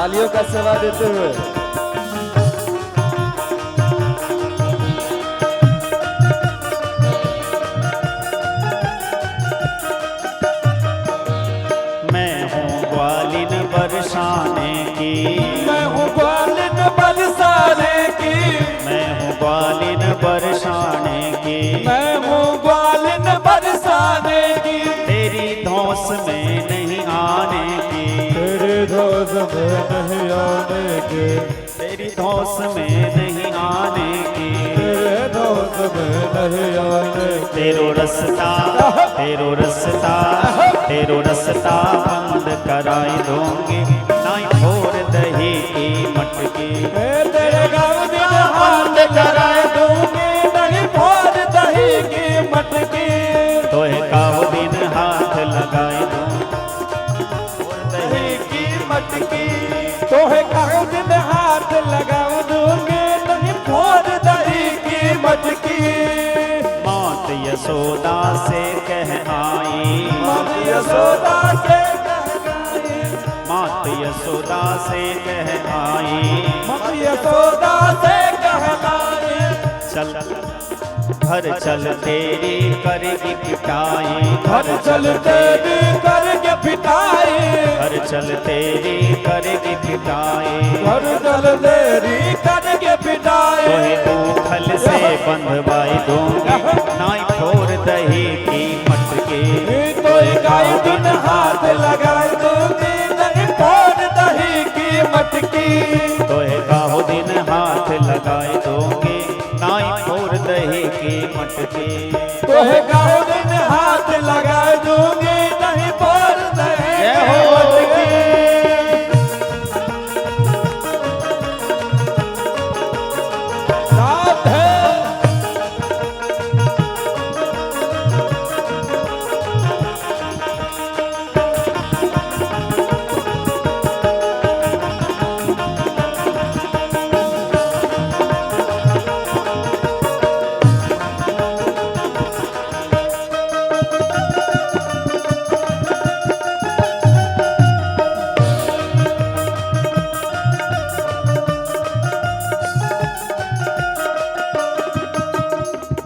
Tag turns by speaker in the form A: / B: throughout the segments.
A: तालियों का सेवा देते हुए
B: मैं हूँ ग्वालिन बरसाने की,
A: मैं हूँ ग्वालिन बरसाने की,
B: मैं हूँ ग्वालिन बरसाने की,
A: मैं हूँ ग्वालिन बरसाने की,
B: तेरी धौंस में नहीं आने की,
A: तेरे धौंस में नहीं आने की,
B: तेरी धौंस में नहीं आने की,
A: तेरे धौंस में नहीं आने की।
B: तेरो रस्ता तेरो रस्ता तेरो रस्ता बंद कराई दूंगी, नाई फोर दही की मटकी,
A: मैं तेरे गाँव दिन हाथ कराए दूंगी, नहीं फोड़ दही की मटकी।
B: तोहे काव दिन हाथ लगाए दूं फोर दही की मटकी,
A: तोहे गाँव दिन हाथ लगाऊ दूंगी, नहीं फोड़ दही की मटकी।
B: मात यशोदा से कह आई,
A: मात यशोदा से कह आई,
B: मात यशोदा से कह आई,
A: मात यशोदा से कह आई।
B: चल घर चल तेरी करेगी पिटाई,
A: घर चल तेरी करके पिटाई,
B: घर चल तेरी करेगी पिटाई,
A: घर चल तेरी करके पिटाई।
B: तोहे ऊखल से बंधवाई दूंगी, नाई फोर दही की मटकी,
A: तोहे गाय दिन हाथ लगाए दूंगी, नहीं फोड़ दही की मटकी।
B: तोहे काहो दिन हाथ लगाए दूंगी, नाई फोर दही की मटकी।
A: तोहे गाय दिन हाथ लगाए दूंगी, नहीं फोड़ दही
B: जय
A: की
B: हो।
A: मटकी। साथ है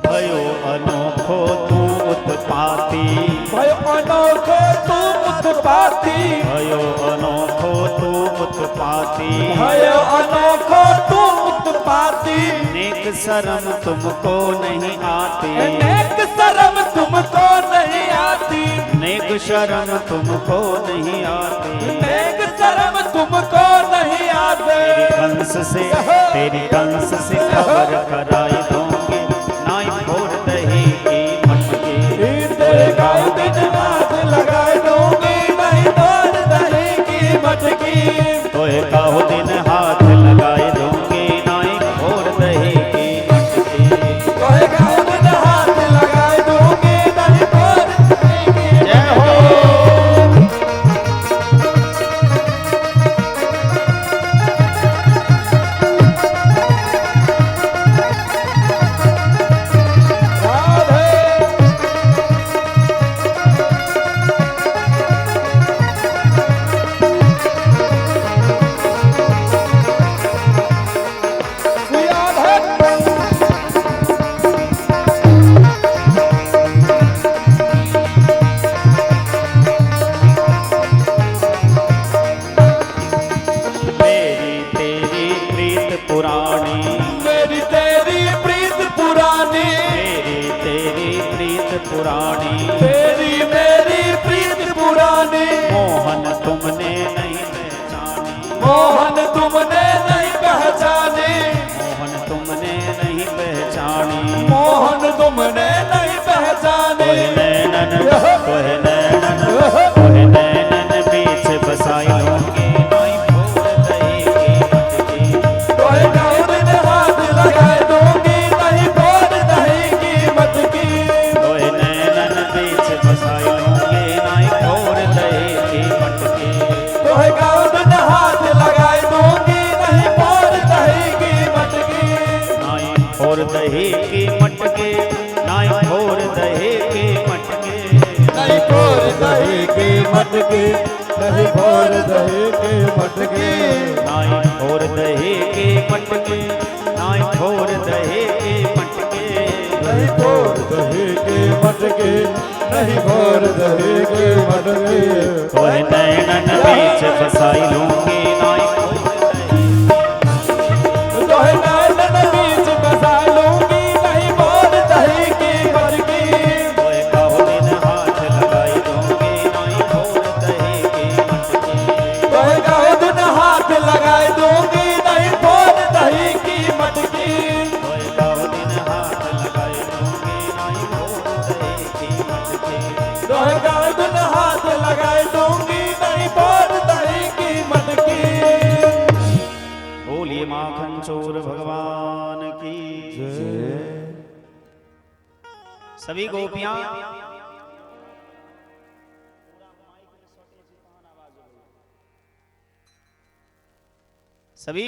B: भयो अनोखो तू उत्पाती,
A: भयो अनोखो तू उत्पाती,
B: भयो अनोखो तू उत्पाती,
A: भयो अनोखो तू उत्पाती।
B: नेक शर्म तुमको नहीं आती,
A: नेक शर्म तुमको नहीं आती,
B: नेक शर्म तुमको नहीं आती,
A: नेक शर्म तुमको नहीं आती।
B: तेरी कंस से खबर कराई दूंगी, नाई फोर दही की मटकी,
A: तेरे गाँव दिन हाथ लगाए दूंगी, नहीं फोड़ दही की मटकी।
B: तोहे काहो दिन हाथ लगाए दूंगी, नाई फोर दही की मटकी।
A: तोहे गाँव दिन हाथ लगाए दूंगी, नहीं फोड़ दही की
B: जय हो। मेरी तेरी प्रीत पुरानी,
A: मेरी तेरी प्रीत पुरानी,
B: मेरी तेरी प्रीत पुरानी,
A: तेरी मेरी प्रीत पुरानी।
B: मोहन तुमने नहीं पहचानी,
A: मोहन तुमने नहीं पहचानी,
B: मोहन तुमने नहीं पहचानी,
A: मोहन तुमने नहीं पहचानी।
B: तोहे नैनन तोहे नैनन तोहे नैनन बीच बसाई लूंगी, नाई फोर दही की मटकी,
A: तोहे गाँव दिन हाथ लगाए दूंगी, नहीं फोड़ दही की मटकी।
B: तोहे नैनन बीच बसाई लूंगी, नाई फोर दही की मटकी।
A: तोहे गाँव दिन हाथ लगाए दूंगी, नहीं फोड़ दही की मटकी।
B: नाई फोर दही की मटके, नाई फोर दही की मटके,
A: नहीं फोड़ दही की मटकी, नहीं भोर दही के मटके,
B: नाई ठोर दही के मटके, नाई ठोर दही के मटके,
A: नहीं भोर दही के मटके, नहीं भोर दही के मटके।
B: तोहे नैनन बीच बसाई लूंगी, नाई ठोर दही,
A: तोहे नैनन बीच बसा लूंगी, नहीं भोर दही की मटकी।
B: तोहे काहो दिन हाथ लगाई दूंगी, नाई ठोर दही के मटके,
A: तोहे गाँव दिन हाथ लगाए दूंगी, नहीं भोर दही की मटकी।
B: तोहे काहो दिन हाथ लगाई दूंगी, नाई ठोर दही के मटके।
A: तोहे गाँव दिन हाथ लगाए दूंगी, नहीं भोर दही की मटकी।
B: बोलिए माखन चोर भगवान की। सभी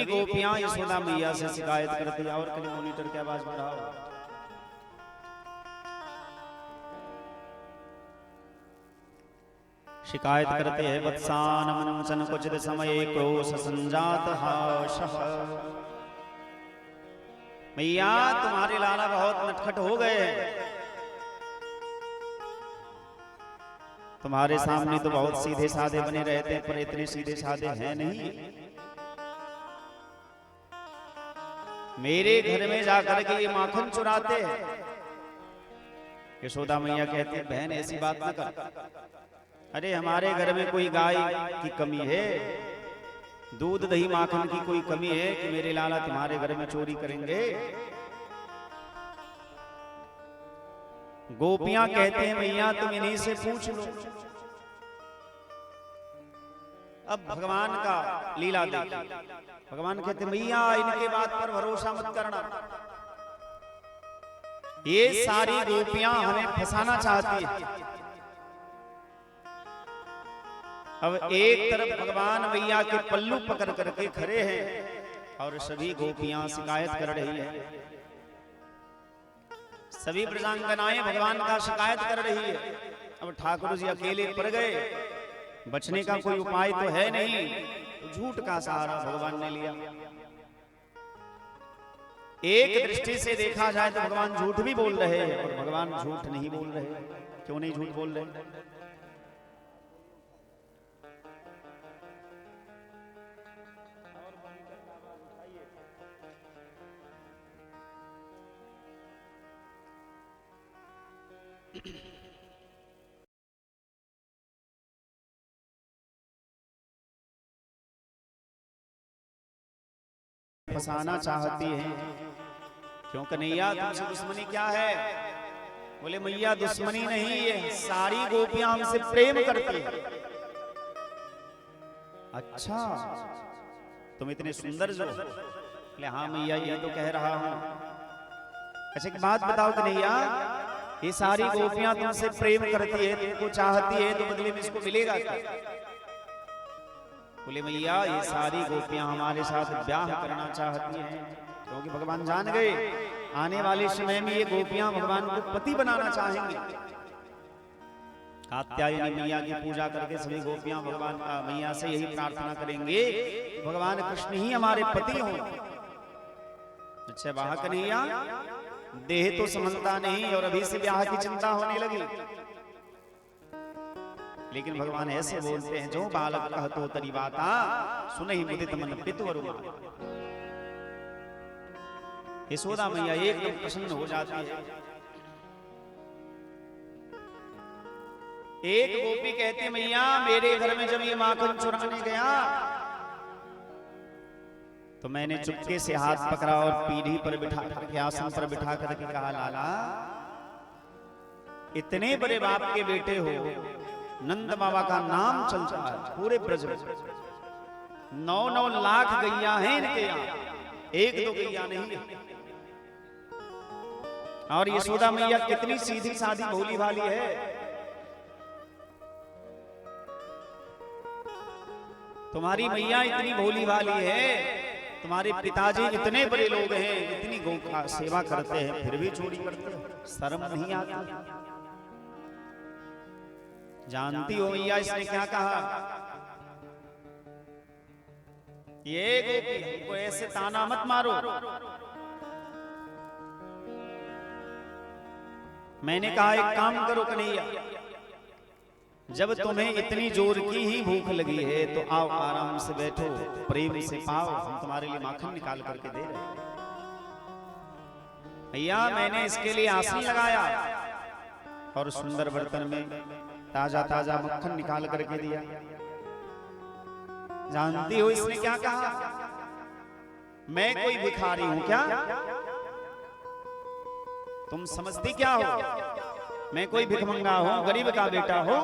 B: गोपियां यशोदा मैया से शिकायत करती है। और कहीं मॉनिटर की आवाज बढ़ाओ। शिकायत करते हैं, वत्सान मंचन कुचित समय क्रोश संजात हाशः। मैया तुम्हारे लाला बहुत नटखट हो गए हैं, तुम्हारे सामने तो बहुत सीधे साधे बने रहते हैं, पर इतने सीधे साधे हैं नहीं। मेरे घर में जाकर के ये माखन चुराते हैं। यशोदा मैया कहती है, बहन ऐसी बात न कर। अरे हमारे घर में कोई गाय की कमी है, दूध दही माखन की कोई कमी है कि मेरे लाला तुम्हारे घर में चोरी करेंगे? गोपियां कहते हैं, मैया तुम इन्हीं से पूछ लो। अब भगवान का लीला देखिए। भगवान कहते हैं, मैया इनके बात पर भरोसा मत करना, ये सारी गोपियां हमें फंसाना चाहती है। अब एक तरफ भगवान मैया के पल्लू पकड़ करके खड़े हैं और सभी गोपियां शिकायत कर रही है। सभी ब्रजांगनाएं भगवान का शिकायत कर रही है। अब ठाकुर जी अकेले पड़ गए, बचने का कोई उपाय तो है नहीं, तो झूठ का सहारा भगवान ने लिया। एक दृष्टि से देखा जाए तो भगवान झूठ भी बोल रहे हैं, और भगवान झूठ नहीं बोल रहे। क्यों नहीं झूठ बोल रहे? फंसाना चाहती है। क्यों कन्हैया तुमसे दुश्मनी क्या है? बोले मैया दुश्मनी नहीं है, सारी गोपियां हमसे प्रेम करती है। अच्छा तुम इतने सुंदर जो? बोले हाँ मैया ये तो कह रहा हूं। अच्छा एक बात बताओ कन्हैया, ये सारी गोपियां तुमसे प्रेम करती है, तुमको चाहती है, तो बदले में इसको मिलेगा क्या? बोले मैया ये सारी गोपियां हमारे साथ ब्याह करना चाहती हैं, क्योंकि भगवान जान गए आने वाले समय में ये गोपियां भगवान को पति बनाना चाहेंगे। कात्यायनी मैया की पूजा करके सभी गोपियां भगवान का मैया से यही प्रार्थना करेंगे, भगवान कृष्ण ही हमारे पति हों। अच्छा वाह कन्हैया, देह तो समझता नहीं और अभी से ब्याह की चिंता होने लगी। लेकिन भगवान ऐसे बोलते हैं, जो बालक कहतो तरी बाता सुनहि मुदित मन पितवरु माता। यशोदा मैया एकदम प्रसन्न हो जाती है। एक गोपी कहती, मैया मेरे घर में जब ये माखन चुराने गया तो मैंने चुपके से हाथ पकड़ा और पीढ़ी पर बिठा करके, आसन पर बिठा करके कहा, लाला इतने बड़े बाप के बेटे हो, नंद बाबा का नाम चलता है पूरे ब्रज में, 9-9 लाख गैया हैं इनके यहाँ, एक दो गैया नहीं है। और यशोदा मैया कितनी सीधी सादी भोली भाली है। तुम्हारी मैया इतनी भोली भाली है, तुम्हारे पिताजी इतने बड़े लोग हैं, इतनी गौ का सेवा करते हैं, फिर भी चोरी करते हैं, शर्म नहीं आती? जानती हो मैया इसने क्या कहा? ये गोपी हमको ऐसे ताना मत मारो। मैंने कहा एक काम करो कन्हैया, जब तुम्हें इतनी जोर की ही भूख लगी है तो आओ आराम से बैठो, प्रेम से पाओ, हम तुम्हारे लिए माखन निकाल करके दे रहे हैं। भैया मैंने इसके लिए आसन लगाया और सुंदर बर्तन में ताजा ताजा मक्खन निकाल करके दिया। जानती हो इसने क्या कहा? मैं कोई भिखारी हूं क्या? तुम समझती क्या हो? मैं कोई भिखमंगा हूं, गरीब का बेटा हो?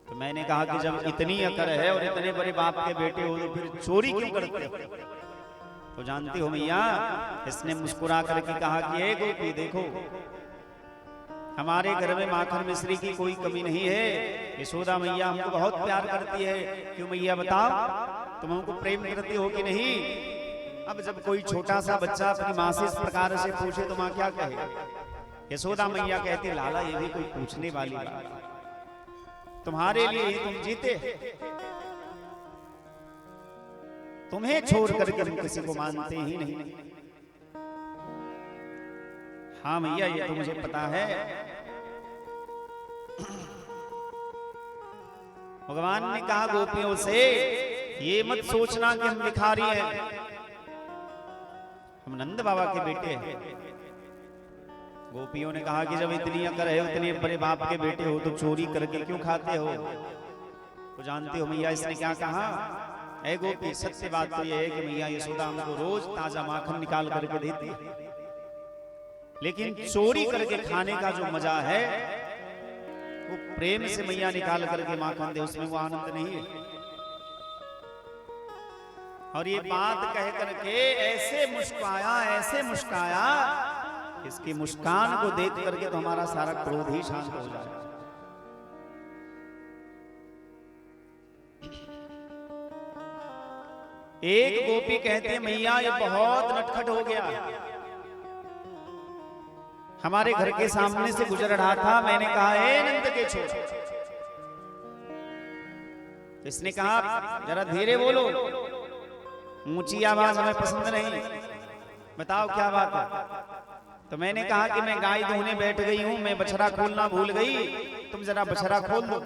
B: तो मैंने कहा कि जब इतनी अकल है और इतने बड़े बाप के बेटे हो तो फिर चोरी क्यों करते हो? तो जानती हो मैया, इसने मुस्कुरा करके कहा कि ए गोपी देखो, हमारे घर में माखन मिश्री की कोई कमी नहीं है। यशोदा मैया हमको बहुत प्यार करती है। क्यों मैया बताओ, तुम हमको प्रेम करती हो कि नहीं? अब जब कोई छोटा सा बच्चा अपनी माँ से इस प्रकार से पूछे तो माँ क्या कहे? यशोदा मैया कहती लाला ये भी कोई पूछने वाली बात, तुम्हारे लिए ही तुम जीते, तुम्हें छोड़ करके हम किसी को मानते ही नहीं। हाँ मैया ये तो मुझे पता है। भगवान ने कहा गोपियों से, ये मत सोचना कि हम भिखारी हैं, हम नंद बाबा के बेटे हैं। गोपियों ने कहा कि जब इतनी अकल है, उतने बड़े बाप के बेटे हो तो चोरी करके क्यों खाते हो? तो जानते हो मैया इसने क्या कहा? ऐ गोपी सत्य बात तो यह है कि मैया यशोदा हमको रोज ताजा माखन निकाल करके देती है, लेकिन चोरी करके खाने का जो मजा है वो प्रेम से मैया निकाल करके माखन दे, उसमें वो आनंद नहीं है। और ये बात कह करके ऐसे मुस्काया, इसकी मुस्कान को देख करके तो हमारा सारा क्रोध ही शांत हो जाए। एक गोपी कहते हैं मैया ये बहुत नटखट हो गया, हमारे घर के सामने से गुजर रहा था, मैंने कहा ए नंद के छोड़, इसने कहा जरा धीरे बोलो, ऊंची आवाज हमें पसंद नहीं, बताओ क्या बात है? तो मैंने कहा कि मैं गाय दूहने बैठ गई हूं, मैं बछड़ा खोलना भूल गई, तुम जरा बछड़ा खोल दो।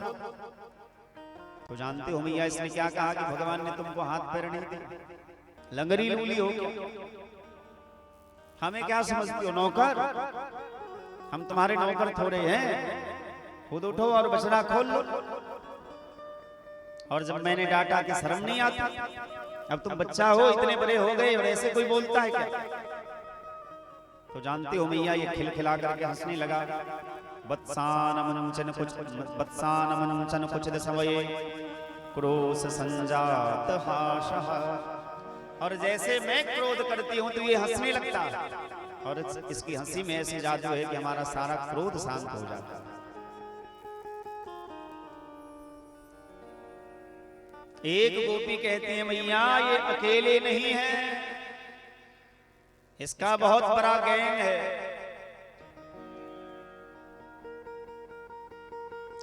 B: तो जानते हो मैया इसने क्या कहा कि भगवान ने तुमको हाथ पैर नहीं दिए, लंगरी लूली हो गया, हमें क्या समझती हो नौकर? हम तुम्हारे नौकर थोड़े हैं, खुद उठो और बछड़ा खोल लो। और जब मैंने डांटा कि शर्म नहीं आती, अब तुम बच्चा हो, इतने बड़े हो गए और ऐसे कोई बोलता है क्या? तो जानते हो मैया ये खिलखिला करके हंसने लगा। वत्सानमनुचन कुछ समये क्रोध संजात हासः। और जैसे मैं क्रोध करती हूं तो ये हंसने लगता है, और इसकी हंसी में ऐसी जादू है कि हमारा सारा क्रोध शांत हो जाता है। एक गोपी कहती है मैया ये अकेले नहीं है, इसका बहुत बड़ा गैंग है,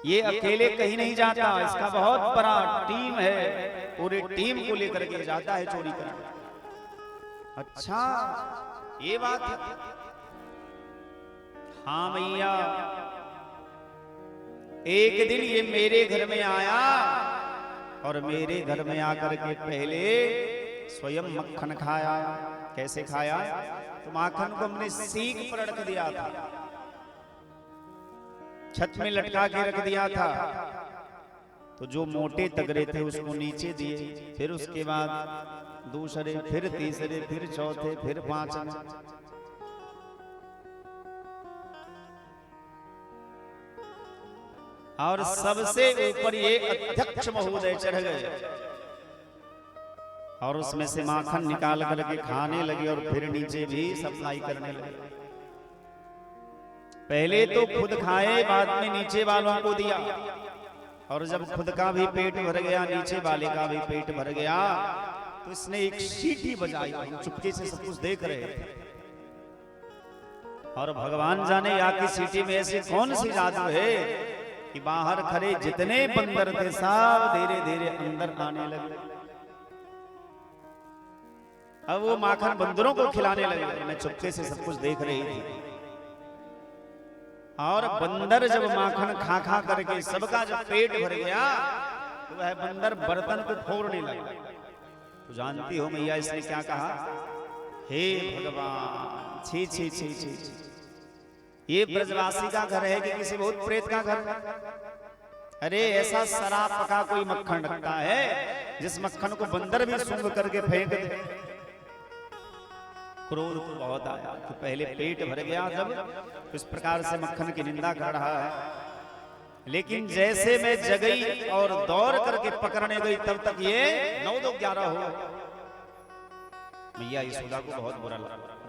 B: ये अकेले कहीं नहीं जाता, इसका बहुत बड़ा टीम है, पूरे टीम को लेकर के जाता है चोरी करने। अच्छा ये बात है? हाँ मैया, एक दिन ये मेरे घर में आया और मेरे घर में आकर के पहले स्वयं मक्खन खाया। कैसे खाया? तो माखन को हमने सीख पर रख दिया था, छत में लटका के रख दिया था, तो जो मोटे तगड़े थे उसको नीचे दिए, फिर उसके बाद दूसरे, फिर तीसरे, फिर चौथे, फिर पांचवें। और सबसे ऊपर ये अध्यक्ष महोदय चढ़ गए और उसमें से माखन निकाल करके खाने लगे और फिर नीचे भी सप्लाई करने लगे। पहले तो खुद खाए, बाद में नीचे वालों को दिया, और जब खुद का भी पेट भर गया, नीचे वाले का भी पेट भर गया, तो इसने एक सीटी बजाई। हम चुपके से सब कुछ देख रहे थे, और भगवान जाने या की सीटी में ऐसी कौन सी जादू है कि बाहर खड़े जितने बंदर थे सब धीरे धीरे अंदर आने लगे। अब वो माखन बंदरों को खिलाने लगे। मैं चुपके से सब कुछ देख रही थी। और बंदर जब माखन खा खा करके सबका जब पेट भर गया तो वह बंदर बर्तन को फोड़ने लगा। तो जानती हो मैया इसने क्या कहा? हे भगवान, छी छी छी छी छी, ये ब्रजवासी का घर है कि किसी भूत प्रेत का घर? अरे ऐसा शराब पका कोई मक्खन रखता है जिस मक्खन को बंदर भी सूंघ करके फेंक दे। क्रोध को बहुत आया कि पहले पेट भर गया जब इस प्रकार से मक्खन की निंदा कर रहा है। लेकिन जैसे मैं जगई और दौड़ करके पकड़ने गई तब तक ये 9-11 हो। मैया यशोदा को बहुत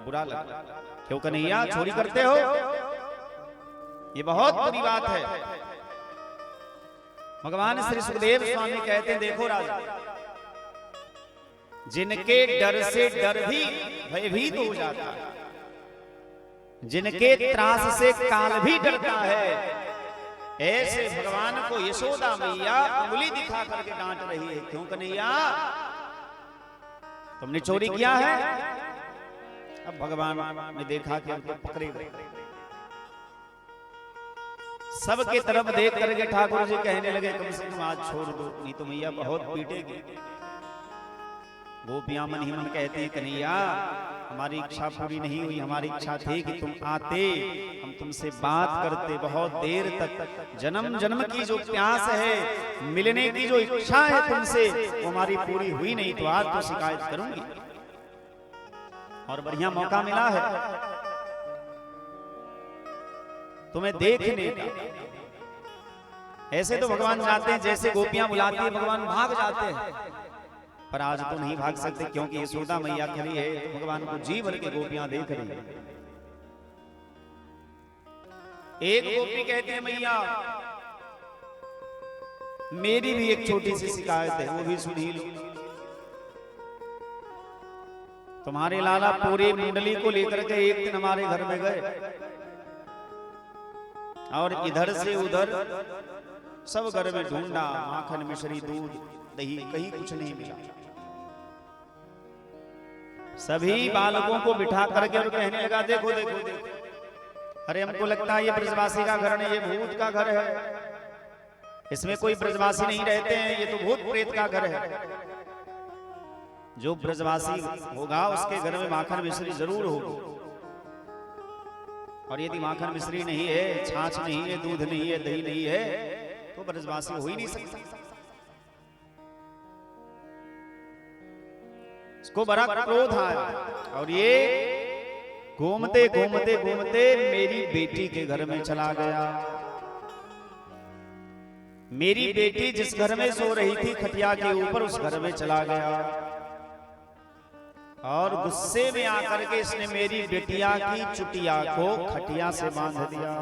B: बुरा लगा। क्यों कन्हैया चोरी करते हो? ये बहुत बुरी बात है। भगवान श्री सुखदेव स्वामी कहते हैं, देखो राजा, जिनके डर से डर भी भयभीत हो जाता है, जिनके त्रास से काल भी डरता है, ऐसे भगवान को यशोदा मैया उंगली दिखा करके डांट रही है। क्यों कन्हैया, तुमने चोरी किया है? अब भगवान ने देखा कि हमको पकड़े गए। सबके तरफ देख करके ठाकुर जी कहने लगे, कम से कम आज छोड़ दो, नहीं तो मैया बहुत पीटेगी। गोपियां मन ही मन कहती है, कन्हैया हमारी इच्छा पूरी नहीं हुई, हमारी इच्छा थी कि तुम आते, हम तुमसे बात करते बहुत देर तक। जन्म जन्म की जो प्यास है, मिलने की जो इच्छा है तुमसे, वो हमारी पूरी हुई नहीं, तो आज तो शिकायत करूंगी। और बढ़िया मौका मिला है तुम्हें देखने का। ऐसे तो भगवान जाते हैं, जैसे गोपियां बुलाती है भगवान भाग जाते हैं, पर आज तो नहीं भाग सकते क्योंकि यशोदा मैया खड़ी है। तो भगवान को जी भर के गोपियां देख रही है। एक गोपी कहती है, मैया मेरी भी एक छोटी सी शिकायत है, वो भी सुन ही लो। तुम्हारे लाला पूरी मुंडली को लेकर के एक दिन हमारे घर में गए और इधर से उधर सब घर में ढूंढा, माखन मिश्री दूध दही, कहीं कुछ नहीं मिला। सभी बालकों को बिठा करके और कहने लगा, देखो देखो देखो, अरे हमको लगता है ये ब्रजवासी का घर नहीं, ये भूत का घर है, इसमें कोई ब्रजवासी नहीं रहते हैं, ये तो भूत प्रेत का घर है। जो ब्रजवासी होगा उसके घर में माखन मिश्री जरूर होगी, और यदि माखन मिश्री नहीं है, छाछ नहीं है, दूध नहीं है, दही नहीं है, तो ब्रजवासी हो ही नहीं सकता। इसको बड़ा क्रोध आया और ये घूमते घूमते घूमते मेरी बेटी के घर में चला गया। मेरी बेटी जिस घर में सो रही थी खटिया के ऊपर, उस घर में चला गया और गुस्से में आकर के इसने मेरी बेटिया की चुटिया को खटिया से बांध दिया।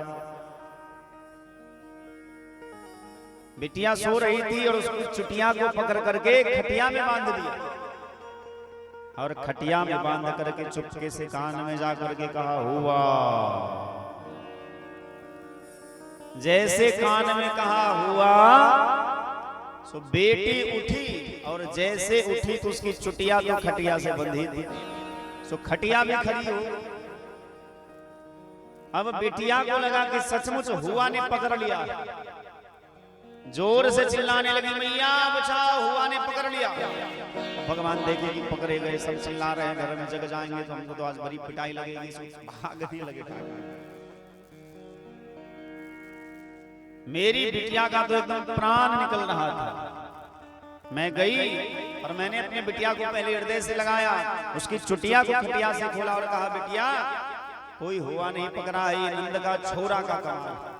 B: बेटिया सो रही थी और उसकी चुटिया को पकड़ करके खटिया में बांध दिया और खटिया में बांध करके चुपके से कान में जा करके कहा, हुआ। जैसे कान में कहा हुआ, सो बेटी उठी और जैसे उठी तो उसकी चुटिया तो खटिया से बंधी थी, सो खटिया में खड़ी हो। अब बेटिया को लगा कि सचमुच हुआ ने पकड़ लिया, जोर से चिल्लाने लगी, मैया बचाओ, हुआ ने पकड़ लिया। भगवान देखे कि पकड़े गए, सब चिल्ला रहे हैं, घर में जग जाएंगे तो हमको तो आज बड़ी पिटाई लगेगी, भागने लगे। मेरी बिटिया का तो एकदम प्राण निकल रहा था। मैं गई और मैंने अपनी बिटिया को पहले हृदय से लगाया, उसकी चुटिया को खटिया से खोला और कहा, बिटिया कोई हुआ नहीं पकड़ा है, ये नंद का छोरा का काम।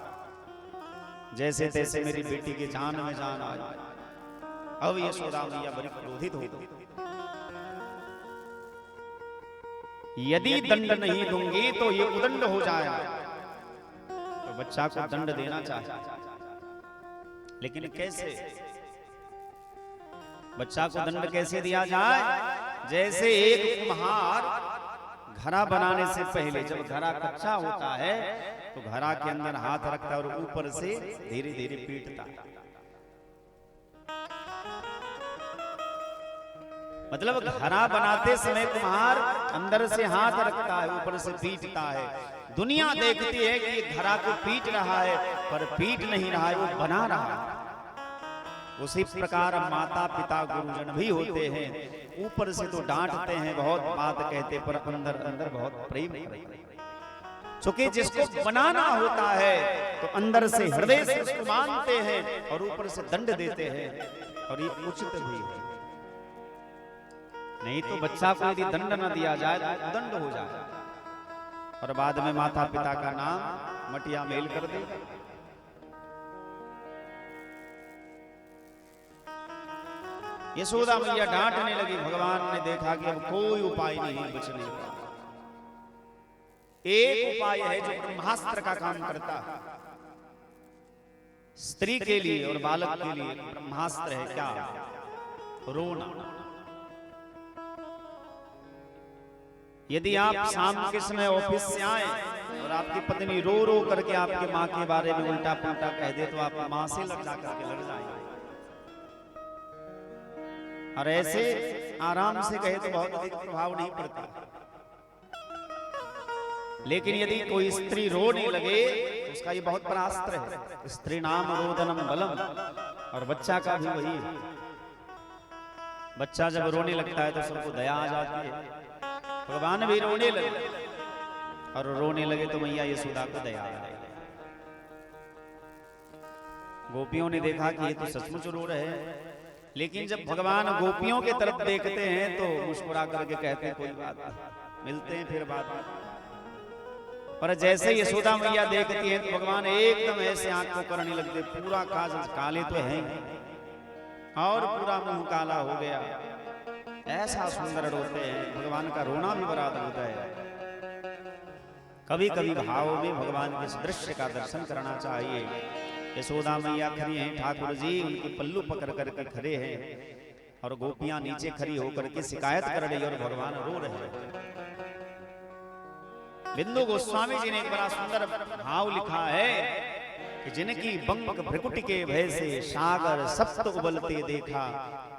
B: जैसे तैसे मेरी बेटी की जान में जान आई। अब यशोदा मैया बड़ी क्रोधित हो गई, यदि दंड नहीं दूंगी तो ये उदंड हो जाएगा। तो बच्चा को दंड देना चाहिए, लेकिन कैसे? बच्चा को दंड कैसे दिया जाए? जैसे एक कुम्हार घड़ा बनाने से पहले जब घड़ा कच्चा होता है तो घड़ा के अंदर हाथ रखता है और ऊपर से धीरे धीरे पीटता है। मतलब घड़ा बनाते समय कुम्हार अंदर से हाथ रखता है, ऊपर से पीटता है। दुनिया देखती है कि घड़ा को पीट रहा है, पर पीट नहीं रहा है, वो बना रहा है। उसी प्रकार माता पिता गुरुजन भी होते हैं, ऊपर से तो डांटते हैं, बहुत बात कहते, पर अंदर अंदर बहुत प्रेम करते हैं। क्योंकि जिसको बनाना होता है तो अंदर से हृदय से उसको मानते हैं और ऊपर से दंड देते हैं, और ये उचित भी है। नहीं तो बच्चा को यदि दंड न दिया जाए तो दंड हो जाए और बाद में माता पिता का नाम मटिया मेल कर दे। यशोदा मैया डांटने लगी। भगवान ने देखा कि अब कोई उपाय नहीं बचने का। एक उपाय है जो ब्रह्मास्त्र का काम करता है स्त्री के लिए और बालक के लिए। ब्रह्मास्त्र है क्या? रोना। यदि आप शाम के समय ऑफिस से आए और आपकी पत्नी रो रो करके आपके माँ के बारे में उल्टा पुल्टा कह दे तो आप माँ से लग जा करके लड़ जाएंगे, और ऐसे आराम से कहे तो बहुत अधिक प्रभाव नहीं पड़ता। लेकिन यदि कोई स्त्री रोने लगे तो उसका ये बहुत बड़ा अस्त्र है। स्त्री नाम रोदनम बलम, और बच्चा का भी वही है। बच्चा जब रोने लगता है तो सबको दया आ जाती है। भगवान भी रोने लगे, और रोने लगे तो मैया यशोदा को दया आ गई। गोपियों ने देखा कि ये तो सचमुच रो रहे हैं, लेकिन जब भगवान गोपियों के तरफ देखते हैं तो मुस्कुरा करके कहते हैं कोई बात नहीं, मिलते हैं फिर बात में। पर जैसे यशोदा मैया देखती हैं तो भगवान एकदम ऐसे आंख को करने लगते, पूरा काले तो हैं और पूरा मुंह काला हो गया। ऐसा सुंदर रोते हैं। भगवान का रोना भी बड़ा अद्भुत है। कभी कभी भाव में भगवान के इस दृश्य का दर्शन करना चाहिए। यशोदा मैया खड़ी हैं, ठाकुर जी उनके पल्लू पकड़ करके खड़े हैं, और गोपियां नीचे खड़ी होकर के शिकायत कर रही और भगवान रो रहे हैं। बिंदु गोस्वामी जी ने एक बड़ा सुंदर भाव लिखा है कि जिनकी बंक भ्रिकुटी के भय से सागर सप्त उबलते देखा,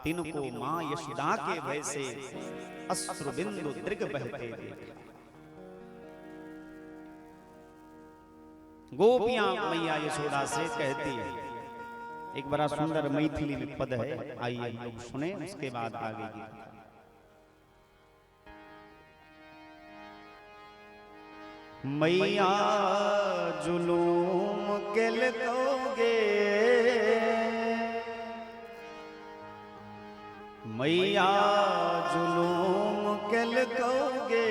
B: तिनको मां यशोदा के भय से अश्रु बिंदु दृग बहते देखा। गोपियां मैया यशोदा से कहती है। एक बड़ा सुंदर मैथिली में पद है, आइए हम लोग सुने, उसके बाद आगे की। मैया जुलूम केल कोगे, मैया जुलूम केल कोगे,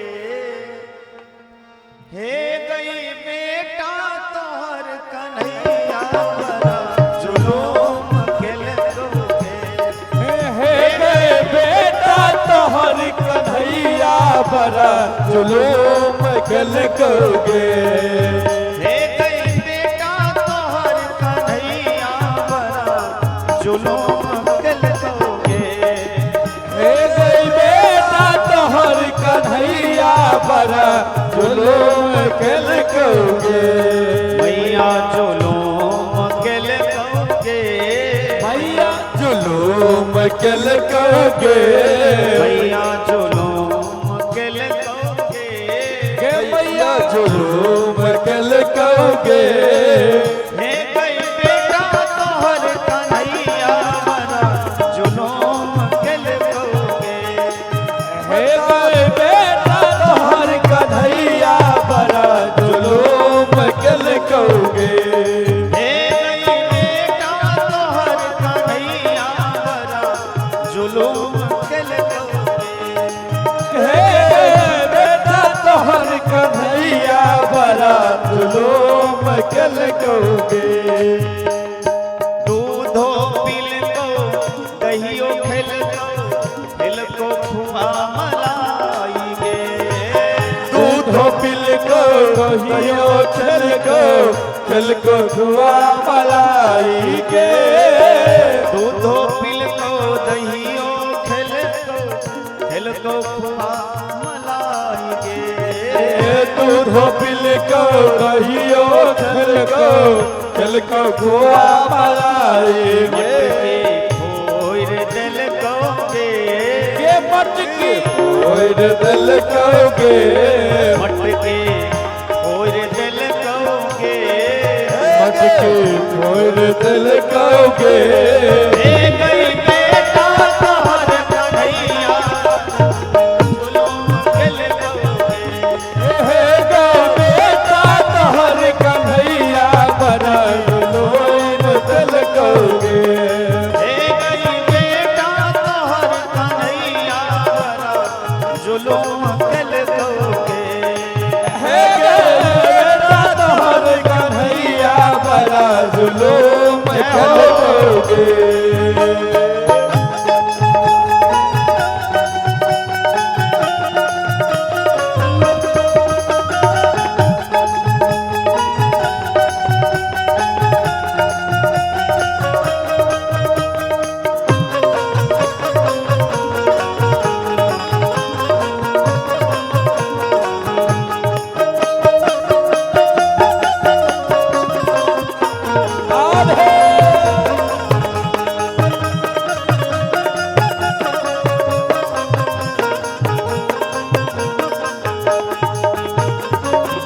B: हे गई बेटा तोहर कन्हैया बड़ा जुलूम केल कोगे,
A: हे गए बेटा तोहर कन्हैया बड़ा जुलूम केल कोगे।
B: हे गई बेटा तोहर कन्हैया बड़ा जुलूम केल कोगे,
A: हे गई बेटा तोहर कन्हैया बड़ा जुलूम केल कोगे।
B: मैया जुलूम केल कोगे,
A: मैया जुलूम केल कोगे,
B: मैया जुलूम केल कोगे,
A: के मैया जुलूम केल कोगे।
B: हे गई बेटा तोहर कन्हैया बड़ा जुलूम केल कोगे,
A: हे गई बेटा तोहर कन्हैया बड़ा जुलूम केल कोगे।
B: हे गई बेटा तोहर कन्हैया बड़ा जुलूम केल कोगे।
A: हे बेटा तोहर कन्हैया बड़ा जुलूम केल कोगे।
B: दूधो पिल को दहियो खेल को खुआ मलाई गे,
A: दूधो पिल को कहियो खेल को खुआ मलाई के।
B: दूधो पिल को दहियो खेल को खुआ मलाई गे।
A: दूधो पिल को कहियो खेल को खुआ मलाई के।
B: मटके फोड़ दिल को गे,
A: के मटके और दिल कहोगे,
B: मटके और दिल कहोगे,
A: मटके और दिल कहोगे।
B: हे गई बेटा तोहर कन्हैया जुलूम दिल कहोगे,
A: हे गई बेटा तोहर कन्हैया बड़ा जुलूम दिल कहोगे।
B: हे गई बेटा तोहर कन्हैया बड़ा जुलूम दिल कहोगे,
A: हे गई बेटा तोहर कन्हैया बड़ा जुलूम दिल कहोगे।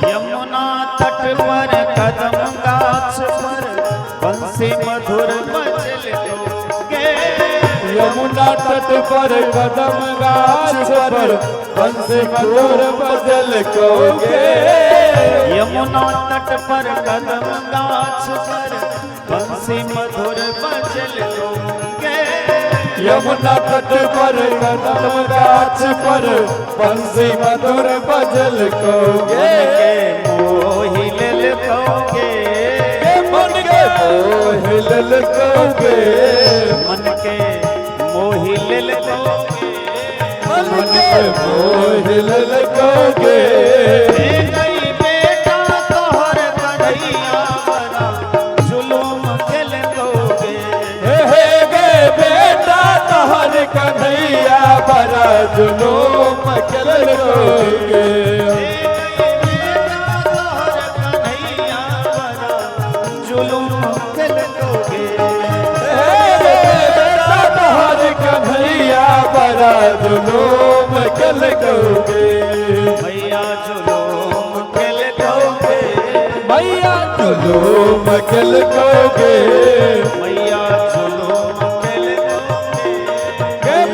B: यमुना तट पर कदम गाछ पर बंसी मधुर मचल दोगे,
A: यमुना तट पर कदम गाछ पर बंसी मधुर बजल कहोगे।
B: यमुना तट पर कदम गाछ पर बंसी मधुर मचल दोगे,
A: यमुना तट पर कदम गाछ पर बंसी मधुर बजल कहोगे।
B: मोहि लेल कहोगे,
A: मन के मोहिल कहोगे,
B: मन के मोहि लेल कहोगे,
A: मन के मोहिल कहोगे।
B: हे गई बेटा तोहर कन्हैया बड़ा जुलूम दिल कहोगे,
A: हे गे बेटा तोहर कन्हैया बड़ा जुलूम दिल कहोगे।
B: जुलूम दिल कहोगे,
A: बेटा तोहर कन्हैया बड़ा जुलूम दिल कहोगे।
B: भैया जुलूम दिल कहोगे,
A: मैया जुलूम दिल कहोगे,
B: भैया जुलूम दिल कहोगे,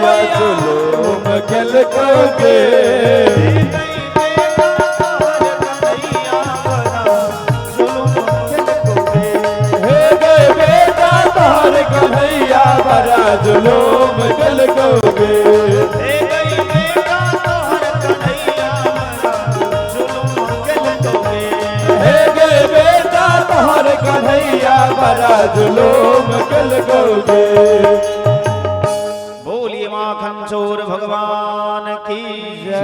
A: मैया जुलूम दिल कहोगे। हे गे बेटा तोहर कन्हैया बड़ा जुलूम दिल कहोगे।
B: हे गई बेटा तोहर कन्हैया बड़ा जुलूम दिल कहोगे,
A: हे गे बेटा तोहर कन्हैया बड़ा जुलूम दिल कहोगे।
B: बोलिए माखन चोर भगवान की जय।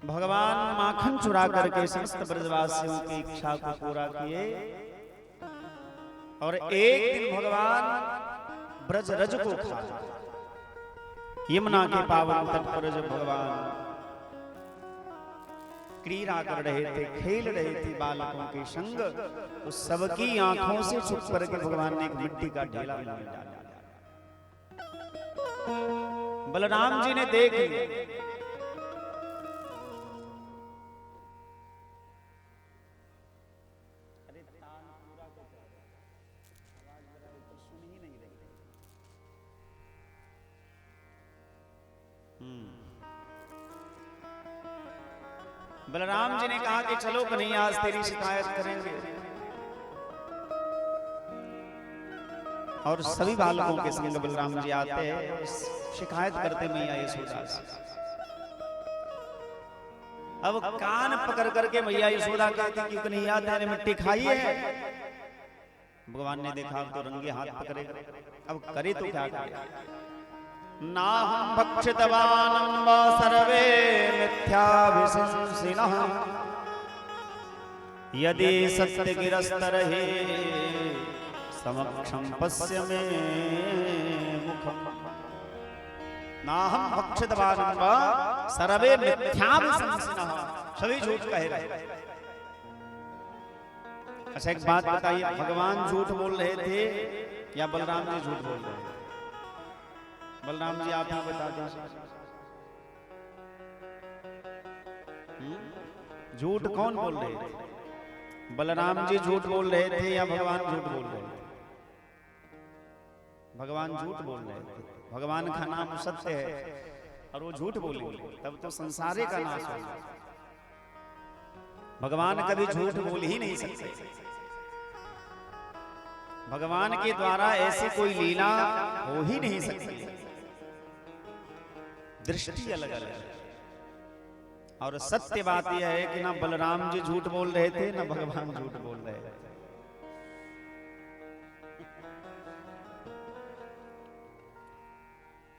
B: भगवान माखन चुरा करके समस्त ब्रजवासियों की इच्छा को पूरा किए और एक दिन भगवान ब्रज रज को खाया। यमुना के पावन तट पर जब भगवान क्रीड़ा कर रहे थे, खेल रहे थे बालकों के संग, तो सबकी आंखों से छुप करके भगवान ने एक मिट्टी का ढेला मुंह में डाला। बलराम जी ने देख लिया, बलराम जी ने कहा कि चलो कन्हैया आज तेरी शिकायत करेंगे। और सभी बालकों के संग बलराम जी आते हैं, शिकायत करते मैया यशोदा से। अब कान पकड़ करके मैया यशोदा कहती कि कन्हैया तेरे मिट्टी खाई है। भगवान ने देखा तो रंगे हाथ पकड़े, अब करे तो क्या करे। नाहं भक्षितवानं वा सर्वे मिथ्याभिशंसिनः, यदि सत्यगिरस्तर्हि समक्षं पश्य मे मुखम्। नाहम भक्षितवान् वा सर्वे मिथ्याभिशंसिनः, सभी झूठ कह रहे। अच्छा एक बात बताइए, भगवान झूठ बोल रहे थे या बलराम जी झूठ बोल रहे थे? बलराम जी आप ही बता दो। झूठ कौन बोल रहे थे? बलराम जी झूठ बोल रहे थे या भगवान झूठ बोल रहे थे? भगवान झूठ बोल रहे थे। भगवान का नाम सत्य है और वो झूठ बोलेंगे तब तो संसारे का नाश होगा। भगवान कभी झूठ बोल ही नहीं सकते। भगवान के द्वारा ऐसी कोई लीला हो ही नहीं सकती। दृष्टि अलग अलग है। और सत्य बात यह है कि ना बलराम जी झूठ बोल रहे थे ना भगवान झूठ बोल रहे थे।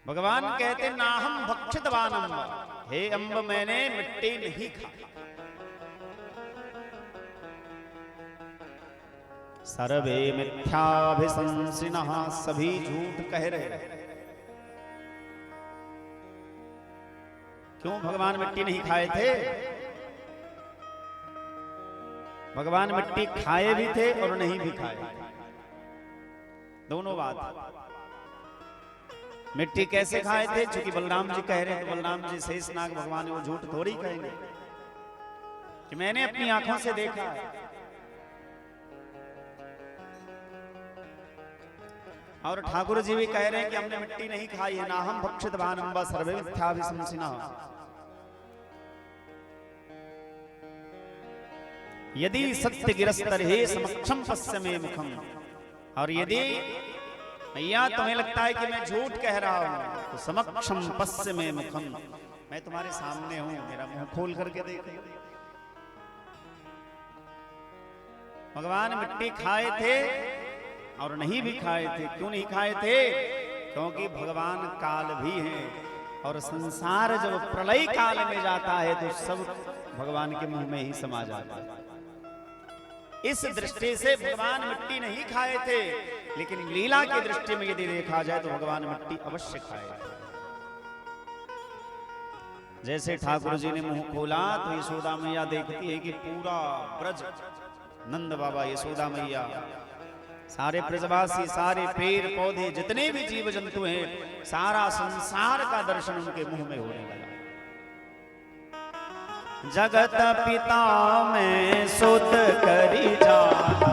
B: भगवान कहते ना हम भक्षितवान् अम्ब, हे अम्ब मैंने मिट्टी नहीं खाई। सर्वे मिथ्याभिशंसिनः, सभी झूठ कह रहे हैं। क्यों भगवान मिट्टी नहीं खाए थे? भगवान मिट्टी खाए भी थे और नहीं भी खाए, दोनों बात। मिट्टी कैसे खाए थे? क्योंकि बलराम जी कह रहे हैं तो बलराम जी शेषनाग भगवान वो झूठ थोड़ी कहेंगे कि मैंने अपनी आंखों से देखा है। और ठाकुर जी भी कह रहे हैं कि हमने मिट्टी नहीं खाई है। ना हम भक्षितवान् अम्ब सर्वे मिथ्याभिशंसिनः। यदि सत्य गिरस्तर्हि समक्षम पश्य मे मुखम। और यदि भैया तुम्हें लगता है कि मैं झूठ कह रहा हूं तो समक्षम पश्य मे मुखम, मैं तुम्हारे सामने हूं, मेरा मुंह खोल करके देखो। भगवान मिट्टी खाए थे और नहीं भी खाए थे। क्यों नहीं खाए थे? क्योंकि भगवान काल भी हैं और संसार जब प्रलय काल में जाता है तो सब भगवान के मुंह में ही समा जाता है। इस दृष्टि से भगवान मिट्टी नहीं खाए थे, लेकिन लीला की दृष्टि में यदि देखा जाए तो भगवान मिट्टी अवश्य खाए। जैसे ठाकुर जी ने मुंह खोला तो यशोदा मैया देखती है कि पूरा ब्रज, नंद बाबा, यशोदा मैया, सारे ब्रजवासी, सारे पेड़ पौधे, जितने भी जीव जंतु हैं, सारा संसार का दर्शन उनके मुंह में होने लगा। जगत पिता में सुत करी जाना,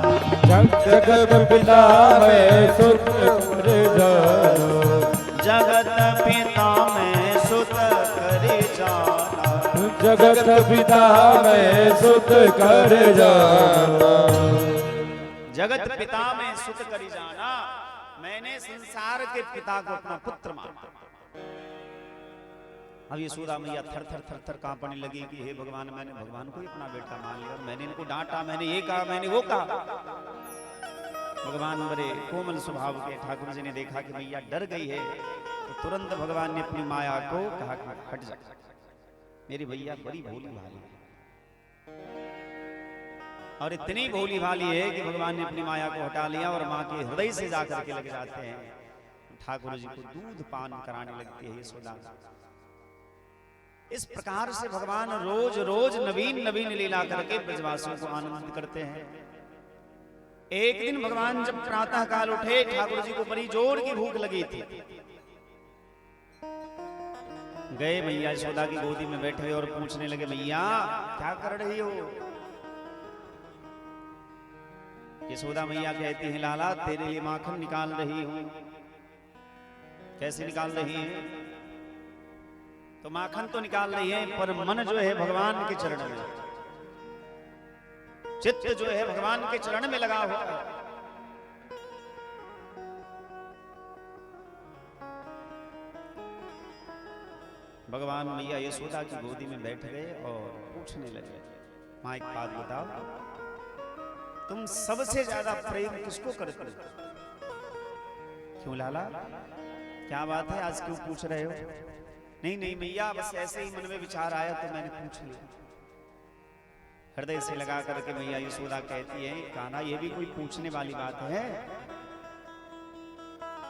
A: जगत पिता में सुत करी जाना,
B: जगत पिता में सुत करी जाना,
A: जगत पिता में सुत कर जाना,
B: जगत पिता में सुत करी जाना। मैंने संसार के पिता को अपना पुत्र माना। अब यशोदा मैया थर थर थर थर कांपने लगी कि हे भगवान, मैंने भगवान को ही अपना बेटा मान लिया और मैंने इनको डांटा, मैंने ये कहा, मैंने वो कहा। भगवान बड़े कोमल स्वभाव के, ठाकुर जी ने देखा कि मैया डर गई है तो तुरंत भगवान ने अपनी माया को कहा कि हट जा, मेरी भैया बड़ी भोली भाली है। और इतनी भोली भाली है कि भगवान ने अपनी माया को हटा लिया और माँ के हृदय से जाकर के लग जाते हैं। ठाकुर जी को दूध पान कराने लगती है यशोदा। इस प्रकार से भगवान रोज रोज नवीन नवीन लीला करके ब्रजवासियों को आनंदित करते हैं। एक दिन भगवान जब प्रातः काल उठे, ठाकुर जी को बड़ी जोर की भूख लगी थी। गए मैया यशोदा की गोदी में बैठे और पूछने लगे, मैया क्या कर रही हो? यशोदा मैया कहती है, लाला तेरे लिए माखन निकाल रही हूं। कैसे निकाल रही है? तो माखन तो निकाल रही है पर मन जो है भगवान के चरण में, चित्त जो है भगवान के चरण में लगा हुआ है। भगवान मैया यशोदा की गोदी में बैठ गए और पूछने लगे, मां एक बात बताओ, तुम सबसे ज्यादा प्रेम किसको करते हो? क्यों लाला, क्या बात है, आज क्यों पूछ रहे हो? नहीं नहीं मैया, बस ऐसे ही मन में विचार आया तो मैंने पूछ लिया। हृदय से लगा करके मैया यशोदा कहती है, कान्हा ये भी कोई पूछने वाली बात है?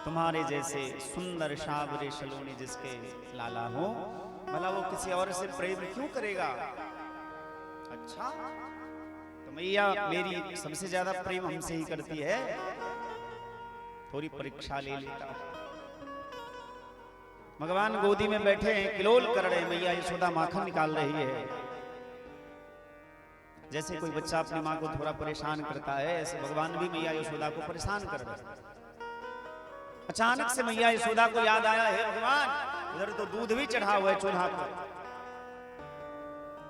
B: तुम्हारे जैसे सुंदर सावरे सलोनी जिसके लाला हो, भला वो किसी और से प्रेम क्यों करेगा? अच्छा, तो मैया मेरी सबसे ज्यादा प्रेम हमसे ही करती है। थोड़ी परीक्षा ले लेता हूं। भगवान गोदी में बैठे हैं, किलोल कर रहे हैं, मैया यशोदा माखन निकाल रही है। जैसे कोई बच्चा अपनी माँ को थोड़ा परेशान करता है, ऐसे भगवान भी मैया यशोदा को परेशान कर रहे हैं। अचानक से मैया यशोदा को याद आया, है भगवान उधर तो दूध भी चढ़ा हुआ है चूल्हा पर।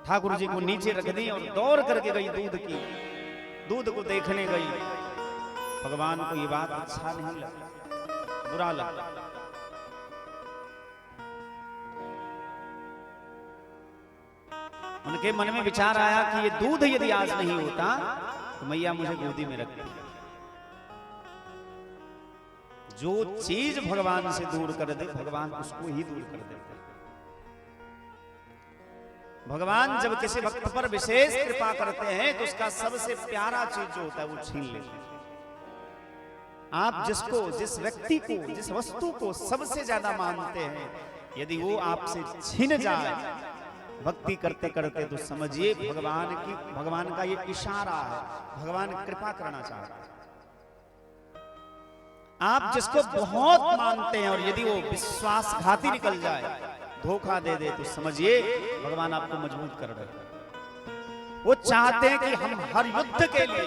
B: ठाकुर जी को नीचे रख दी और दौड़ करके गई दूध को देखने गई। भगवान को ये बात अच्छा नहीं लगा, बुरा लगा। उनके मन में विचार आया कि ये दूध यदि आज नहीं होता तो मैया मुझे गोदी में रखती। जो चीज भगवान से दूर कर दे, भगवान उसको ही दूर कर देते। भगवान जब किसी भक्त पर विशेष कृपा करते हैं तो उसका सबसे प्यारा चीज जो होता है वो छीन लेते हैं। आप जिसको, जिस व्यक्ति को, जिस वस्तु को सबसे ज्यादा मानते हैं, यदि वो आपसे छीन जाए भक्ति करते करते, तो समझिए भगवान का ये इशारा है, भगवान कृपा करना चाहते हैं। आप जिसको बहुत मानते हैं और यदि वो विश्वासघाती निकल जाए, धोखा दे दे, तो समझिए भगवान आपको मजबूत कर रहे हैं। वो चाहते हैं कि हम हर युद्ध के लिए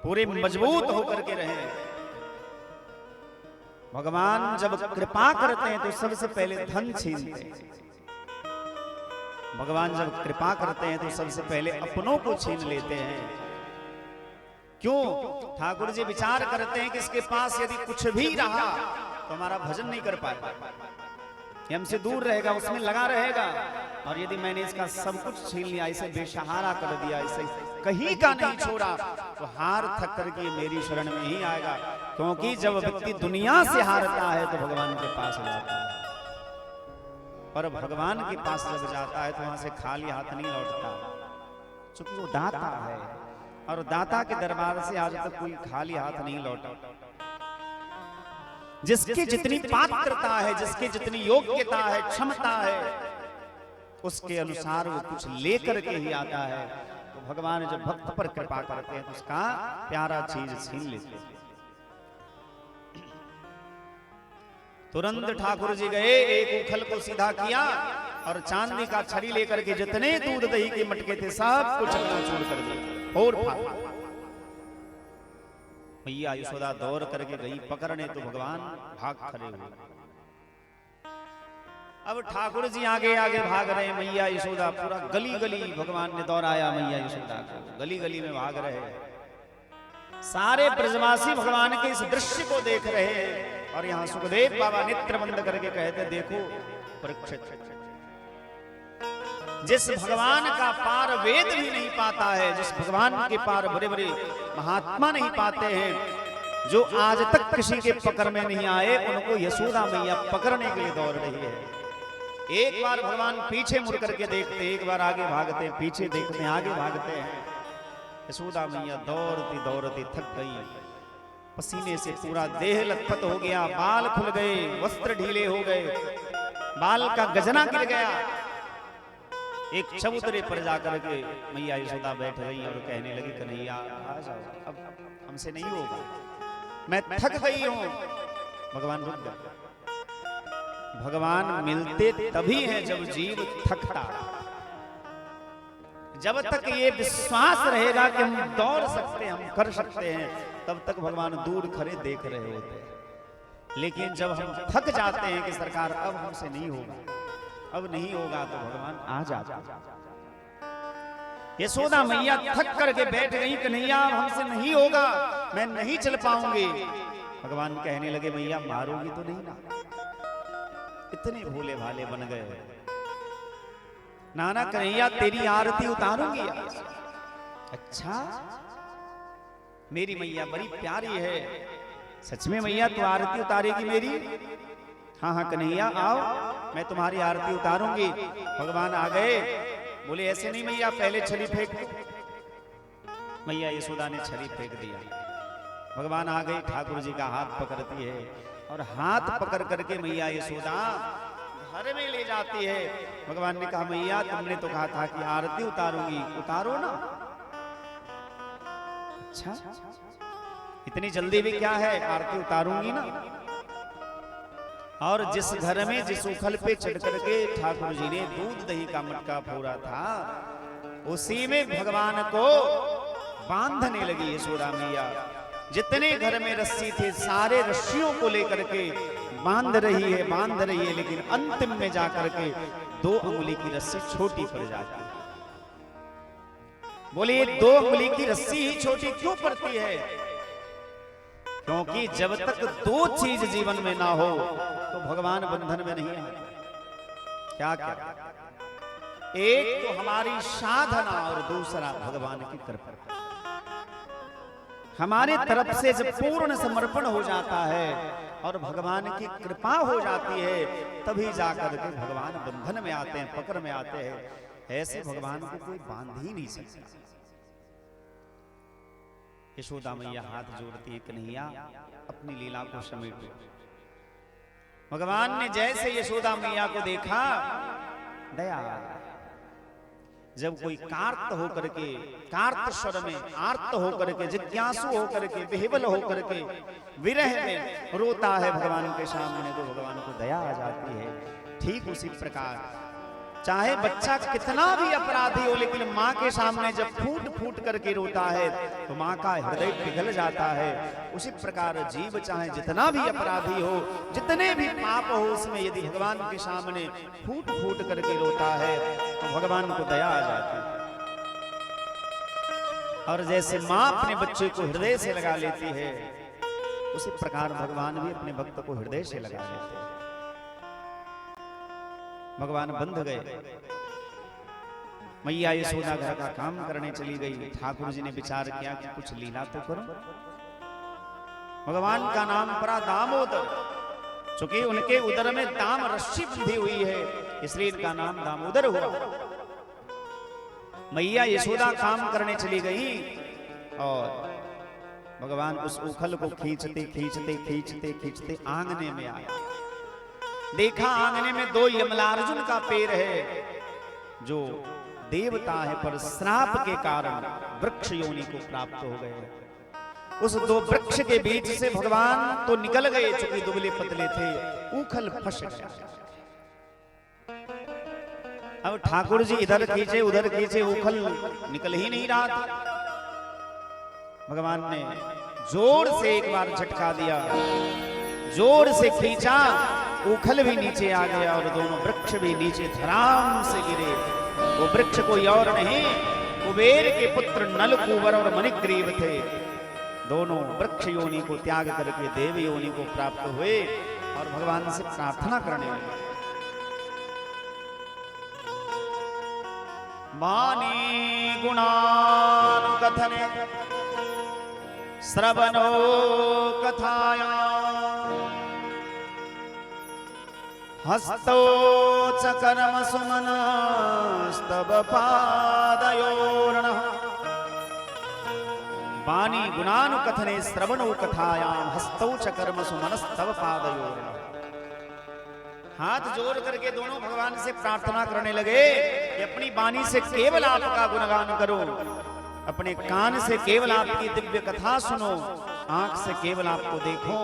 B: पूरे मजबूत होकर के रहें। भगवान जब कृपा करते हैं तो सबसे पहले धन छीनते हैं। भगवान जब कृपा करते हैं तो सबसे पहले अपनों को छीन लेते हैं। क्यों? ठाकुर जी विचार करते हैं कि इसके पास यदि कुछ भी रहा तो हमारा भजन नहीं कर पाएगा, हमसे दूर रहेगा, उसमें लगा रहेगा। और यदि मैंने इसका सब कुछ छीन लिया, इसे बेसहारा कर दिया, इसे कहीं का नहीं छोड़ा, तो हार थक करके मेरी शरण में ही आएगा। क्योंकि जब व्यक्ति दुनिया से हारता है तो भगवान के पास जाता है, और भगवान के पास जब जाता है तो वहां से खाली हाथ नहीं लौटता, क्योंकि वो दाता है। और दाता के दरबार से आज तक कोई खाली हाथ नहीं लौटा। जिसकी जितनी पात्रता है, जिसकी जितनी योग्यता है, क्षमता है, उसके अनुसार वो कुछ लेकर के ही आता है। तो भगवान जब भक्त पर कृपा करते हैं तो उसका प्यारा चीज छीन लेते हैं। तुरंत ठाकुर जी गए, एक उखल को सीधा किया और चांदी का छड़ी लेकर के जितने दूध दही के मटके थे सब कुछ चूर कर दिया और मैया यशोदा दौड़ करके गई पकड़ने, तो भगवान भाग खड़े हुए। अब ठाकुर जी आगे आगे भाग रहे हैं, मैया यशोदा पूरा गली गली भगवान ने दौड़ाया मैया यशोदा को, गली गली में भाग रहे हैं। सारे ब्रजवासी भगवान के इस दृश्य को देख रहे हैं। और यहाँ सुखदेव बाबा नेत्र बंद करके कहते, देखो परीक्षित, जिस भगवान का पार वेद भी नहीं पाता है, जिस भगवान के पार बड़े बड़े महात्मा नहीं पाते हैं, जो आज तक किसी के पकड़ में नहीं आए, उनको यशोदा मैया पकड़ने के लिए दौड़ रही है। एक बार भगवान पीछे मुड़ करके देखते, एक बार आगे भागते, पीछे देखते, आगे भागते हैं। यशोदा मैया दौड़ती दौड़ती थक गई, पसीने से पूरा देह लथपथ हो गया, बाल खुल गए, वस्त्र ढीले हो गए, बाल का गजना गिर गया। एक चबूतरे पर जाकर के मैया यशोदा बैठ गई और कहने लगी, कन्हैया आ जाओ, अब हमसे नहीं होगा, मैं थक गई हूं। भगवान रुक गए। भगवान मिलते तभी है जब जीव थकता। जब तक ये विश्वास रहेगा कि हम दौड़ सकते हैं, हम कर सकते हैं, तब तक भगवान दूर खड़े देख रहे होते हैं। लेकिन जब हम थक जाते हैं कि सरकार अब हमसे नहीं होगा, अब नहीं होगा, तो भगवान आ जाता। यशोदा मैया थक करके बैठ गई, कन्हैया हमसे नहीं होगा, मैं नहीं चल पाऊंगी। भगवान कहने लगे, मैया मारोगी तो नहीं ना? इतने भोले भाले बन गए। नाना कन्हैया तेरी आरती उतारूंगी आज। अच्छा, मेरी मैया बड़ी प्यारी है, सच में मैया तू आरती उतारेगी मेरी? हाँ हाँ कन्हैया आओ, मैं तुम्हारी आरती उतारूंगी। भगवान आ गए, बोले ऐसे नहीं मैया, पहले छड़ी फेंक। मैया यशोदा ने छड़ी फेंक दिया। भगवान आ गए, ठाकुर जी का हाथ पकड़ती है और हाथ पकड़ करके मैया यशोदा घर में ले जाती है। भगवान ने कहा मैया तुमने तो कहा था कि आरती उतारूंगी, उतारो ना। अच्छा इतनी जल्दी भी क्या है, आरती उतारूंगी ना। और जिस घर में जिस उखल पे चढ़ करके ठाकुर जी ने दूध दही का मटका फोड़ा था, उसी में भगवान को बांधने लगी यशोदा मैया। जितने घर में रस्सी थे सारे रस्सियों को लेकर के बांध रही है, लेकिन अंतिम में जाकर के 2 उंगली की रस्सी छोटी पड़ जाती है। बोलिए 2 उंगली की रस्सी ही छोटी क्यों पड़ती है? क्योंकि जब तक 2 चीज जीवन में ना हो तो भगवान बंधन में नहीं है। क्या क्या? एक तो हमारी साधना और दूसरा भगवान की कृपा। हमारे तरफ से जब पूर्ण समर्पण हो जाता है और भगवान की कृपा हो जाती है, तभी जाकर के भगवान बंधन में आते हैं, पकड़ में आते हैं। ऐसे भगवान को कोई बांध ही नहीं सकता। यशोदा मैया हाथ जोड़ती है, कन्हैया अपनी लीला को समेटो। भगवान ने जैसे यशोदा मैया को देखा, दया। जब कोई कार्त होकर के, कार्त स्वर में आर्त होकर के, जिज्ञासु होकर के, विह्वल होकर के विरह में रोता है भगवान के सामने, तो भगवान को दया आ जाती है। ठीक उसी प्रकार चाहे बच्चा कितना भी अपराधी हो, लेकिन माँ के सामने जब फूट फूट करके रोता है तो माँ का हृदय पिघल जाता है। उसी प्रकार जीव चाहे जितना भी अपराधी हो, जितने भी पाप हो, उसमें यदि भगवान के सामने फूट फूट करके रोता है तो भगवान को दया आ जाती है। और जैसे माँ अपने बच्चे को हृदय से लगा लेती है, उसी प्रकार भगवान भी अपने भक्त को हृदय से लगा लेते हैं। भगवान बंध गए। मैया यशोदा घर का काम करने चली गई। ठाकुर जी ने विचार किया कि कुछ लीला तो करो। भगवान का नाम पड़ा दामोदर, चूंकि उनके उदर में दाम रस्सी बंधी हुई है, इसलिए इनका नाम दामोदर हुआ। मैया यशोदा काम करने चली गई और भगवान उस उखल को खींचते खींचते खींचते खींचते आंगने में आया। देखा आंगने में 2 यमलार्जुन का पेड़ है, जो देवता है पर श्राप के कारण वृक्ष योनि को प्राप्त हो गए। उस 2 वृक्ष के बीच से भगवान तो निकल गए, चूंकि दुबले पतले थे, उखल फंस गया। अब ठाकुर जी इधर खींचे उधर खींचे, उखल निकल ही नहीं रहा था। भगवान ने जोर से एक बार झटका दिया, जोर से खींचा, उखल भी नीचे आ गया और दोनों वृक्ष भी नीचे धड़ाम से गिरे। वो वृक्ष कोई और नहीं, कुबेर के पुत्र नल, कुंवर और मणिग्रीव थे। दोनों वृक्ष योनि को त्याग करके देव योनि को प्राप्त हुए और भगवान से प्रार्थना करने लगे। मानी गुणानुकथने श्रवणो कथाया हस्तो च कर्म सुमनस्तव पादयोर्नः। वाणी गुणानुकथने श्रवणो कथायाम हस्तौ च कर्म सुमनस्तव पादयोर्नः। हाथ जोड़ करके दोनों भगवान से प्रार्थना करने लगे कि अपनी वाणी से केवल आपका गुणगान करो, अपने कान से केवल आपकी दिव्य कथा सुनो, आंख से केवल आपको देखो,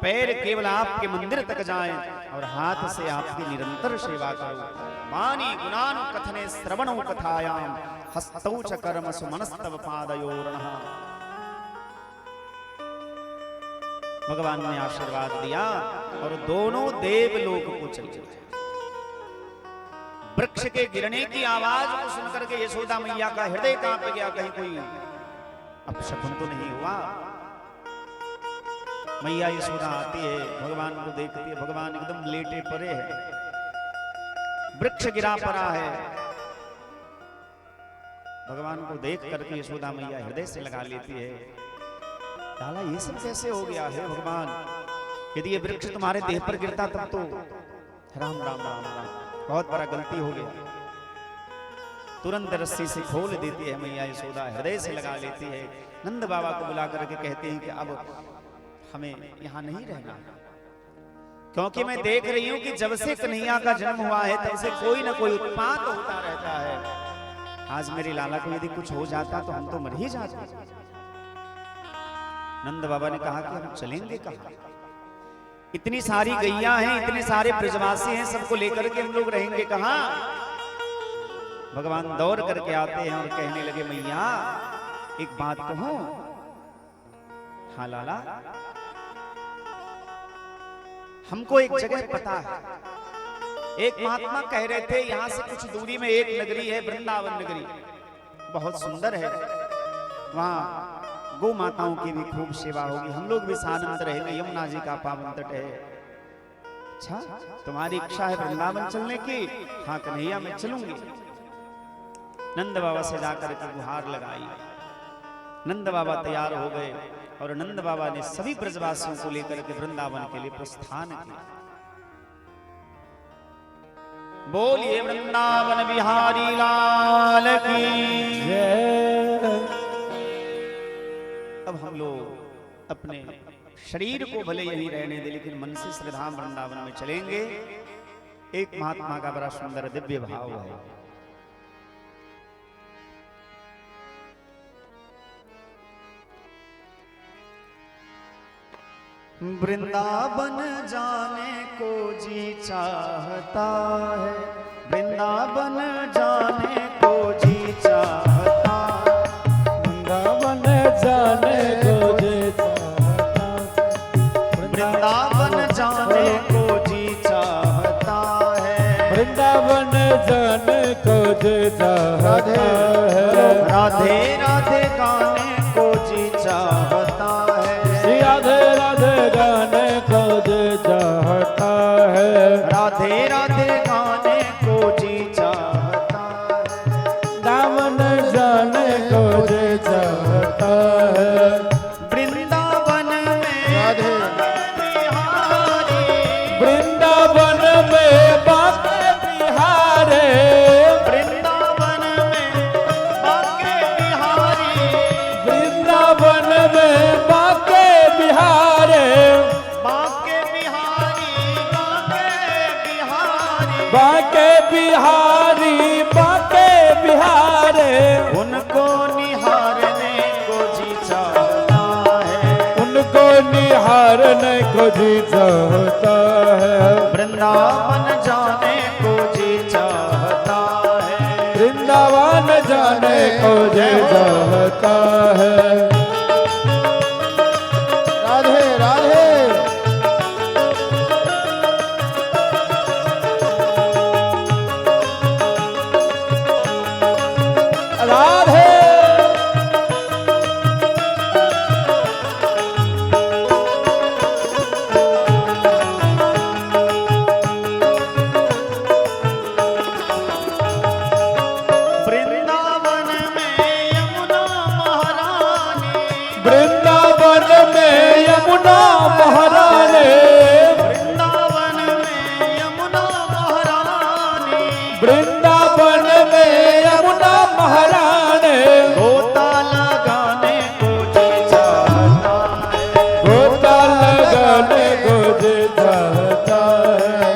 B: पैर केवल आपके मंदिर तक जाएं और हाथ से आपकी निरंतर सेवा करो। वाणी गुणानुकथने श्रवणो कथायाम हस्तौ च कर्म सुमनस्तव पादयोर्नः। भगवान ने आशीर्वाद दिया और दोनों देवलोक को चले गए। वृक्ष के गिरने की आवाज को सुनकर के यशोदा मैया का हृदय कांप गया, कहीं कोई अपशकुन तो नहीं हुआ। मैया यशोदा आती है, भगवान को देखती है, भगवान एकदम लेटे पड़े हैं, वृक्ष गिरा पड़ा है। भगवान को देख करके यशोदा मैया हृदय से लगा लेती है, लाला ये सब कैसे हो गया है भगवान? यदि ये वृक्ष तुम्हारे देह पर गिरता तब तो राम राम राम राम, बहुत बड़ा गलती हो गया। तुरंत रस्सी से खोल देती है मैया यशोदा, हृदय से लगा लेती है। नंद बाबा को बुला करके कहते हैं कि अब हमें यहाँ नहीं रहना, क्योंकि मैं देख रही हूँ कि जब से कन्हैया का जन्म हुआ है तब से कोई ना कोई उत्पात होता रहता है। आज मेरे लाला को यदि कुछ हो जाता तो हम तो मर ही जाते। नंद बाबा ने कहा कि हम चलेंगे कहाँ, इतनी सारी गैया हैं, इतने सारे ब्रजवासी हैं, सबको लेकर के हम लोग रहेंगे कहाँ। भगवान दौड़ करके आते हैं और कहने लगे मैया एक बात कहूं। हाँ लाला, हमको एक जगह पता है। एक महात्मा कह रहे थे यहां से कुछ दूरी में एक नगरी है, वृंदावन नगरी, बहुत सुंदर है। वहां गौ माताओं की भी खूब सेवा होगी, हम लोग भी सानंद रहेंगे, यमुना जी का पावन तट है। अच्छा, तुम्हारी इच्छा है वृंदावन चलने की? हाँ कन्हैया मैं चलूंगी। नंद बाबा से जाकर के गुहार लगाई। नंद बाबा तैयार हो गए और नंद बाबा ने सभी ब्रजवासियों को लेकर के वृंदावन के लिए प्रस्थान किया। बोलिए वृंदावन बिहारी लाल की जय। अब हम लोग अपने शरीर को भले यही रहने दे, लेकिन मन से श्रद्धा वृंदावन में चलेंगे। एक महात्मा का बड़ा सुंदर दिव्य भाव है। वृंदावन जाने को जी चाहता है, वृंदावन जाने को जी चाहता,
A: वृंदावन जाने को जी चाहता,
B: वृंदावन जाने को जी चाहता है,
A: वृंदावन जाने को जी चाहता है,
B: राधे राधे गाने को जी चाहता है,
A: राधे राधे गाने को जी चाहता है,
B: राधे राधे गाने को जी चाहता है,
A: दामन जाने को जी चाहता है।
B: वृंदावन में राधे बिहारी,
A: वृंदावन में बाके बिहारे,
B: वृंदावन में बाके बिहारी,
A: वृंदावन में बाके बिहारे,
B: बाके बिहारी, बाके बिहारी,
A: बाके बिहारी, बाके बिहारे,
B: उनको निहारने को जी चाहता है,
A: उनको निहारने को जी चाहता है,
B: वृंदावन जाने को जी चाहता है,
A: वृंदावन जाने को जी चाहता है। राधे राधे राधे।
B: वृंदावन में यमुना महारानी,
A: वृंदावन में यमुना महारानी,
B: वृंदावन में यमुना महारानी,
A: वृंदावन में यमुना महारानी,
B: गोता लगाने को जी चाहता है,
A: गोता लगाने को जी चाहता है,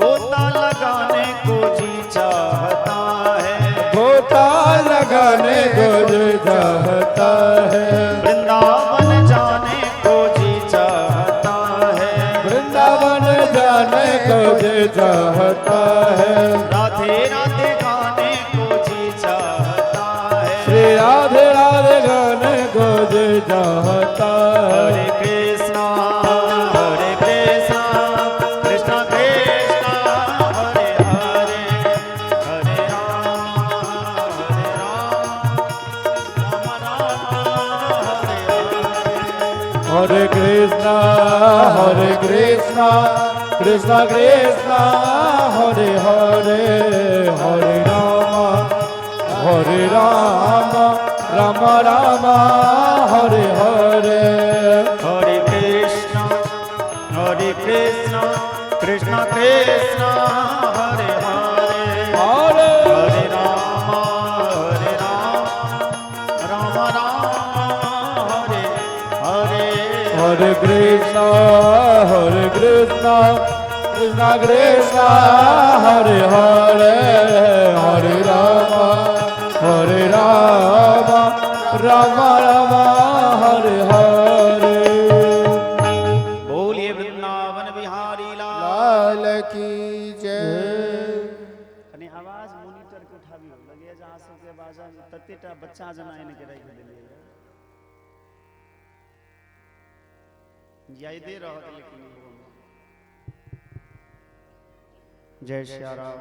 B: गोता लगाने को जी चाहता है,
A: गोता लगाने को जी चाहता है,
B: वृंदावन जाने को जी चाहता है,
A: वृंदावन जाने को जी चाहता है,
B: राधे राधे गाने को जी चाहता है,
A: श्री राधे राधे गाने को जी चाहता है।
B: हरे कृष्णा कृष्णा कृष्णा हरे हरे, हरे राम राम राम हरे हरे,
A: हरे कृष्णा कृष्णा कृष्णा हरे हरे, हरे राम राम राम हरे हरे,
B: हरे Krishna Krishna Krishna Hare Hare,
A: Hare
B: Hare Ram
A: Krishna Hare Krishna Krishna Krishna Hare Hare Hare Rama Hare Rama Rama Rama Hare Hare
B: बोलिए वृंदावन बिहारी लाल
C: लाल की जय।
B: અને આવાજ મોનિટર કે ઉઠાવ્યો લગે જા આસો કે બાજા તતેટા બચ્ચા જના એને કે રાઈ દે જય દે રહત લેकिन जय श्री राम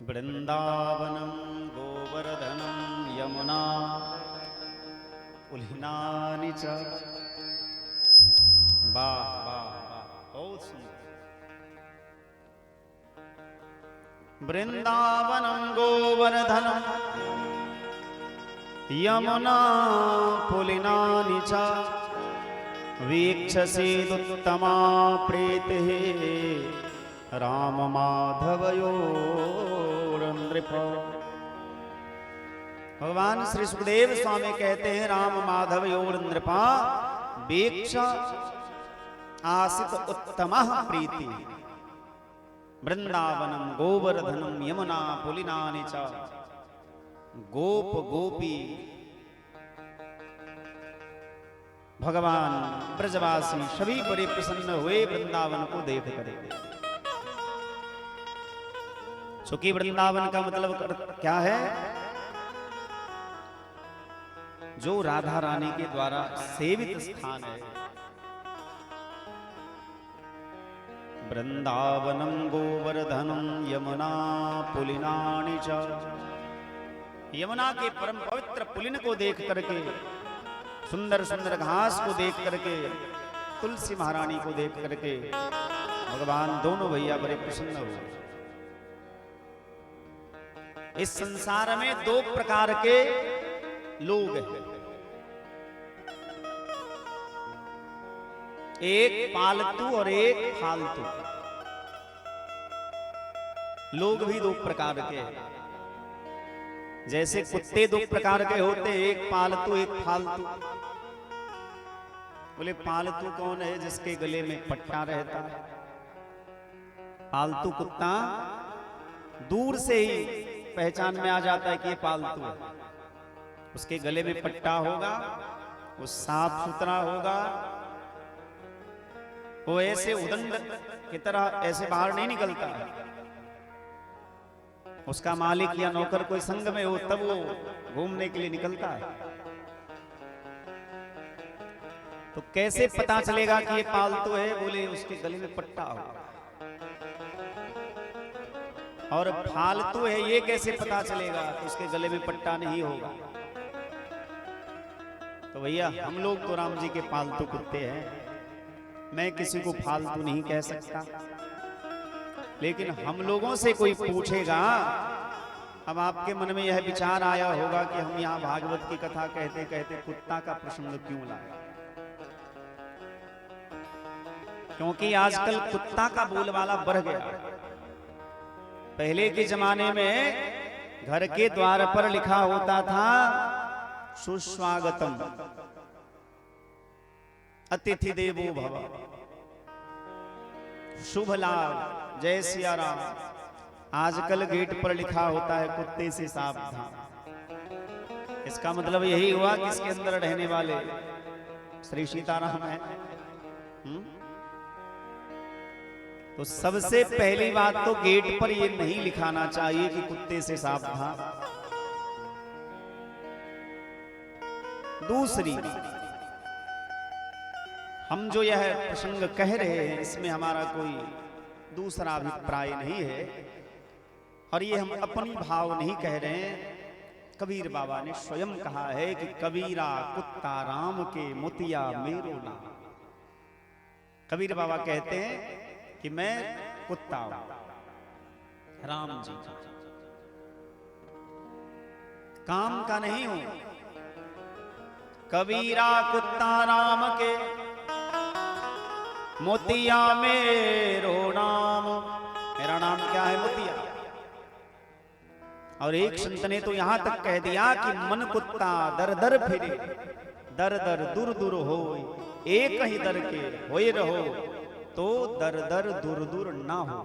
B: वृंदावनम गोवर्धनम यमुना पुलिनानि च वाह वाह वाह बहुत सुंदर वृंदावनम गोवर्धनम यमुना पुलिनानि च वीक्षसेदुत्तमा प्रीतिः राम माधवयोर्नृप। भगवान श्री सुखदेव स्वामी कहते हैं राम माधवयोर नृपा वीक्ष आसित उत्तमः प्रीति वृंदावनम गोवर्धनम यमुना पुलिनानि च। गोप गोपी भगवान ब्रजवासी सभी बड़े प्रसन्न हुए वृंदावन को देख कर। चूंकि वृंदावन का मतलब क्या है? जो राधा रानी के द्वारा सेवित स्थान है। वृंदावनम गोवर्धनम यमुना पुलिनानि च। यमुना के परम पवित्र पुलिन को देख करके, सुंदर सुंदर घास को देख करके, तुलसी महारानी को देख करके भगवान दोनों भैया बड़े प्रसन्न हुए। इस संसार में दो प्रकार के लोग हैं, एक पालतू और एक फालतू। लोग भी दो प्रकार के हैं। जैसे कुत्ते दो प्रकार के होते हैं, एक पालतू एक फालतू। बोले पालतू कौन है? जिसके गले में पट्टा रहता है। पालतू कुत्ता दूर से ही पहचान में आ जाता है कि ये पालतू है। उसके गले में पट्टा होगा, वो साफ सुथरा होगा, वो ऐसे उदंड की तरह ऐसे बाहर नहीं निकलता है। उसका मालिक या नौकर कोई संग में हो तब वो घूमने के लिए निकलता है। तो कैसे पता चलेगा कि ये पालतू है? बोले उसके गले में पट्टा होगा। और फालतू है ये कैसे पता चलेगा? तो उसके गले में पट्टा नहीं होगा। तो भैया हम लोग तो राम जी के पालतू कुत्ते हैं। मैं किसी को फालतू नहीं कह सकता, लेकिन हम लोगों से कोई पूछेगा, अब आपके मन में यह विचार आया होगा कि हम यहाँ भागवत की कथा कहते कहते कुत्ता का प्रसंग क्यों लाए? क्योंकि आजकल कुत्ता का बोलबाला बढ़ गया। पहले के जमाने में घर के द्वार पर लिखा होता था सुस्वागतम, अतिथि देवो भव, शुभ लाभ, जय सिया राम। आजकल गेट पर लिखा होता है कुत्ते से सावधान। इसका मतलब यही हुआ कि इसके अंदर रहने वाले श्री सीताराम है। तो सबसे पहली बात तो गेट पर ये नहीं लिखाना चाहिए कि कुत्ते से सावधान। दूसरी, हम जो यह प्रसंग कह रहे हैं इसमें हमारा कोई दूसरा अभिप्राय नहीं है, और ये हम अपनी भाव नहीं कह रहे हैं। कबीर बाबा ने स्वयं कहा है कि कबीरा कुत्ता राम के मोतिया मेरो नाम। कबीर बाबा कहते हैं कि मैं कुत्ता हूं राम जी का, काम का नहीं हूं। कबीरा कुत्ता राम के मोतिया मेरो नाम। मेरा नाम क्या है? मोतिया। और एक संत ने तो यहां तक कह दिया कि मन कुत्ता दर दर फिरे, दर दर दूर दूर हो, एक ही दर के होए रहो, तो दर दर दूर दूर ना हो।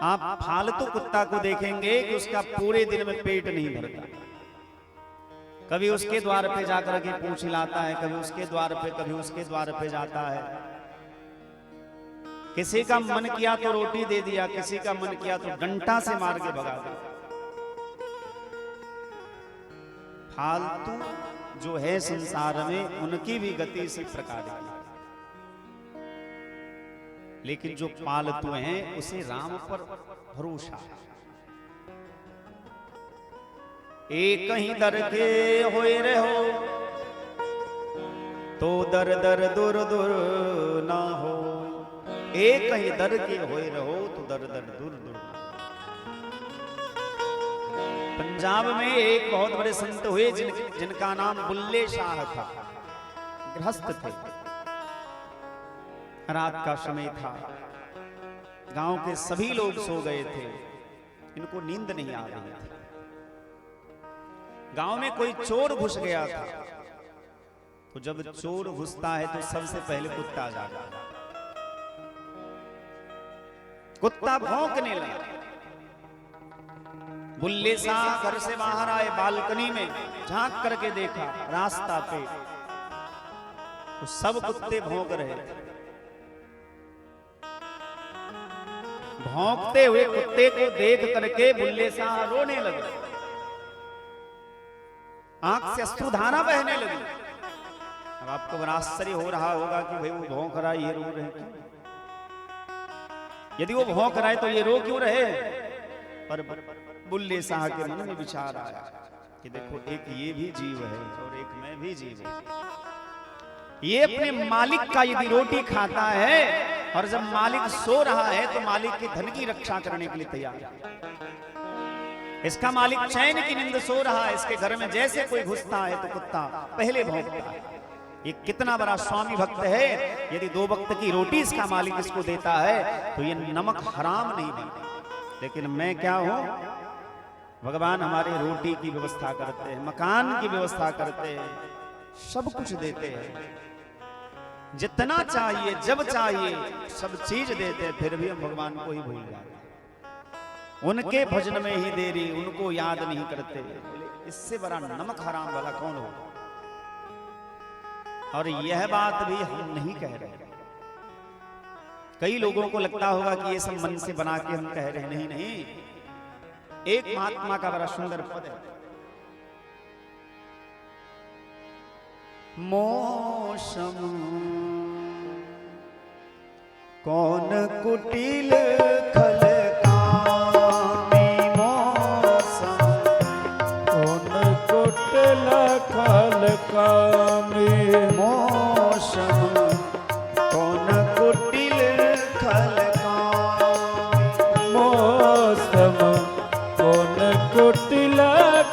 B: आप फालतू कुत्ता को देखेंगे कि उसका पूरे दिन में पेट नहीं भरता, कभी उसके द्वार पे जाकर के पूंछ हिलाता है, कभी उसके द्वार पे, कभी उसके द्वार पे जाता है। किसी का मन किया तो रोटी दे दिया, किसी का मन किया तो डंडा से मार के भगा दिया। फालतू जो है संसार में, उनकी भी गति इसी प्रकार की, लेकिन जो पालतू हैं उसे राम पर भरोसा। एक ही दर के होए रहो, तो दर दर दूर दूर ना हो। एक ही दर के होए रहो, तो दर दर दूर दूर ना हो। पंजाब में एक बहुत बड़े संत हुए जिनका नाम बुल्ले शाह था। गृहस्थ थे, रात का समय था, गांव के सभी लोग सो गए थे, इनको नींद नहीं आ रही थी। गांव में कोई चोर घुस गया था, तो जब चोर घुसता है तो सबसे पहले कुत्ता जागा। कुत्ता भौंकने लगा। बुल्ले शाह घर से बाहर आए, बालकनी में झांक करके देखा रास्ता पे, तो सब कुत्ते भौंक रहे थे। भौंकते हुए कुत्ते को देख करके बुल्ले शाह रोने लगे, आंख से अश्रुधारा बहने लगी। अब आपको बड़ा आश्चर्य हो रहा होगा कि भाई वो भौंक रहा है, ये रो रहे क्यों? यदि वो भौंक रहा है तो ये रो क्यों रहे? पर बुल्ले शाह के मन में विचार आया कि देखो, एक ये भी जीव है और एक मैं भी जीव हूं। ये अपने मालिक का यदि रोटी खाता है, और जब मालिक सो रहा है तो मालिक के धन की रक्षा करने के लिए तैयार है। इसका मालिक चैन की नींद सो रहा है, इसके घर में जैसे कोई घुसता है तो कुत्ता पहले भौंकता है। ये कितना बड़ा स्वामी भक्त है, यदि 2 वक्त की रोटी इसका मालिक इसको देता है तो ये नमक हराम नहीं देता। लेकिन मैं क्या हूं, भगवान हमारे रोटी की व्यवस्था करते हैं, मकान की व्यवस्था करते हैं, सब कुछ देते हैं, जितना चाहिए जब चाहिए सब चीज देते हैं, फिर भी हम भगवान को ही भूल जाते हैं। उनके भजन में ही देरी, उनको याद नहीं करते। इससे बड़ा नमक हराम वाला कौन होगा? और यह बात भी हम नहीं कह रहे। कई लोगों को लगता होगा कि ये सब मन से बना के हम कह रहे हैं। नहीं नहीं, एक महात्मा का बड़ा सुंदर पद है, मौसम कौन कुटिल खल कामी, मौसम
A: कौन कुटिल खल कामी,
B: मौसम कौन कुटिल खल कामी,
A: मौसम कौन कुटिल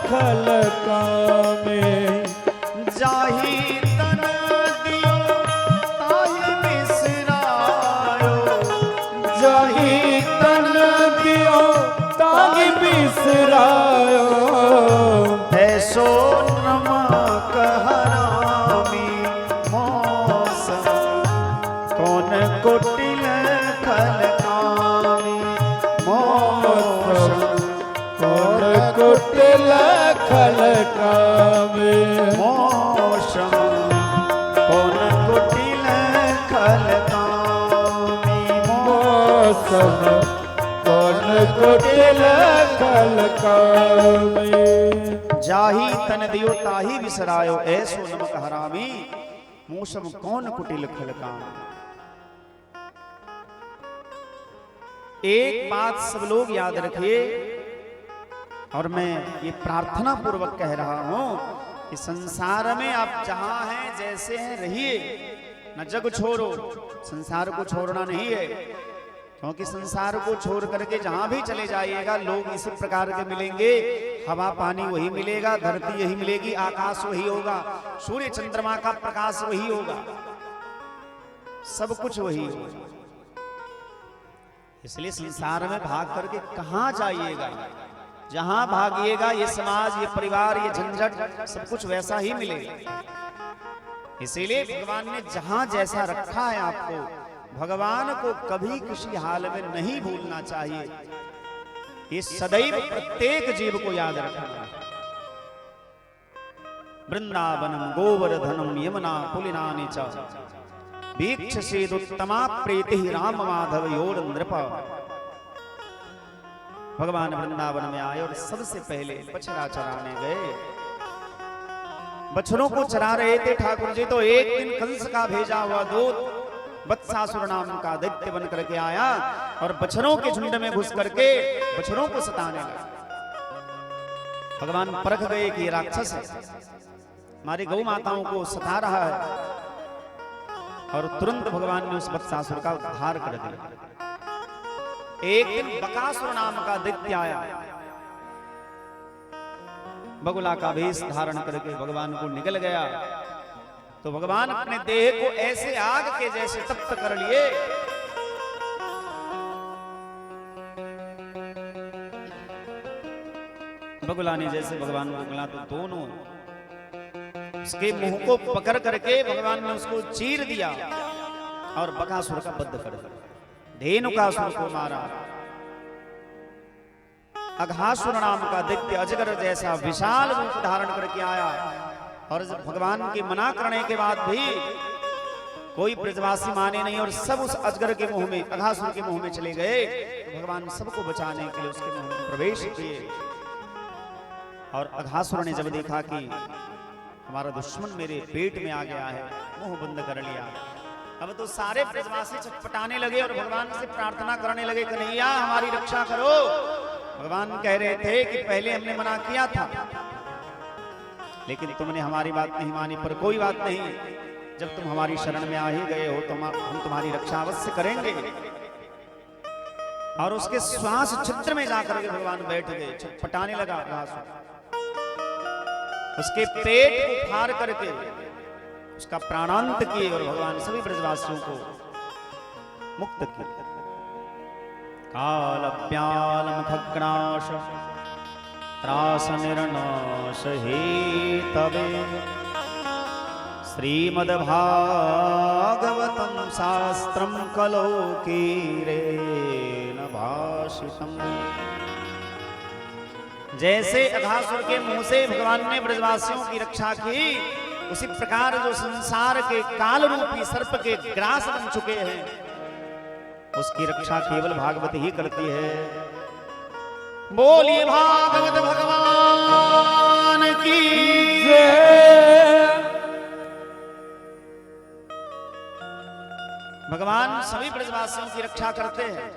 A: खल कामी।
B: जाही तन दियो ताहि बिसरायो,
A: जाही तन दियो ताहि बिसरायो,
B: ऐसो नमक हरामी, मौसम कौन कुटिल खल कामी, मौसम
A: कौन कुटिल खल कामी,
B: मौसम कौन कुटिल खल कामी,
A: मौसम कौन कुटिल खल कामी।
B: जाही तन दियो ताही बिसरायो, ऐसो नमक हरामी, मौसम कौन कुटिल खल कामी। एक बात सब लोग याद रखिए, और मैं ये प्रार्थना पूर्वक कह रहा हूं कि संसार में आप जहां हैं जैसे हैं रहिए, न जग छोड़ो। संसार को छोड़ना नहीं है, क्योंकि संसार को छोड़ करके जहां भी चले जाइएगा लोग इसी प्रकार के मिलेंगे। हवा पानी वही मिलेगा, धरती यही मिलेगी, आकाश वही होगा, सूर्य चंद्रमा का प्रकाश वही होगा, सब कुछ वही होगा। इसलिए संसार में भाग करके कहां जाइएगा, जहां भागिएगा ये समाज, ये परिवार, ये झंझट सब कुछ वैसा ही मिलेगा। इसीलिए भगवान ने जहां जैसा रखा है आपको, भगवान को कभी किसी हाल में नहीं भूलना चाहिए। ये सदैव प्रत्येक जीव को याद रखना। वृंदावनम गोवर्धनम यमुना पुलिनानि च वीक्षसेदुत्तमा प्रीति राम माधव योर नृप। भगवान वृंदावन में आए और सबसे पहले बछड़ा चराने गए। बछड़ों को चरा रहे थे ठाकुर जी, तो एक दिन कंस का भेजा हुआ दूत वत्सासुर नाम का दैत्य बन करके आया और बछड़ों के झुंड में घुस करके बछड़ों को सताने लगा। भगवान परख गए कि ये राक्षस है, हमारी गौ माताओं को सता रहा है, और तुरंत भगवान ने उस वत्सासुर का उद्धार कर दिया। एक दिन बकासुर नाम का दैत्य आया, बगुला का वेश धारण करके भगवान को निकल गया, तो भगवान अपने देह को ऐसे आग के जैसे तप्त कर लिए। बगुला ने जैसे भगवान को मिला तो दोनों उसके मुंह को पकड़ करके भगवान ने उसको चीर दिया और बकासुर का वध कर दिया, धेनुकासुर को मारा। अघासुर नाम का दैत्य अजगर जैसा विशाल रूप धारण करके आया, और भगवान के मना करने के बाद भी कोई ब्रजवासी माने नहीं और सब उस अजगर के मुंह में, अघासुर के मुंह में चले गए। भगवान सबको बचाने के लिए उसके मुंह में प्रवेश किए, और अघासुर ने जब देखा कि हमारा दुश्मन मेरे पेट में आ गया है, मुंह बंद कर लिया। अब तो सारे ब्रजवासी छटपटाने लगे और भगवान से प्रार्थना करने लगे, कन्हैया हमारी रक्षा करो। भगवान कह रहे थे कि पहले हमने मना किया था, लेकिन तुमने हमारी बात नहीं मानी, पर कोई बात नहीं, जब तुम हमारी शरण में आ ही गए हो तो हम तुम्हारी रक्षा अवश्य करेंगे। और उसके श्वास छिद्र में जाकर के भगवान बैठ गए, छटपटाने लगा अघासुर। उसके पेट को फाड़ करके उसका प्राणांत किए और भगवान सभी ब्रजवासियों को मुक्त किए। काल प्याल मुखग्नाश त्रास निर्नाश हेतवे श्रीमद् भागवतं शास्त्रं कलौ कीरेण भाषितम्। जैसे अघासुर के मुंह से भगवान ने ब्रजवासियों की रक्षा की, उसी प्रकार जो संसार के काल रूपी सर्प के ग्रास बन चुके हैं, उसकी रक्षा केवल भागवत ही करती है। बोलिए भागवत भगवान की जय। भगवान सभी ब्रजवासियों की रक्षा करते हैं।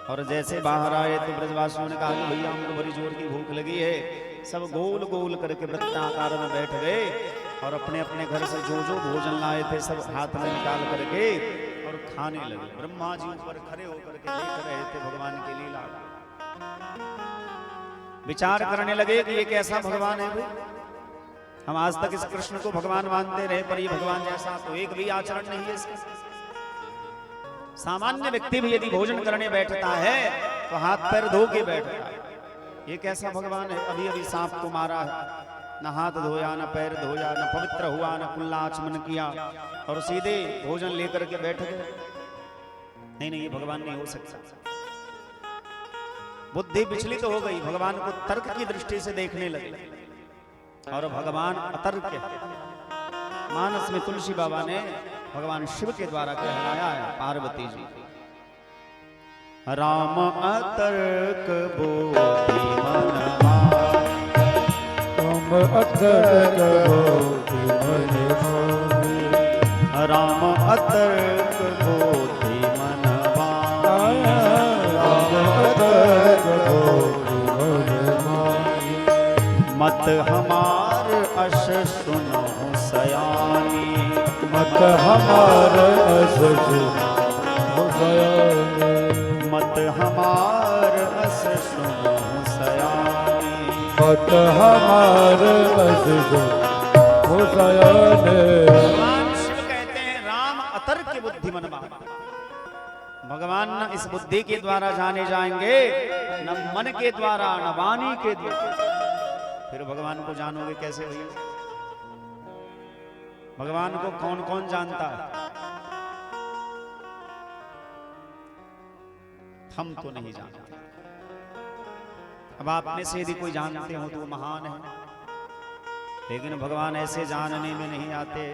B: और जैसे बाहर आए तो ब्रजवासियों ने कहा कि भैया हमको बड़ी जोर की भूख लगी है। सब गोल गोल करके वृत्ताकार में बैठ गए और अपने अपने घर से जो जो भोजन लाए थे सब हाथ में निकाल करके और खाने लगे। ब्रह्मा जी ऊपर खड़े होकर के देख रहे थे भगवान की लीला। विचार करने लगे कि ये कैसा भगवान है भाई, हम आज तक इस कृष्ण को भगवान मानते रहे, पर ये भगवान जैसा तो एक भी आचरण नहीं है इसका। सामान्य व्यक्ति भी यदि भोजन करने बैठता है तो हाथ पैर धो के बैठता है, ये कैसा भगवान है। अभी अभी सांप को मारा है, न हाथ धोया न पैर धोया, न पवित्र हुआ, न कुल्ला आचमन किया और सीधे भोजन लेकर के बैठ गए। नहीं नहीं, ये भगवान नहीं हो सकता। बुद्धि विचलित हो गई, भगवान को तर्क की दृष्टि से देखने लगे और भगवान अतर्क है। मानस में तुलसी बाबा ने भगवान शिव के द्वारा कहलाया है पार्वती जी। राम अतर्क बोधि मनवा,
C: तुम अतर्क बोधि मनवा,
B: राम अतर्क बोधि मनवा,
C: राम अतर्क बोधि मनवा।
B: मत हमार अश सुनो सयानी,
C: मत हमार अस सुनो सयानी,
B: मत हमार अस सुनो सयानी,
C: मत हमार अस सुनो सयानी।
B: भगवान शिव कहते हैं राम अतर्क बुद्धि मनवा। भगवान न इस बुद्धि के द्वारा जाने जाएंगे, न मन के द्वारा, न वाणी के द्वारा। फिर भगवान को जानोगे कैसे भैया? भगवान को कौन कौन जानता है? हम तो नहीं जानते। अब आप में से यदि कोई जानते हो तो वो महान है, लेकिन भगवान ऐसे जानने में नहीं आते।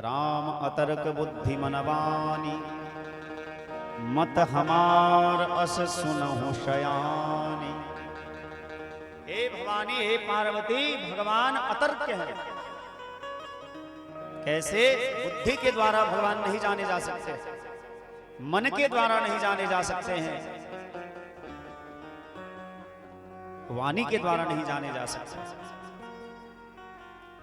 B: राम अतर्क बुद्धि मनवानी, मत हमार अस सुनहु शयानी। हे भवानी, हे पार्वती, भगवान अतर्क है। कैसे? बुद्धि के द्वारा भगवान नहीं जाने जा सकते, मन के द्वारा नहीं जाने जा सकते हैं, वाणी के द्वारा नहीं जाने जा सकते।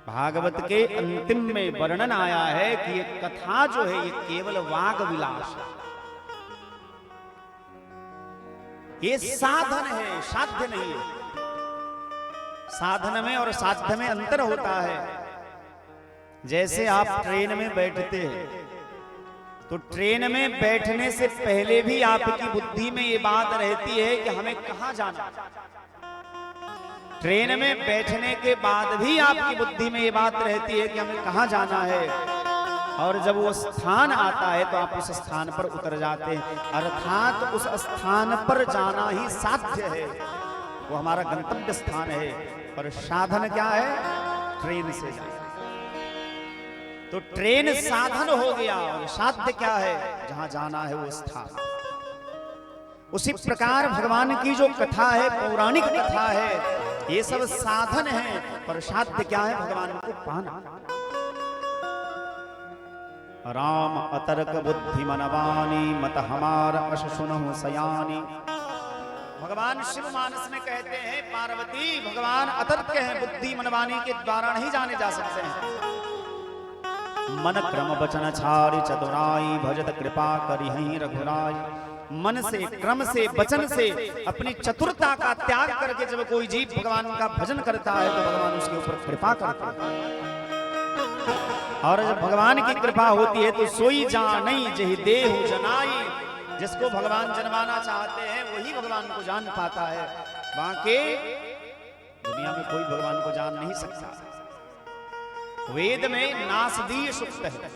B: भागवत के अंतिम में वर्णन आया है कि ये कथा जो है ये केवल वाग विलास है, ये साधन है, साध्य नहीं है। साधन में और साध्य में अंतर होता है। जैसे आप ट्रेन में बैठते हैं तो ट्रेन में बैठने से पहले भी आपकी बुद्धि में ये बात रहती है कि हमें कहां जाना। ट्रेन में बैठने के बाद भी आपकी बुद्धि में ये बात रहती है कि हमें कहां जाना है। और जब वो स्थान आता है तो आप उस स्थान पर उतर जाते हैं, अर्थात उस स्थान पर जाना ही साध्य है, वो हमारा गंतव्य स्थान है। और साधन क्या है? ट्रेन से जाना। तो ट्रेन साधन हो गया और साध्य क्या है? जहां जाना है वो स्थान। उसी प्रकार भगवान की जो कथा है, पौराणिक कथा है, ये सब साधन है, पर साध्य क्या है? भगवान को पाना। राम अतर्क बुद्धि मनवानी, मत हमार अस सुनहु सयानी। भगवान शिव मानस में कहते हैं, पार्वती भगवान अतर्क हैं, बुद्धि मनवानी के द्वारा नहीं जाने जा सकते हैं। मन क्रम वचन छारी चतुराई, भजत कृपा करिहि रघुराई। मन से, क्रम से, वचन से अपनी चतुरता का त्याग करके जब कोई जीव भगवान का भजन करता है तो भगवान उसके ऊपर कृपा करते हैं। और जब भगवान की कृपा होती है तो सोई जानई जहि देहु जनाई। जिसको भगवान जनवाना चाहते हैं वही भगवान को जान पाता है, बाकी दुनिया में कोई भगवान को जान नहीं सकता। वेद में नासदीय सूक्त है,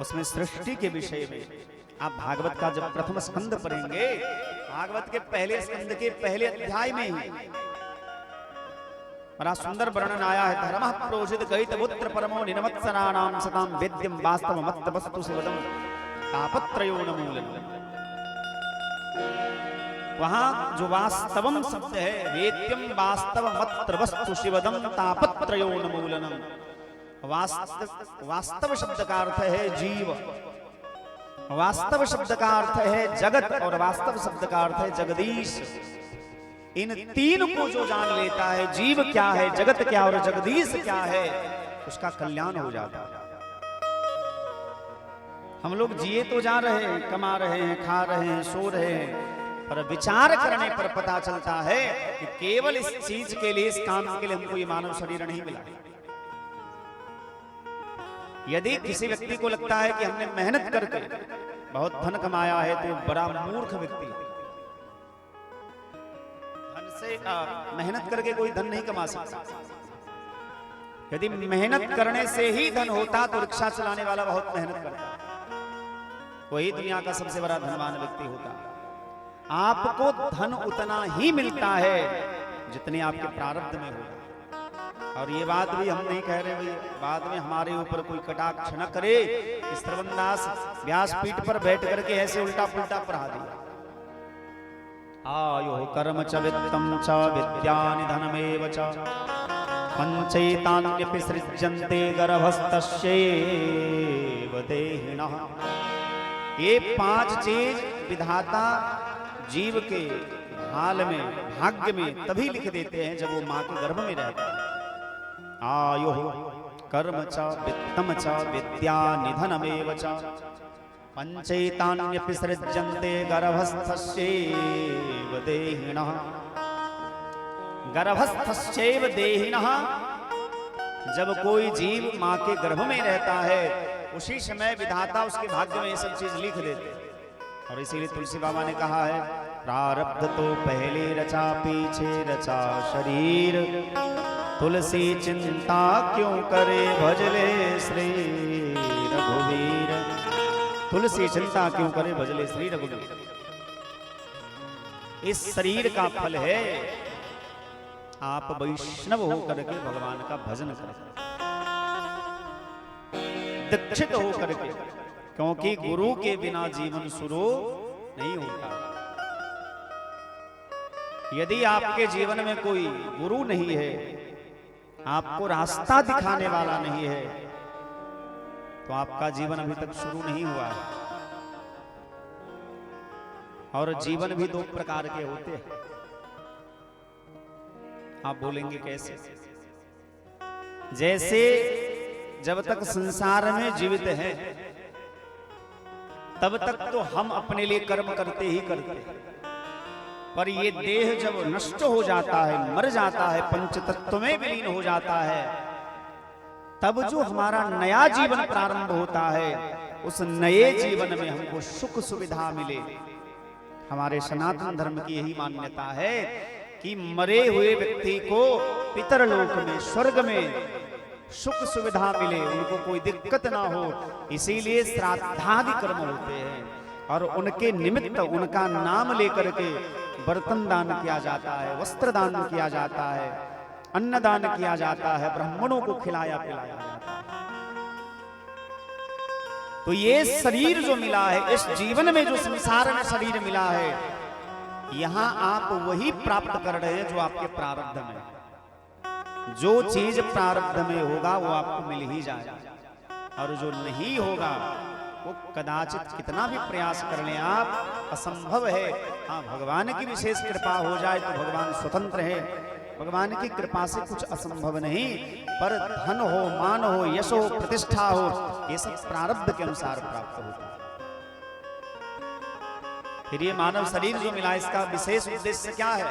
B: उसमें सृष्टि के विषय में आप भागवत का जब प्रथम स्कंद पढ़ेंगे, भागवत के पहले स्कंद के पहले अध्याय में ही बड़ा सुंदर वर्णन आया है। धर्मः प्रोजित गहित पुत्र परमो निनवत्सराणाम सताम वेद्यम वास्तव मत्त वस्तु शिवदम तापत्रयोन्मूलनम। वहां जो वास्तवम शब्द है, वेद्यम वास्तव मत्र वस्तु शिवदम तापत्रयोन्मूलनम। वास्तव शब्द का अर्थ है जीव, वास्तव शब्द का अर्थ है जगत, और वास्तव शब्द का अर्थ है जगदीश। इन तीन को जो जान लेता है, जीव क्या है, जगत क्या और जगदीश क्या है, उसका कल्याण हो जाता है। हम लोग जिए तो जा रहे हैं, कमा रहे हैं, खा रहे हैं, सो रहे हैं, पर विचार करने पर पता चलता है कि केवल इस चीज के लिए, इस काम के लिए हमको ये मानव शरीर नहीं मिला। यदि किसी व्यक्ति को लगता है कि हमने मेहनत करके बहुत धन कमाया है तो बड़ा मूर्ख व्यक्ति। धन से मेहनत करके कोई धन नहीं कमा सकता। यदि मेहनत करने से ही धन होता तो रिक्शा चलाने वाला बहुत मेहनत करता, वही दुनिया का सबसे बड़ा धनवान व्यक्ति होता। आपको धन उतना ही मिलता है जितने आपके प्रारब्ध में होगा। और ये बात भी हम नहीं कह रहे भाई, बाद में हमारे ऊपर कोई कटाक्ष न करे। श्रवणदास व्यासपीठ पर बैठ करके ऐसे उल्टा पुल्टा पढ़ा दिया। आयो कर्म च वित्तम च विद्यानि धनमेव च पंचैतान्यपि सृज्यन्ते गर्भस्थस्यैव देहिनः। ये पांच चीज विधाता जीव के हाल में, भाग्य में तभी लिख देते हैं जब वो मां के गर्भ में रहता है। आयो कर्म च वित्तम च विद्या निधनमेव च पंचैतान्यपि सृज्यन्ते गर्भस्थस्यैव देहिनः। गर्भस्थस्यैव देहिनः जब कोई जीव माँ के गर्भ में रहता है उसी समय विधाता उसके भाग्य में ये सब चीज लिख देते हैं। और इसीलिए तुलसी बाबा ने कहा है, प्रारब्ध तो पहले रचा पीछे रचा शरीर, तुलसी चिंता क्यों करे भजले श्री रघुवीर। तुलसी चिंता क्यों करे भजले श्री रघुवीर। इस शरीर का फल है आप वैष्णव होकर के भगवान का भजन करें, दीक्षित होकर के, क्योंकि गुरु के बिना जीवन शुरू नहीं होता। यदि आपके जीवन में कोई गुरु नहीं है, आपको रास्ता दिखाने वाला नहीं है, तो आपका जीवन अभी तक शुरू नहीं हुआ है। और जीवन भी दो प्रकार के होते हैं। आप बोलेंगे कैसे? जैसे जब तक संसार में जीवित हैं तब तक तो हम अपने लिए कर्म करते ही करते हैं, पर ये देह जब नष्ट हो जाता है, मर जाता है, पंच तत्व में विलीन हो जाता है, तब जो हमारा नया जीवन प्रारंभ होता है, उस नए जीवन में हमको सुख सुविधा मिले। हमारे सनातन धर्म की यही मान्यता है कि मरे हुए व्यक्ति को पितरलोक में, स्वर्ग में सुख सुविधा मिले, उनको कोई दिक्कत ना हो। इसीलिए श्राद्धादि कर्म होते हैं और उनके निमित्त उनका नाम लेकर के बर्तन दान किया जाता है, वस्त्र दान किया जाता है, अन्न दान किया जाता है, ब्राह्मणों को खिलाया पिलाया जाता है। तो ये शरीर जो मिला है, इस जीवन में जो संसार में शरीर मिला है, यहां आप वही प्राप्त कर रहे हैं जो आपके प्रारब्ध में। जो चीज प्रारब्ध में होगा वो आपको मिल ही जाएगा, और जो नहीं होगा वो कदाचित कितना भी प्रयास कर लें आप, असंभव है। हाँ, भगवान की विशेष कृपा हो जाए तो भगवान स्वतंत्र है, भगवान की कृपा से कुछ असंभव नहीं। पर धन हो, मान हो, यश हो, प्रतिष्ठा हो, ये सब प्रारब्ध के अनुसार प्राप्त होता है। फिर ये मानव शरीर जो मिला, इसका विशेष उद्देश्य क्या है?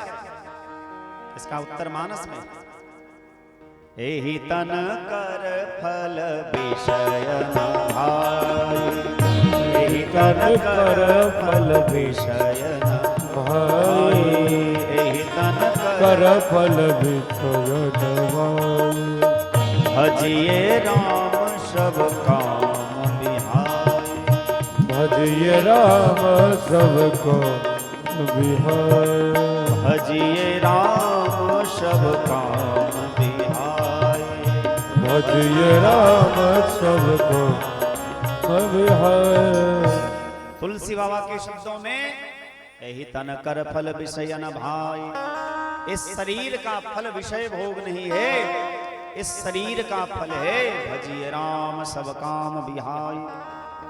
B: इसका उत्तर मानस में, एहि तन कर फल विषय न भाई, एहि तन कर फल विषय न भाई, एहि तन
C: कर फल विषय न भाई,
B: भजिए राम सब काम बिहाई,
C: भजिए राम सब काम बिहाई,
B: भजिए राम सब काम बिहाई,
C: भजिए राम सब काम बिहाई।
B: तुलसी बाबा के शब्दों में, यही तन कर फल विषय न भाई, इस शरीर का फल विषय भोग नहीं है, इस शरीर का फल है भजिए राम सब काम बिहाई,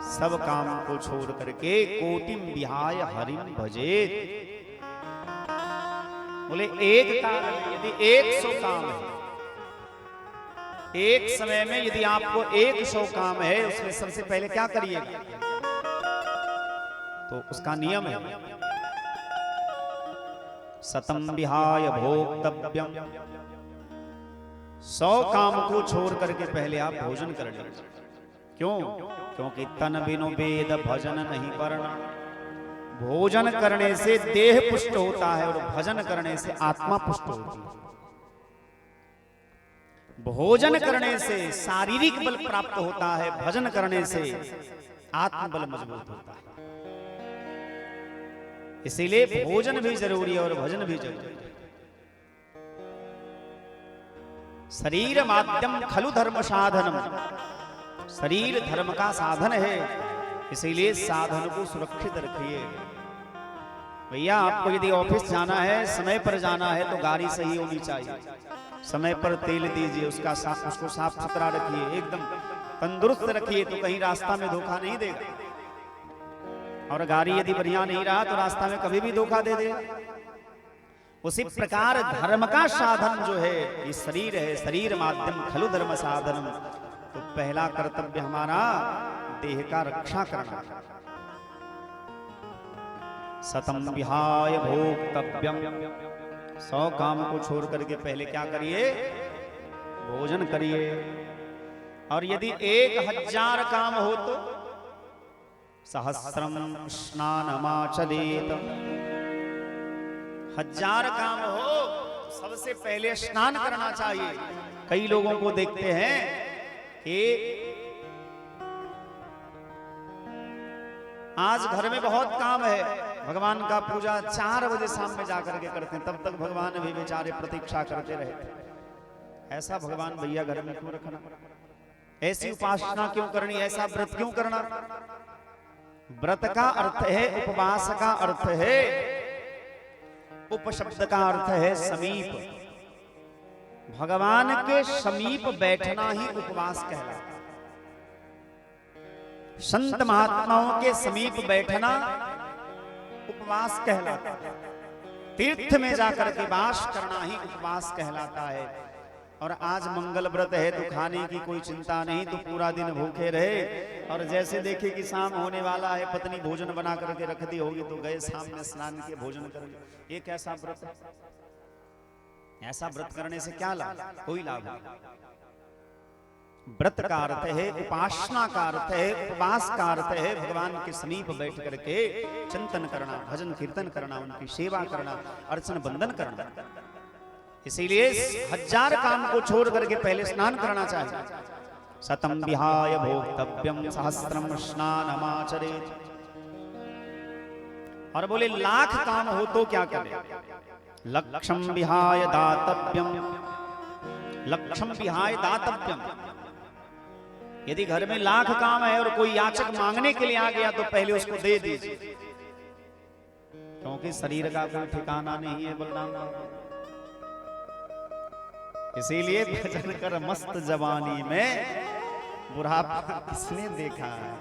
B: सब काम को छोड़ करके कोटिम बिहाय हरिम भजे। बोले एक काल में यदि 100 काम है, एक समय में यदि आपको 100 काम है, उसमें सबसे पहले क्या करिएगा? तो उसका नियम है, सतम विहाय भोक्तव्यम, 100 काम को छोड़ करके पहले आप भोजन कर लीजिए। क्यों? क्योंकि तन बिनु वेद भजन नहीं करना। भोजन करने से देह पुष्ट होता है और भजन करने से आत्मा पुष्ट होती है। भोजन करने से शारीरिक बल प्राप्त होता है, भजन करने से आत्मबल मजबूत होता है। इसीलिए भोजन भी जरूरी है और भजन भी जरूरी है। शरीर माध्यम खलु धर्म साधनम, शरीर धर्म का साधन है, इसीलिए साधन को सुरक्षित रखिए। भैया आपको यदि ऑफिस जाना है, समय पर जाना है, तो गाड़ी सही होनी चाहिए, समय पर तेल दीजिए, उसको साफ सुथरा रखिए, एकदम तंदुरुस्त रखिए, तो कहीं रास्ता में धोखा नहीं देगा। और गाड़ी यदि बढ़िया नहीं रहा तो रास्ता में कभी भी धोखा दे देगा। उसी प्रकार धर्म का साधन जो है ये शरीर है, शरीर माध्यम खलु धर्म साधनम। तो पहला कर्तव्य हमारा देह का रक्षा करना। सतम विहाय भोक्तव्यम, 100 काम को छोड़ करके पहले क्या करिए? भोजन करिए। और यदि 1000 काम हो तो सहस्रम स्नानमाचरेत। 1000 काम हो सबसे पहले स्नान करना चाहिए। कई लोगों को देखते हैं कि आज घर में बहुत काम है, भगवान का पूजा 4 बजे शाम में जाकर के करते हैं, तब तक भगवान भी बेचारे प्रतीक्षा करते रहते। ऐसा भगवान भैया घर में क्यों रखना? ऐसी उपासना क्यों करनी? ऐसा व्रत क्यों करना? व्रत का अर्थ है, उपवास का अर्थ है, उपशब्द का अर्थ है समीप। भगवान के समीप बैठना ही उपवास कहलाता है। संत महात्माओं के समीप बैठना उपवास कहलाता है। तीर्थ में जाकर के वास करना ही उपवास कहलाता है। और आज मंगल व्रत है तो खाने की कोई चिंता नहीं, तो पूरा दिन भूखे रहे, और जैसे देखे कि शाम होने वाला है, पत्नी भोजन बना करके रख दी होगी तो गए शाम में स्नान किए, भोजन कर लिया। ये कैसा व्रत है? ऐसा व्रत करने से क्या लाभ? कोई लाभ नहीं। व्रत का अर्थ है, उपासना का अर्थ है, उपवास का अर्थ है, भगवान के समीप बैठ करके चिंतन करना, भजन कीर्तन करना, उनकी सेवा करना, अर्चन बंदन करना। इसीलिए 1000 काम को छोड़ करके पहले स्नान करना चाहिए। शतम विहाय भोक्तव्यम सहस्रम स्नानमाचरेत। और बोले 1,00,000 काम हो तो क्या करें? लक्षम विहाय दातव्यम। लक्षम विहाय दातव्यम। यदि घर में 1,00,000 काम है और कोई याचक मांगने के लिए आ गया तो पहले उसको दे दीजिए, क्योंकि शरीर का कोई ठिकाना नहीं है बलराम बाबा। इसीलिए भजन कर मस्त जवानी में बुढ़ापा किसने देखा है?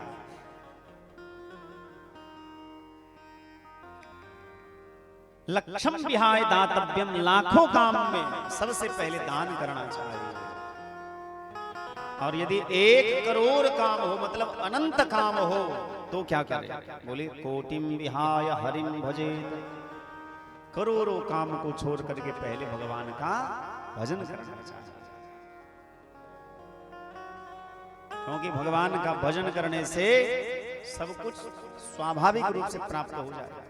B: लक्षम विहाय दातव्यम। लाखों काम में सबसे पहले दान करना चाहिए। और यदि 1 करोड़ काम हो, मतलब अनंत काम हो, तो क्या करें? बोले कोटिम विहाय हरिम भजेत। करोड़ों काम को छोड़ करके पहले भगवान का भजन करना चाहिए, क्योंकि भगवान का भजन करने से सब कुछ स्वाभाविक रूप से प्राप्त हो जाएगा।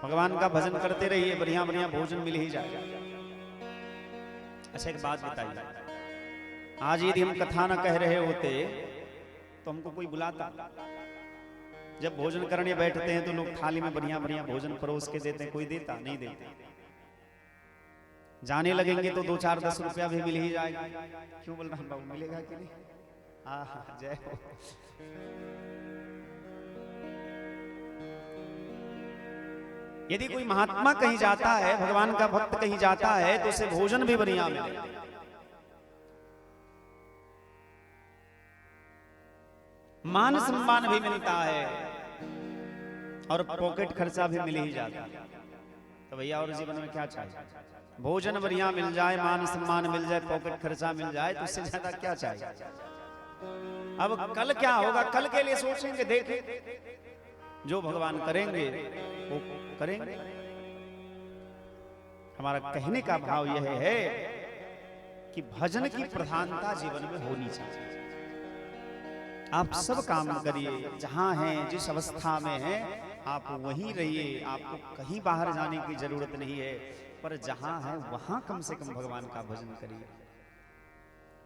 B: भगवान का भजन करते रहिए, बढ़िया बढ़िया भोजन मिल ही जाएगा। अच्छा, एक बात बताइए, आज यदि हम कथा न कह रहे होते तो हमको कोई बुलाता? जब भोजन करने बैठते हैं तो लोग थाली में बढ़िया बढ़िया भोजन परोस के देते हैं, कोई देता? नहीं देता। जाने लगेंगे तो 2, 4, 10 रुपया भी मिल ही जाएगा। क्यों बोल रहा बाबू, मिलेगा कि नहीं? हाँ, जय हो। यदि कोई महात्मा कहीं जाता है, भगवान का भक्त कहीं जाता है, तो उसे भोजन भी बढ़िया मिलेगा, मान सम्मान भी मिलता है, और पॉकेट खर्चा भी मिल ही जाता है। तो भैया और जीवन में क्या चाहिए? भोजन बढ़िया मिल जाए, मान सम्मान मिल जाए, पॉकेट खर्चा मिल जाए, तो इससे ज्यादा क्या चाहिए? अब कल क्या होगा, कल के लिए सोचेंगे, देखें जो भगवान करेंगे वो करेंगे। हमारा कहने का भाव यह है कि भजन की प्रधानता जीवन में होनी चाहिए। आप सब काम करिए, जहां हैं, जिस अवस्था में हैं, आप वहीं रहिए। आपको कहीं बाहर जाने की जरूरत नहीं है, पर जहां है वहां कम से कम भगवान का भजन करिए।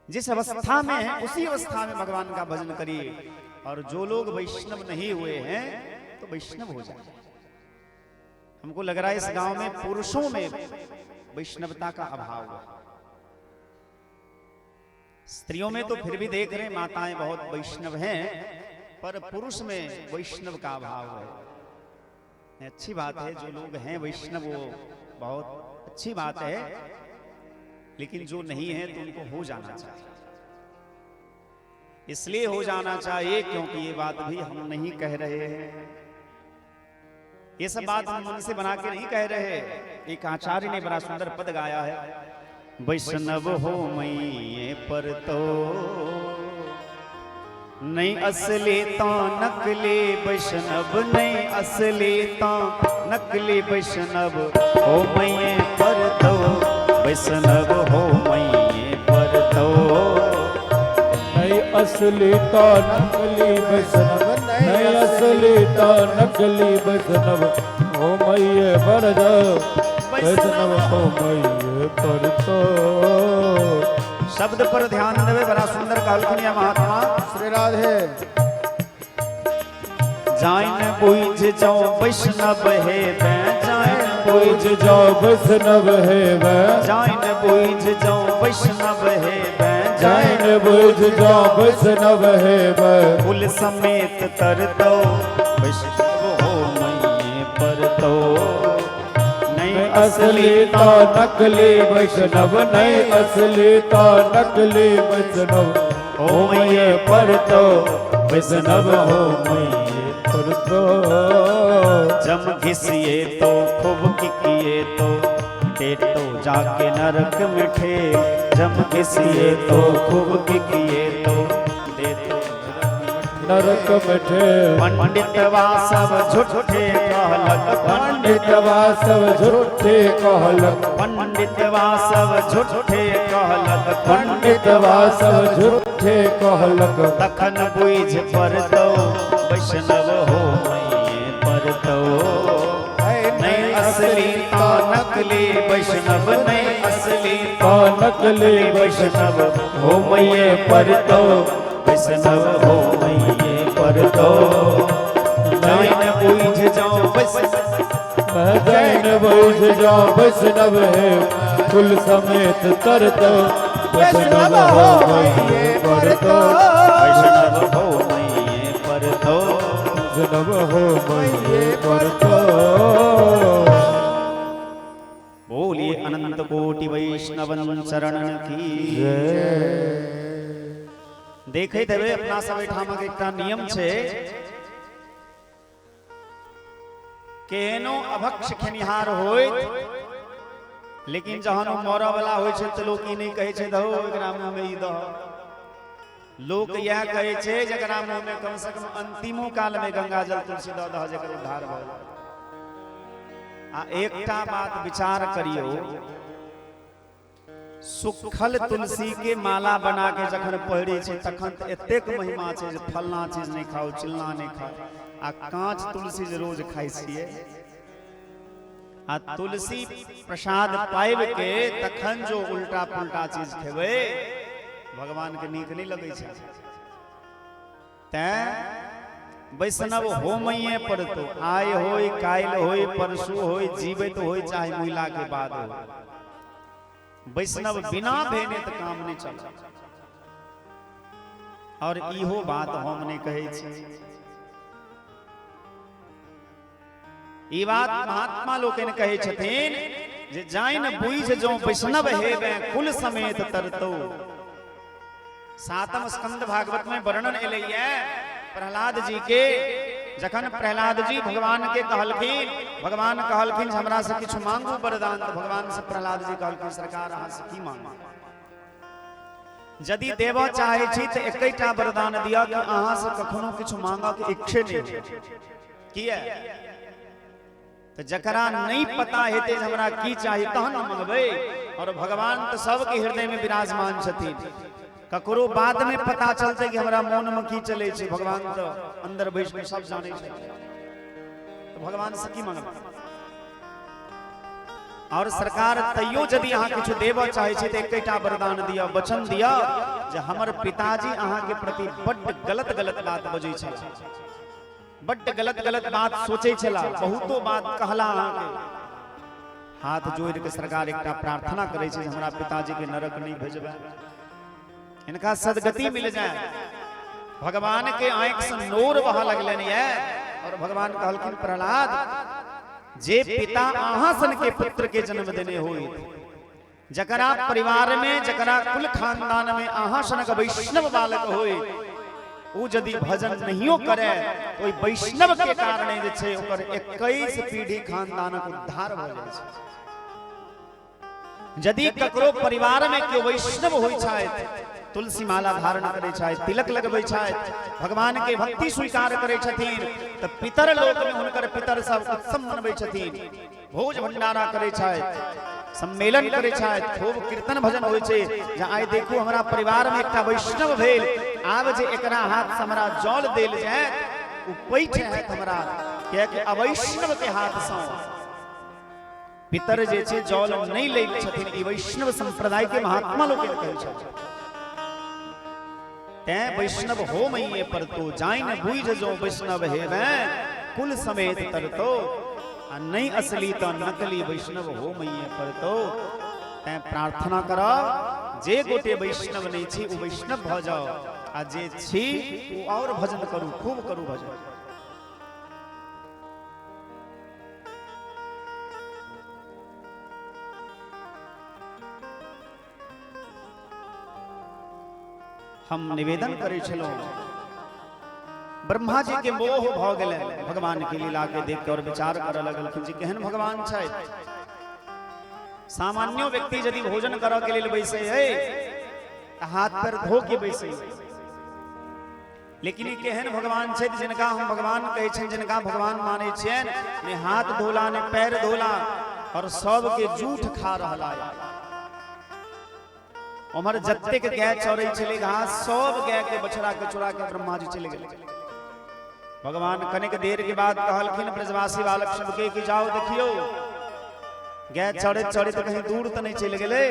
B: जिस अवस्था में है उसी अवस्था में भगवान का भजन करिए। और जो लोग वैष्णव नहीं हुए हैं तो वैष्णव हो जाए। हमको लग रहा है इस गांव में पुरुषों में वैष्णवता का अभाव है। स्त्रियों में तो फिर भी देख रहे हैं, माताएं बहुत वैष्णव हैं, पर पुरुष में वैष्णव का अभाव है। अच्छी बात है, जो लोग हैं वैष्णव वो बहुत अच्छी बात है, लेकिन जो नहीं है तो उनको हो जाना चाहिए। इसलिए हो जाना चाहिए क्योंकि ये बात भी हम नहीं कह रहे हैं, ये सब बात हम मन से बना के नहीं कह रहे। एक आचार्य ने बड़ा सुंदर पद गाया है, वैष्णव हो मैं पर तो नहीं असली तो नकली वैष्णव, नहीं असली तो नकली वैष्णव हो मैं पर तो वैष्णव हो मैये पर तो।
C: नहीं असली तो नकली वैष्णव, नहीं असली तो नकली वैष्णव हो मैये पर तो, वैष्णव हो मैये पर तो।
B: शब्द पर ध्यान देवे, बड़ा सुंदर कहलखिन महात्मा
A: श्री राधे।
B: जाइन बुझ जाओ वैष्णव है मैं, जाइन
C: बुझ जाओ वैष्णव है मैं,
B: जाइन बुझ जाओ वैष्णव है मैं,
C: जाइन बुझ जाओ वैष्णव है मैं।
B: कुल समेत तर दो वैष्णव हो मैये पर तो। नहीं
C: असली तो नकली वैष्णव, नहीं असली तो नकली वैष्णव हो मैये पर तो, वैष्णव हो मैये पर तो।
B: जम घिसिए तो खूब किकिए तो टेटो जाके नरक में ठेल। जम घिसिए तो खूब किकिए तो देतो
C: नरक में ठेल।
B: पंडितवा सब झूठे कहलक,
C: पंडितवा सब झूठे कहलक,
B: पंडितवा सब झूठे कहलक,
C: पंडितवा सब झूठे कहलक।
B: तखन बुझ पर तो वैष्णव हो मैये पर तो। नहीं असली तो नकली वैष्णव, नहीं असली
C: तो नकली वैष्णव हो मैये पर तो,
B: वैष्णव हो मैये पर तो। जाइन बुझ जाओ
C: मैं जैन बुझ जाओ वैष्णव है कुल समेत तर तो, वैष्णव हो मैये पर तो,
B: वैष्णव हो मैये पर तो।
C: वैष्णव हो मैये पर तो।
B: बोलिए अनंत कोटि वैष्णवन शरण की। देखे थे अपना सब ठामक एकटा नियम छे, केहनो अभक्ष खेनिहार होइत लेकिन जहन मरऽ वाला होइ छै त लोक ई नहीं कहे छै दहो एकरा मुंह में ई दह। लोक यह कहे छै जकरा मुंह में कम से कम अंतिमो काल में गंगा जल तुलसी दह दह जकर उद्धार भ। आ एकटा बात विचार करियो, सुखल तुलसी के माला बना के जखन पहिरे छै तखन त एतेक महिमा छै जे फलना चीज नहीं खाओ, चिलना नहीं खाओ। आ कांच तुलसी जे रोज खाई छिए, आ तुलसी प्रसाद पाइब के तखन जो उल्टा पुल्टा चीज खेबे भगवान के नीक नहीं लगे छै। तैं वैष्णव हो मैये पर तो। आय होय काल होय परसू होय जीवित होय चाहे महिला के बाद हो, वैष्णव बिना भेने तो काम नहीं चल। और इहो बात हम नहीं कहे छी, ई बात महात्मा लोग कहे छथिन जे जाइन बुझ जो वैष्णव हेबे कुल समेत तरतो। सातम स्कंद भागवत में वर्णन एलैया प्रहलाद जी के। जखन प्रहलाद जी भगवान के कहलखिन, भगवान कहलखिन हमरा से किछु मांगू वरदान, तो भगवान से प्रहलाद जी कहलखिन सरकार अहाँ से की मांगू? यदि देव चाहे छी तो एकटा वरदान दिया कि अहाँ से कखनो किछु मांगा के इच्छे नहीं किया। तो जकरा नहीं पता हेते हमरा की चाहिए तहन मंगबे। और भगवान तो सबके हृदय में विराजमान छथिन, ककरो बाद में पता चलते कि हमरा मन में की चले छे, भगवान तो अंदर बैठ के सब जाने छे। तो भगवान से की मंगबे? और सरकार तैयो यदि अहाँ किछु देव चाहे छे तो एकटा वरदान दिया, वचन दिया जे हमर पिताजी अहाँ के प्रति बड्ड गलत गलत बात बजै छे, बड्ड गलत गलत बात सोचे छला, बहुतो बात कहला अहाँ के। हाथ जोड़ के सरकार एकटा प्रार्थना करे छे हमरा पिताजी के नरक नहीं भेजबे, इनका सदगति मिल जाए। भगवान के आंख से नोर बहा लगलन है। और भगवान कहलखिन प्रहलाद, जे पिता अहाँ सन के पुत्र के जन्म देने होई, जकरा परिवार में जकरा कुल खानदान में अहाँ सन का वैष्णव बालक होई, वो यदि भजन नहीं करे तो वैष्णव के कारण जे छे ओकर 21 पीढ़ी खानदानक उद्धार भ जाय छै। यदि ककरो परिवार में केओ वैष्णव होय छथि, तुलसी माला धारण करे छथि, तिलक लगबै छथि, भगवान के भक्ति स्वीकार करे छथिन, तो पितर लोक में हुनकर पितर सब उत्सव मनबै छथिन, भोज भंडारा करे छथि, सम्मेलन करे छाय, खूब कीर्तन भजन होय छे। जे आइ देखू हमरा परिवार में एकटा वैष्णव भेल, आब जे एकरा हाथ से हमरा जल देल जाय उ पैठ है हमरा, किया कि अवैष्णव के हाथ से पितर जे छे जल नहीं लै छथिन। ई वैष्णव संप्रदाय के महात्मा लोग कहै छथिन। तै वैष्णव हो मैये पर तो जाय न बुझ जो वैष्णव हेबै कुल समेत तरतो, आ नहीं असली तो नकली वैष्णव हो मैये पर तो। तै प्रार्थना करो जे गोटे वैष्णव नहीं छी उ वैष्णव भ जाओ, आ जे छी उ और भजन करू, खूब करू भजन। हम निवेदन करे छलो, ब्रह्मा जी के मोह भ गेले भगवान की लीला के देख के और विचार कर लगलखिन जे केहन भगवान छै। सामान्य व्यक्ति यदि भोजन करऽ के लेल बैसे है हाथ पैर धो के बैसे, लेकिन ई केहन भगवान छै जिनका हम भगवान कहै छियनि, जिनका भगवान माने छियनि, ने हाथ धोला ने पैर धोला और सब के जूठ खा रहला। उमर जत्तेक गाय चौरै छलै घास, सब गाय के बछड़ा के चुरा के ब्रह्मा जी चले गेले। भगवान कनिक देर के बाद कहलखिन ब्रजवासी बालक सबके कि जाओ देखियो गाय चढ़े चढ़े तो कहीं दूर तो नहीं चले गेले।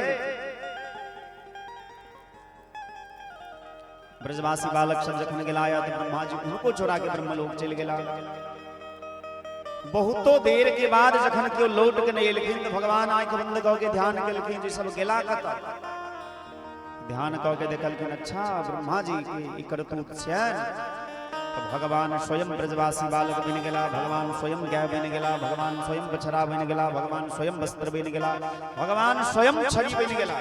B: ब्रजवासी बालक सब जखन गेलाया तो ब्रह्मा जी उनको चुरा के ब्रह्मलोक चले गेला। बहुतो देर के बाद जखन केओ लौट के नहीं एलखिन तो भगवान आंख बंद क के ध्यान केलखिन जे सब गेला कत। ध्यान क के देखलखिन अच्छा ब्रह्मा जी के ई करतूत छनि। तो भगवान स्वयं ब्रजवासी बालक बन गेला, भगवान स्वयं गाय बन गेला, भगवान स्वयं बछड़ा बन गेला, भगवान स्वयं वस्त्र बन गेला, भगवान स्वयं छड़ी बन गेला।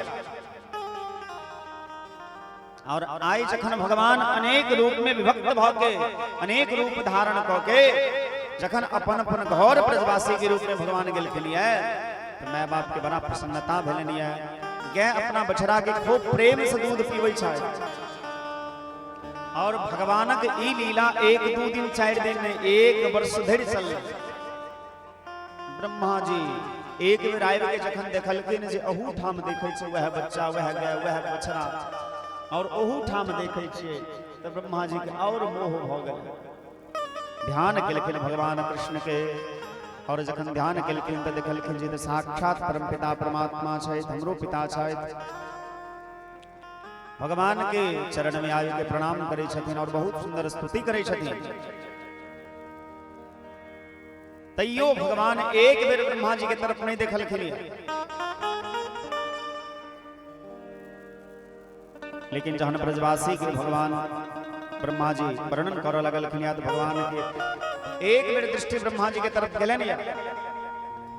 B: और आइ जखन भगवान अनेक रूप में विभक्त भ के, अनेक रूप धारण क के जखन अपन अपन घर ब्रजवासी के रूप में भगवान गेलखिन है, तो माय बाप के बड़ा प्रसन्नता भेलनि है। गाय अपना बछड़ा के खूब प्रेम से दूध पीबै छै। और भगवानक ई लीला 1-2 दिन 4 दिन में 1 वर्ष धरि चललै। ब्रह्मा जी एक बेर आबि के जखन देखलखिन जे अहू ठाम देखै छै वह बच्चा, वह गाय, वह बछड़ा, और ओहू ठाम देखै छियै, तो ब्रह्मा जी के और मोह भ गेल। ध्यान केलखिन भगवान कृष्ण के, और जखन ध्यान केलखिन तो देखलखिन जे साक्षात परमपिता परमात्मा छथि, हमरो पिता छथि। भगवान के चरण में आबि के प्रणाम करे छथिन और बहुत सुंदर स्तुति करे छथिन। तैयो भगवान एक बेर ब्रह्मा जी के तरफ नहीं देखलखिन, लेकिन जहन ब्रजवासी के भगवान ब्रह्मा जी वर्णन करऽ लगलखिन तो भगवान के एक बेर दृष्टि ब्रह्मा जी के तरफ गेलनि।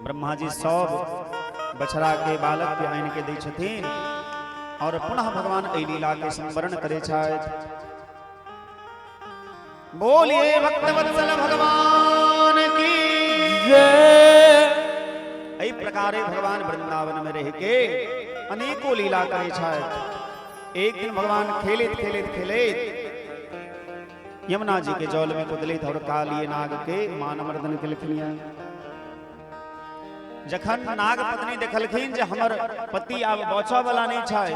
B: ब्रह्मा जी सब बछड़ा के बालक के आनि के दै छथिन और पुनः भगवान एहि लीला के संवरण करे छथि। बोलिए भक्तवत्सल भगवान की जय। एहि प्रकारे भगवान वृंदावन में रह के अनेकों लीला करे छथि। एक दिन भगवान खेलैत खेलैत खेलैत यमुना जी के जल में कुदलैत और कालिए नाग के मान मर्दन केलखिन। जखन नाग पत्नी देखलखिन जे हमर पति आब बचऽ वाला नहीं छथि,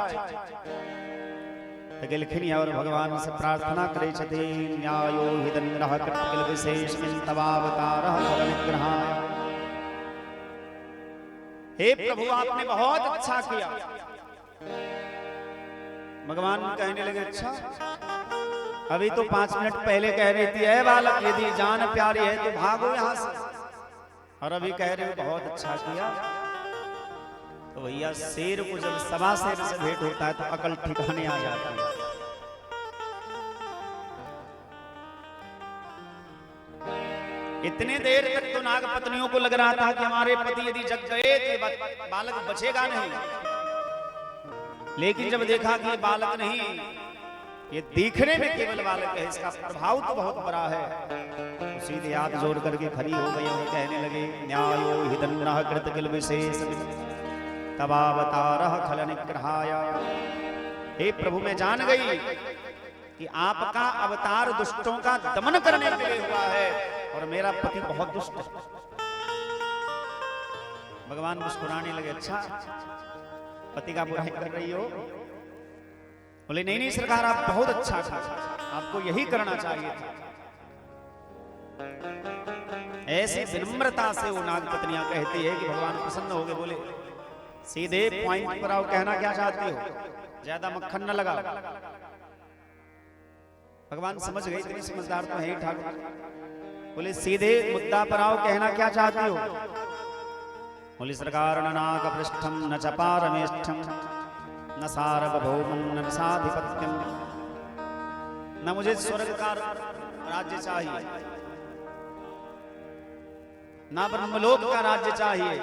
B: तो गेलखिन और भगवान से प्रार्थना करे छथिन, न्यायो हि दंडः कृतकिल विशेषमिन् तवावतारः फलनिग्रहाय। हे प्रभु आपने बहुत अच्छा किया। भगवान कहने लगे अच्छा, अभी तो 5 मिनट पहले कह रही थी ऐ बालक यदि जान प्यारी है तो भागो यहाँ से, और अभी कह रहे हो बहुत अच्छा किया। तो भैया शेर को जब सवा शेर से भेंट होता है तो अकल ठिकाने आ जाती है। इतने देर तक तो नाग पत्नियों को लग रहा था कि हमारे पति यदि जग गए तो बालक बचेगा नहीं, लेकिन जब देखा कि बालक नहीं, ये दिखने में केवल बालक है, इसका प्रभाव तो बहुत बड़ा है, तो सीधे हाथ जोड़ करके खड़ी हो गई और कहने लगे, न्यायो हि दंडः कृतकिल विशेषमिन् तवावतारः खलनिग्रहाय। हे प्रभु मैं जान गई कि आपका अवतार दुष्टों का दमन करने के लिए हुआ है और मेरा पति बहुत दुष्ट है। भगवान मुस्कुराने लगे, अच्छा पति का बुराई कर रही हो? बोले नहीं नहीं सरकार, आप बहुत अच्छा था, आपको यही करना चाहिए था। ऐसी विनम्रता से वो नागपत्नियां कहती है कि भगवान प्रसन्न हो गए। बोले सीधे पॉइंट पर आओ, कहना क्या चाहती हो, ज्यादा मक्खन न लगाओ। भगवान समझ गए, इतनी समझदार तो है ही ठाकुर। बोले सीधे मुद्दा पर आओ, कहना क्या चाहती हो? बोले सरकार न नाग पृष्ठम न च पारमेष्ठम न सार्वभौमं न साधिपत्यम, न मुझे स्वर्ग का राज्य चाहिए, न ब्रह्मलोक का राज्य चाहिए,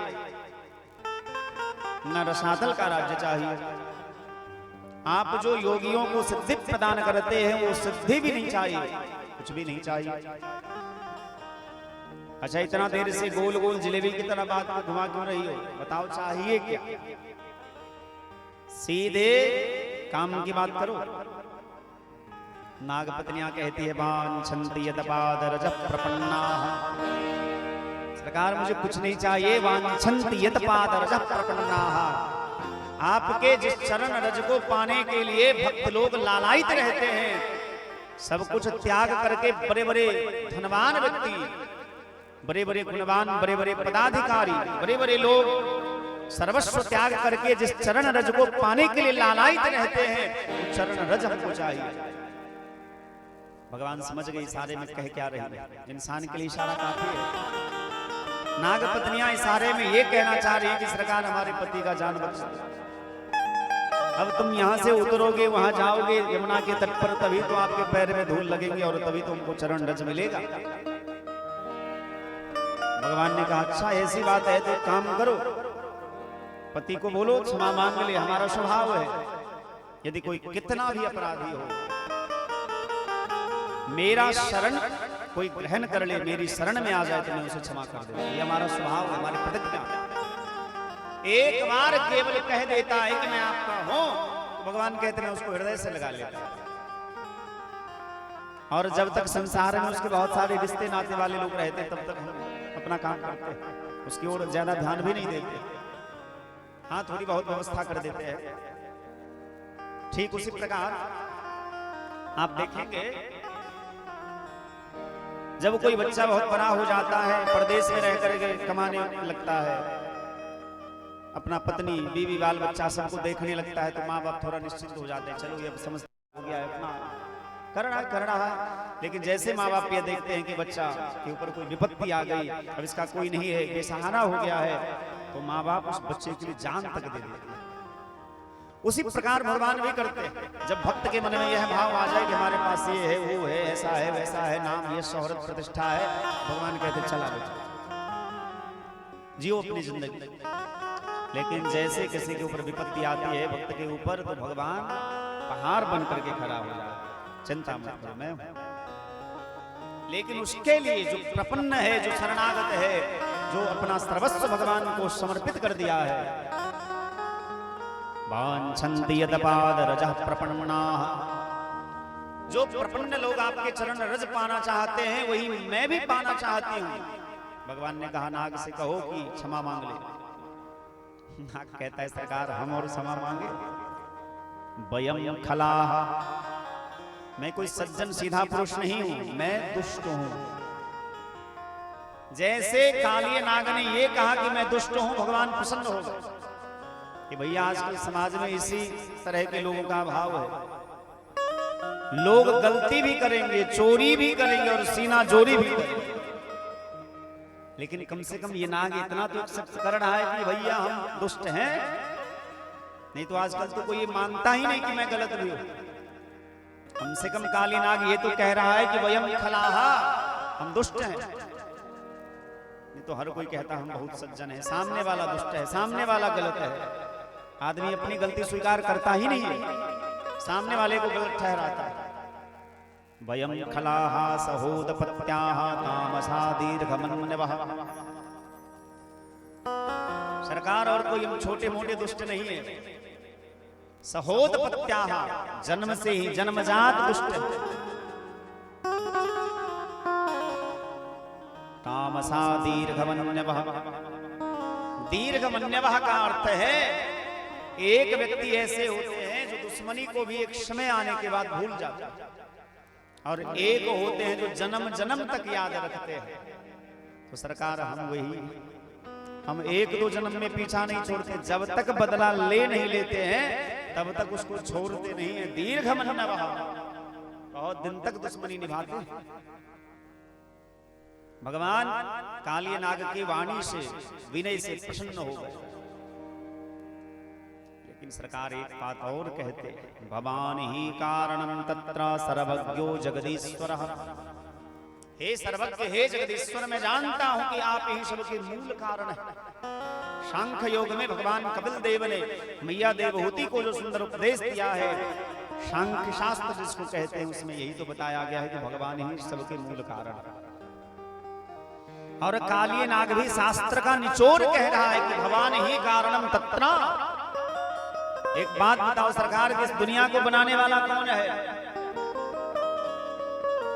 B: न रसातल का राज्य चाहिए। आप जो योगियों को सिद्धि प्रदान करते हैं वो सिद्धि भी नहीं चाहिए, कुछ भी नहीं चाहिए। अच्छा इतना देर से गोल गोल जलेबी की तरह बात घुमा क्यों रही हो? बताओ चाहिए क्या? सीधे काम की बात करो। नागपत्नियां कहती है वांछन्ति यदपादरजः प्रपन्नाः, सरकार मुझे कुछ नहीं चाहिए, वांछन्ति यदपादरजः प्रपन्नाः, आपके जिस चरण रज को पाने के लिए भक्त लोग लालायित रहते हैं, सब कुछ त्याग करके बड़े बड़े धनवान व्यक्ति, बड़े बड़े गुणवान, बड़े बड़े पदाधिकारी, बड़े बड़े लोग सर्वस्व त्याग करके जिस चरण रज को पाने के लिए लालायित रहते हैं, वो चरण रज हमको चाहिए। भगवान समझ गए इशारे में कह क्या रही है, इंसान के लिए इशारा काफी है। नागपत्नियां इशारे में ये कहना चाह रही है कि सरकार हमारे पति का जान बख्शा। अब तुम यहाँ से उतरोगे, वहां जाओगे यमुना के तट पर, तभी तो आपके पैर में धूल लगेंगे और तभी तुमको चरण रज मिलेगा। भगवान ने कहा अच्छा ऐसी बात है तो काम करो, पति को बोलो क्षमा मांग ले, हमारा स्वभाव है यदि कोई कितना भी अपराधी हो, मेरा शरण कोई ग्रहण कर ले, मेरी शरण में आ जाए तो मैं उसे क्षमा कर दूं। ये हमारा स्वभाव है, हमारी प्रतिज्ञा। एक बार केवल कह देता है कि मैं आपका हूं, तो भगवान कहते हैं उसको हृदय से लगा लेता है। और जब तक संसार में उसके बहुत सारे रिश्ते नाते वाले लोग रहते हैं, तब तक हम अपना काम करते हैं, उसकी ओर ज्यादा ध्यान भी नहीं देते। हाँ थोड़ी बहुत व्यवस्था कर देते हैं। ठीक उसी प्रकार आप देखेंगे जब कोई बच्चा बहुत बड़ा हो जाता है, परदेश में रह करके कमाने लगता है, अपना पत्नी बीवी बाल बच्चा सबको देखने लगता है, तो माँ बाप थोड़ा निश्चिंत हो जाते हैं, चलो ये अब समझ हो गया है, अपना कर रहा है। लेकिन जैसे माँ बाप ये देखते हैं कि बच्चा के ऊपर कोई विपत्ति आ गई, अब इसका कोई नहीं है, बेसहारा हो गया है, तो माँ बाप उस बच्चे के लिए जान तक दे देते हैं। उसी प्रकार भगवान भी करते हैं। जब भक्त के मन में यह भाव आ जाए कि हमारे पास ये है, वो है, ऐसा है, वैसा है, नाम ये शोहरत प्रतिष्ठा है, भगवान कहते चला बच्चा जियो अपनी जिंदगी। लेकिन जैसे किसी के ऊपर विपत्ति आती है भक्त के ऊपर, तो भगवान पहाड़ बन करके खड़ा हो जाए, चिंता मत करो मैं हूं। लेकिन उसके लिए जो प्रपन्न है, जो शरणागत है, जो अपना सर्वस्व भगवान को समर्पित कर दिया है, वांछन्ति यदपादरजः प्रपन्नाः, जो प्रपन्न लोग आपके चरण रज पाना चाहते हैं, वही मैं भी पाना चाहती हूं। भगवान ने कहा नाग से कहो कि क्षमा मांग ले। नाग कहता है सरकार हम और क्षमा मांगे? वयम खलाः, मैं कोई सज्जन सीधा पुरुष नहीं हूं, मैं दुष्ट हूं। जैसे कालिए नाग ने ये कहा कि मैं दुष्ट हूं, भगवान प्रसन्न हो गए कि भैया आजकल समाज में इसी तरह के लोगों का भाव है। लोग गलती भी करेंगे, चोरी भी करेंगे और सीना जोरी भी करेंगे, लेकिन कम से कम ये नाग इतना तो एक्सेप्ट कर रहा है कि भैया हम दुष्ट हैं। नहीं तो आजकल तो कोई ये मानता ही नहीं कि मैं गलत भी हूं। कम से कम काली नाग ये तो कह रहा है कि वयम खलाः, हम दुष्ट हैं। नहीं तो हर कोई कहता हम बहुत सज्जन है, सामने वाला दुष्ट है, सामने वाला गलत है। आदमी अपनी गलती स्वीकार करता ही नहीं है, सामने वाले को गलत ठहराता है। वयम खलाः सहोदपत्याः तामसा दीर्घमन्वः, सरकार और कोई हम छोटे मोटे दुष्ट नहीं है। सहोदपत्याः, जन्म से ही जन्मजात दुष्ट है। तामसा दीर्घमन्वः, दीर्घ मन्यवः का अर्थ है एक व्यक्ति ऐसे होते हैं जो दुश्मनी को भी एक समय आने के बाद भूल जाते हैं, और एक होते हैं जो जन्म जन्म तक याद रखते हैं। तो सरकार हम एक दो जन्म में पीछा नहीं छोड़ते, जब तक बदला ले नहीं लेते हैं तब तक उसको छोड़ते नहीं है। दीर्घ मन्यवः, बहुत दिन तक दुश्मनी निभाते हैं। भगवान कालिय नाग की वाणी से विनय से प्रसन्न हो गए, लेकिन सरकार एक बात और कहते हैं, भवान ही कारणम तत्र सर्वज्ञो जगदीश्वरः। हे सर्वज्ञ, हे जगदीश्वर, मैं जानता हूं कि आप ही सबके मूल कारण हैं। सांख्य योग में भगवान कपिल देव ने मैया देवहूति को जो सुंदर उपदेश दिया है, सांख्य शास्त्र जिसको कहते हैं, उसमें यही तो बताया गया है कि भगवान ही सबके मूल कारण है। और कालिय नाग भी शास्त्र का निचोड़ कह रहा है कि भगवान ही कारणम तत्र। एक बात बताओ सरकार, कि इस दुनिया को बनाने वाला कौन है?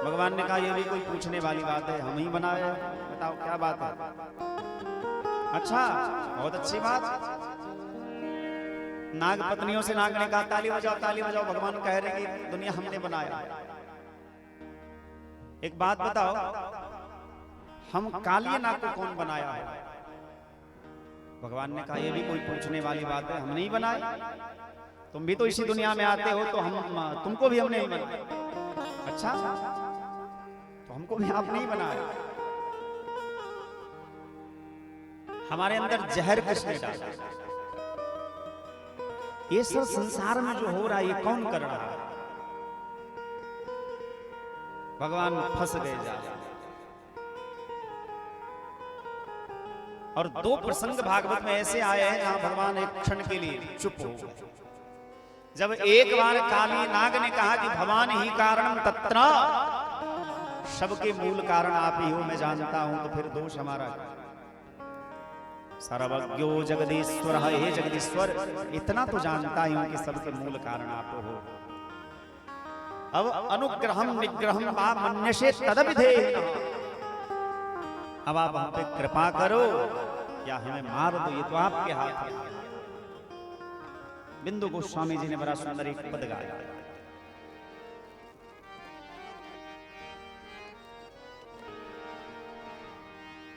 B: भगवान ने कहा यह भी कोई पूछने वाली बात है, हम ही बनाए हैं। बताओ क्या बात है? अच्छा, बहुत अच्छी बात। नाग पत्नियों से नाग ने कहा ताली बजाओ ताली बजाओ, भगवान कह रहे कि दुनिया हमने बनाया। एक बात बताओ, हम कालिय नाग को कौन बनाया है? भगवान ने कहा यह भी कोई पूछने वाली बात है, हम नहीं बनाए। तुम भी तो इसी दुनिया में आते हो, तो हम तुमको भी हमने ही बनाया। अच्छा, तो हमको भी आपने ही बनाया। हमारे अंदर जहर किसने डाला? ये सब संसार में जो हो रहा है ये कौन कर रहा है? भगवान फंस गए जा। और दो प्रसंग भागवत में ऐसे आए हैं जहां भगवान एक क्षण के लिए चुप हो गए। जब एक बार काली नाग ने कहा कि भगवान ही कारणम तत्र, सबके मूल कारण आप ही हो, मैं जानता हूं, तो फिर दोष हमारा है। सर्वज्ञो जगदीश्वर, हे जगदीश्वर, इतना तो जानता ही हूं कि सबके मूल कारण आप हो। अब अनुग्रहम निग्रहम वा मन्यसे तदविधेन, अब आप हम पे कृपा करो या हमें मार दो, ये तो आपके हाथ में। बिंदु गोस्वामी जी ने बड़ा सुंदर एक पद गाया।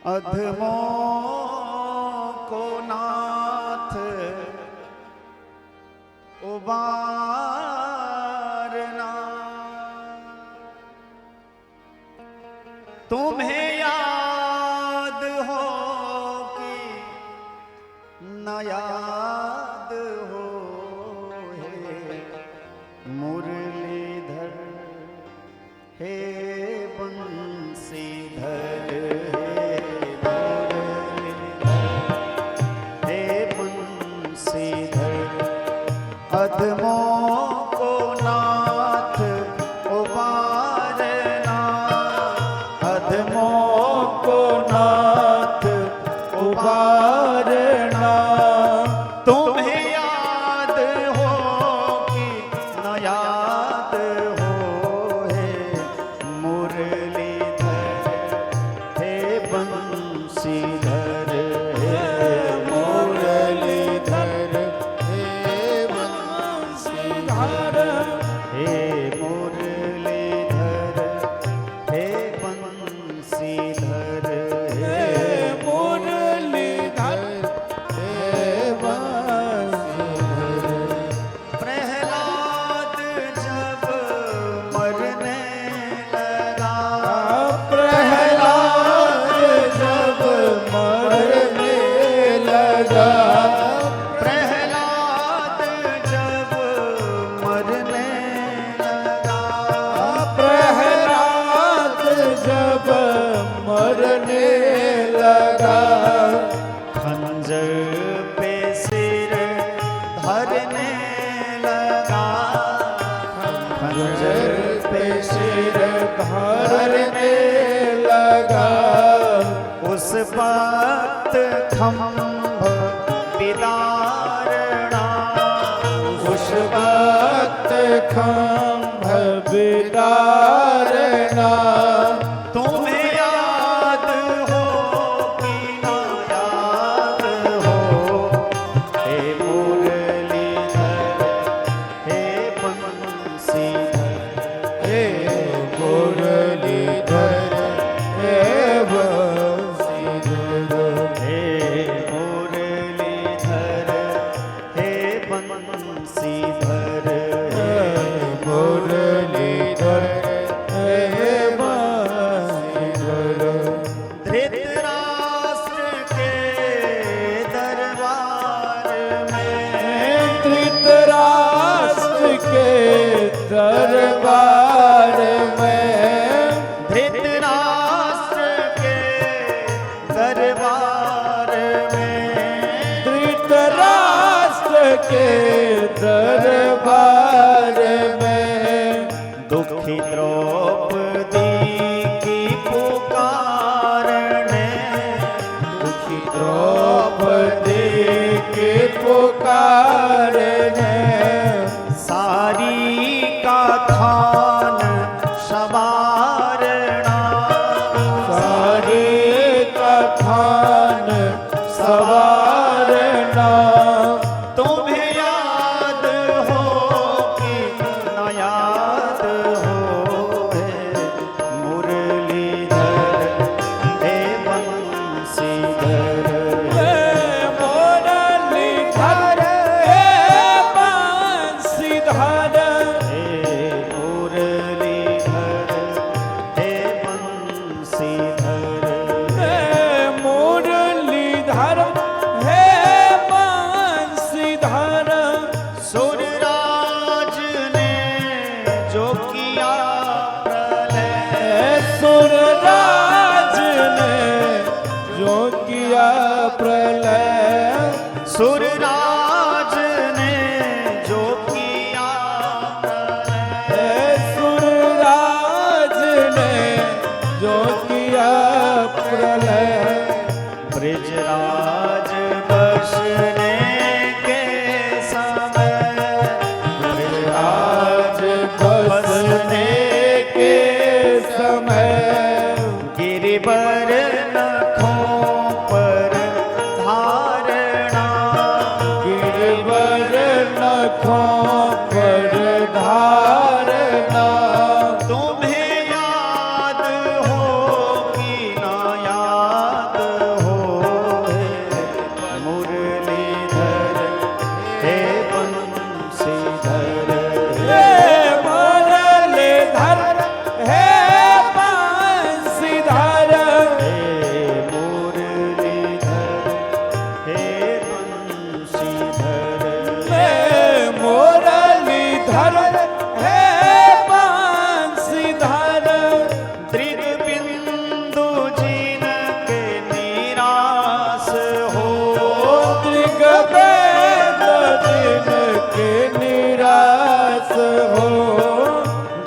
B: अधमो को नाथ उबारना, तुम्हें याद हो कि न याद हो, हे मुरलीधर, हे बंसीधर, अधमों को नाथ उबारना,
C: अधमों को नाथ उबारना,
B: तुम्हें याद हो कि न याद हो, हे मुरलीधर, हे बंसीधर,
C: हे मुरलीधर,
B: हे मुरलीधर, हे बंसीधर,
C: हे मुरलीधर, हे बंसीधर।
B: प्रहलाद जब मरने लगा,
C: प्रहलाद जब मरने लगा,
B: प्रहलाद जब मरने लगा,
C: प्रहलाद जब मरने लगा,
B: खंजर पे सिर धरने लगा,
C: खंजर पे सिर धरने लगा,
B: उस वक्त खंभ बिदारना,
C: उस वक्त खंभ बिदारना,
B: तुम्हें याद हो कि न याद हो, बंसीधर
C: मुरलीधर हे बंसीधर।
B: धृतराष्ट्र के दरबार में
C: धृतराष्ट्र के दरबार में
B: धृतराष्ट्र के दरबार में
C: धृतराष्ट्र के दरबार में
B: दुखी द्रौपदी की पुकारने
C: दुखी द्रौपदी के पुकारने
B: सारी का थान संवारना
C: सारी कथान सवारना
B: तुम्हें याद हो कि न याद हो मुरलीधर हे बंसीधर
C: मुरलीधर हे बंसीधर
B: हे मुरलीधर हे बंसीधर
C: मुरलीधर हे बंसीधर।
B: सुरराज ने जो किया प्रलय
C: सुरराज ने जो किया प्रलय
B: सुरराज ने जो किया प्रलय
C: सुरराज ने जो किया प्रलय
B: ब्रजराज बसने के समय
C: आज बसने के समय
B: गिरिवर नखों पर धारणा
C: गिरवर नखों पर धारणा
B: तुम्हें याद हो कि ना याद हो मुरलीधर हे बंसीधर
C: हे मुरलीधर हे बंसीधर
B: हे मुरलीधर हे बंसीधर
C: हे मुरलीधर हे बंसीधर।
B: त्रिगबिंदु जिन के निराश हो
C: त्रिगवेद जिनके निराश हो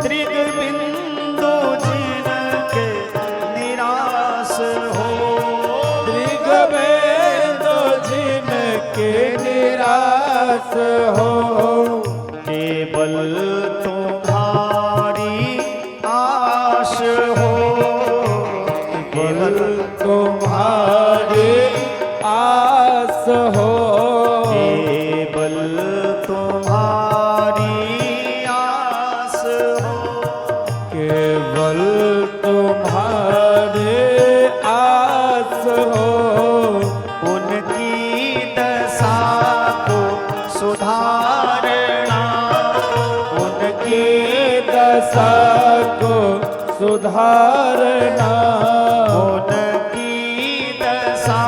B: त्रिगबिंदु जिन के निराश हो
C: त्रिगवेद जिनके निराश हो
B: केवल तुम्हारी आश हो
C: केवल तुम्हारी आस हो
B: केवल तुम्हारी आस हो
C: केवल तुम्हारे आस हो
B: उनकी दशा को सुधारना
C: उनकी दशा को सुधारना
B: उनकी दशा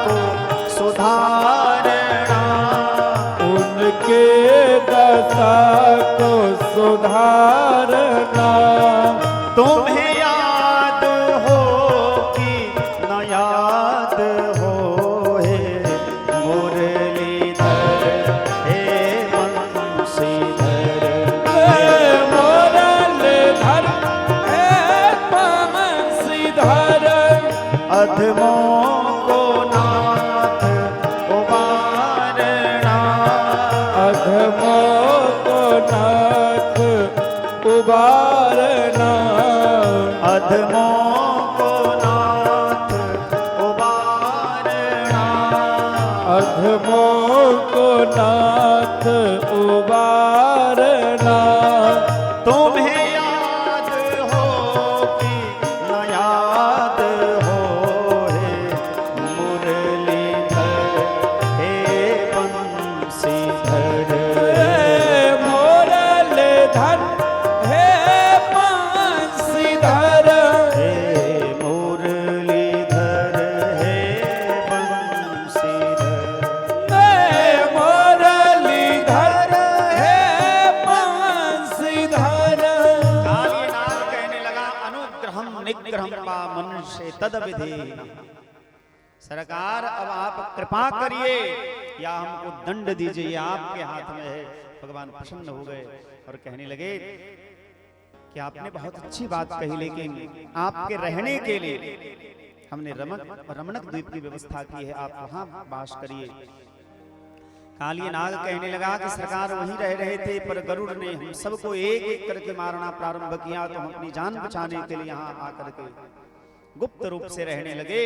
B: को सुधारना
C: उनके दशा को सुधारना
B: तुम्हें याद हो कि न याद हो मुरलीधर हे बंसीधर
C: हे मुरलीधर हे बंसीधर।
B: अधमों को नाथ उबारना
C: अधमों को नाथ उबारना
B: अधमों को नाथ उबारना
C: अधमों को नाथ उबारना
B: तुम्हें याद हो कि न याद हो मुरलीधर हे बंसीधर तद विधि। सरकार अब आप कृपा करिए या हमको दंड दीजिए, ये आपके हाथ में है। भगवान प्रसन्न हो गए और कहने लगे कि आपने बहुत अच्छी बात कही, लेकिन आपके रहने के लिए हमने रमणक द्वीप की व्यवस्था की है, आप वहां वास करिए। कालिय नाग कहने लगा कि सरकार वहीं रह रहे थे, पर गरुड़ ने हम सबको एक एक करके मारना प्रारंभ किया, तो हम अपनी जान बचाने के लिए यहाँ आकर के गुप्त रूप से रहने लगे।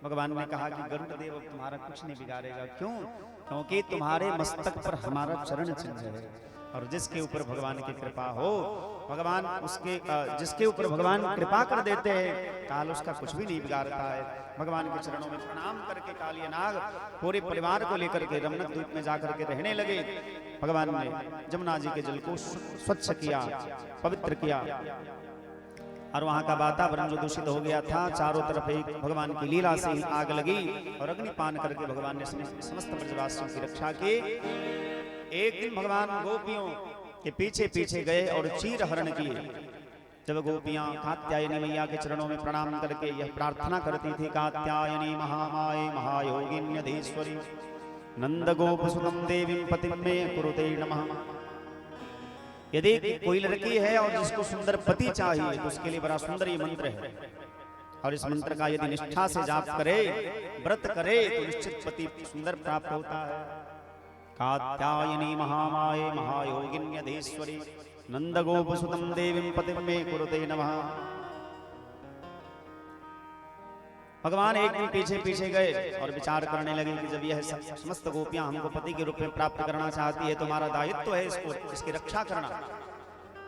B: भगवान ने कहा कि गरुड़ देव अब तुम्हारा कुछ नहीं बिगाड़ेगा। क्यों? क्योंकि तुम्हारे मस्तक पर हमारा चरण चिन्ह है, और जिसके ऊपर भगवान की कृपा हो, भगवान उसके जिसके ऊपर भगवान कृपा कर देते हैं, काल उसका कुछ भी नहीं बिगाड़ता है। भगवान के चरणों में प्रणाम करके कालिय नाग पूरे परिवार को लेकर के रमणक द्वीप में जाकर के रहने लगे। भगवान ने जमुना जी के जल को स्वच्छ किया, पवित्र किया, और वहां का वातावरण जो दूषित हो गया था, चारों तरफ एक भगवान की लीला से ही आग लगी, और अग्निपान करके भगवान ने समस्त ब्रजवासियों की रक्षा की। एक दिन भगवान गोपियों के पीछे पीछे गए और चीर हरण किए। जब गोपियां कात्यायनी मैया के चरणों में प्रणाम करके यह प्रार्थना करती थी, कात्यायनी महामाये महायोगिन्यधीश्वरी नंद गोप सुतम देवीं पतिं मे कुरुते नमः। यदि कोई लड़की है और जिसको सुंदर पति चाहिए, तो उसके लिए बड़ा सुंदर ये मंत्र है, और इस मंत्र का यदि निष्ठा से जाप करे, व्रत करे, तो निश्चित पति सुंदर प्राप्त होता है। कात्यायनी महामाये महायोगिन्यधीश्वरी नंद गोप सुतम देवीं पतिं मे कुरुते नमः। भगवान एक दिन पीछे पीछे गए और विचार करने लगे कि जब यह समस्त गोपियां हमको पति के रूप में प्राप्त करना चाहती है, तो हमारा दायित्व है इसकी रक्षा करना।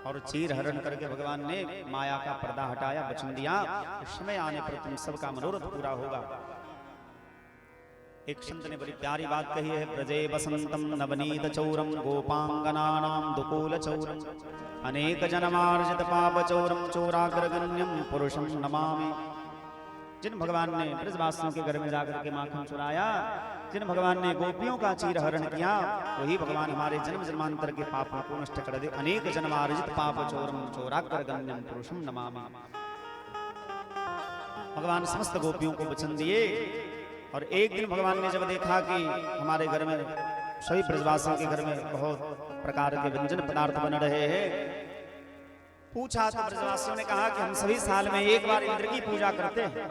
B: और चीर हरण करके भगवान ने माया का पर्दा हटाया, वचन दिया, समय आने पर तुम सबका मनोरथ पूरा होगा। एक संत ने बड़ी प्यारी बात कही है, ब्रजे बसंतम नवनीत चौरम गोपांगनानाम दुकूल चौरम अनेक जनमार्जित पाप चौरम चौराग्रगण्यम पुरुषम नमामि। जिन भगवान ने ब्रजवासियों के घर में जाकर के माखन चुराया, जिन भगवान ने गोपियों का चीर हरण किया, वही भगवान हमारे जन्म जन्मांतर के पापों को नष्ट कर दे। अनेक जन्मार्जित पाप चौरम चौराग्रगण्यम पुरुषम नमामि। भगवान समस्त गोपियों को वचन दिए, और एक दिन भगवान ने जब देखा कि हमारे घर में सभी ब्रजवासियों के घर में बहुत प्रकार के व्यंजन पदार्थ बन रहे हैं, पूछा तो ब्रजवासियों ने कहा कि हम सभी साल में एक बार इंद्र की पूजा करते हैं।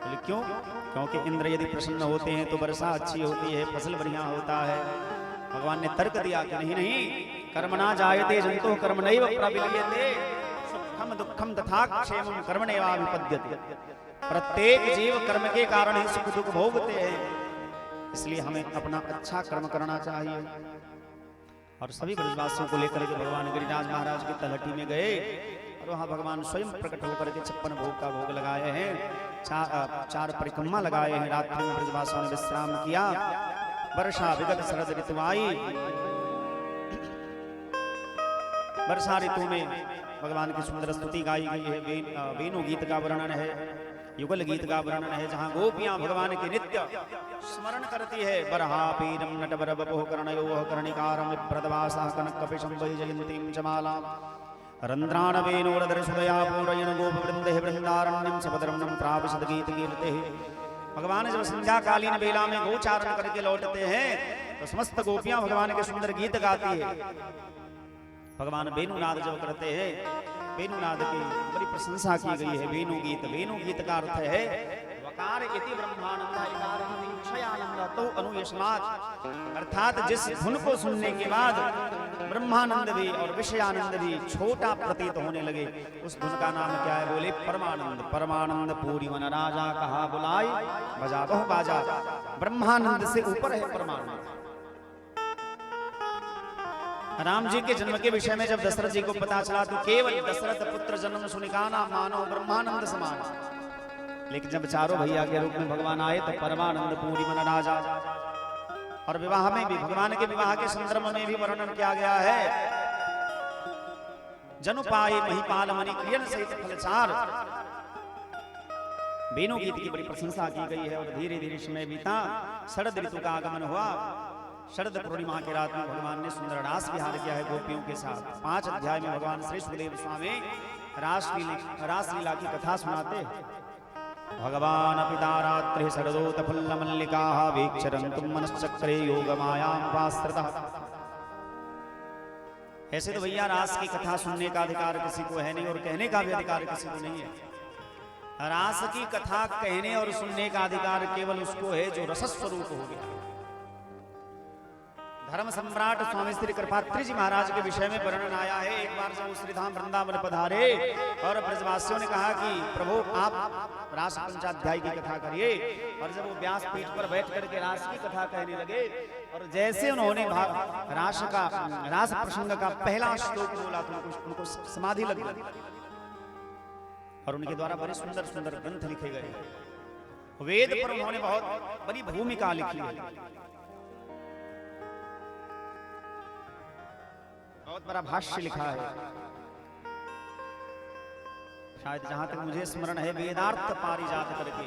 B: बोले क्यों? क्योंकि इंद्र यदि प्रसन्न होते हैं तो वर्षा अच्छी होती है, फसल बढ़िया होता है। भगवान ने तर्क दिया कि नहीं नहीं, कर्मणा जायते जंतु कर्मणैव प्रविलीयते सुखम दुखम तथा क्षेमम कर्मणैवाभिपद्यते। प्रत्येक जीव कर्म के कारण ही सुख दुख भोगते हैं, इसलिए हमें अपना अच्छा कर्म करना चाहिए। और सभी ब्रजवासियों को लेकर के भगवान गिरिराज महाराज की तलहटी में गए, और वहां भगवान स्वयं प्रकट होकर के 56 भोग का भोग लगाए हैं, चार परिक्रमा लगाए हैं। रात्रि में ब्रजवासियों ने विश्राम किया। वर्षा विगत शरद ऋतु आई। वर्षा ऋतु में भगवान की सुंदर स्तुति गाई गई है। वेणु गीत का वर्णन है, युगल गीत का वर्णन है, जहां गोपियां भगवान के नित्य स्मरण करती है। बरहा पीरम नटवर बपोह कर्णयोः कर्णिकारं विप्रदवासः कनककपिशं वैजयन्तीं च मालां रन्ध्राण वेणोरधरसुदया पूरयन् गोपवृन्दैः वृन्दारण्यं सपदरमणं प्राविशद गीतकीर्तिः। भगवान जब संध्याकालीन बेला में गोचारण करके लौटते हैं, तो समस्त गोपियां भगवान के सुंदर गीत गाती है। भगवान वेणुनाद जब करते हैं, वेणुनाद की बड़ी प्रशंसा की गई है। वेणु गीत का अर्थ है वकार इति ब्रह्मानंद विषयानंद तो अनुयशनात्, अर्थात जिस धुन को सुनने के बाद ब्रह्मानंद भी और विषयानंद भी छोटा प्रतीत होने लगे, उस धुन का नाम क्या है? बोले परमानंद। परमानंद पूरी मन राजा कहा बुलाई बजा बहु बाजा। ब्रह्मानंद से ऊपर है परमानंद। राम जी के जन्म के विषय में जब दशरथ जी को पता चला, तो केवल दशरथ पुत्र जन्म सुनिकाना मानो ब्रह्मानंद समान। लेकिन जब चारों भैया के रूप में भगवान आए, तो परमानंद पूरी मन राजा। और विवाह में भी, भगवान के विवाह के संदर्भ में भी वर्णन किया गया है। जनु पाए महिपाल मणि क्रियन सहित फलचार। वेणु गीत की बड़ी प्रशंसा की गई है। और धीरे धीरे समय बीता, शरद ऋतु का आगमन हुआ। शरद पूर्णिमा की रात में भगवान ने सुंदर रास विहार किया है गोपियों के साथ। 5 अध्याय में भगवान श्री सुखदेव स्वामी रासलीला की कथा सुनाते। भगवान पिता रात्रि शरदोत फुल्ल मल्लिका वीक्षरन्तुम मनश्चक्रे योग मायामुपाश्रितः। ऐसे तो भैया रास की कथा सुनने का अधिकार किसी को है नहीं और कहने का भी अधिकार किसी को नहीं है। रास की कथा कहने और सुनने का अधिकार केवल उसको है जो रस स्वरूप हो गया। धर्म सम्राट स्वामी श्री कृपात्री जी महाराज के विषय में वर्णन आया है। एक बार जब श्री धाम वृंदावन पधारे और ब्रजवासियों ने कहा कि प्रभु आप रास पंचाध्याय की कथा करिए, और जब वो व्यास पीठ पर बैठ करके रास की कथा कहने लगे और जैसे उन्होंने रास प्रसंग का पहला श्लोक बोला तो उनको समाधि लग गई और उनके द्वारा बड़े सुंदर सुंदर ग्रंथ लिखे गए। वेद पर उन्होंने बहुत बड़ी भूमिका लिखी है, बहुत बड़ा भाष्य लिखा है। शायद जहां तक मुझे स्मरण है वेदार्थ पारिजात करके,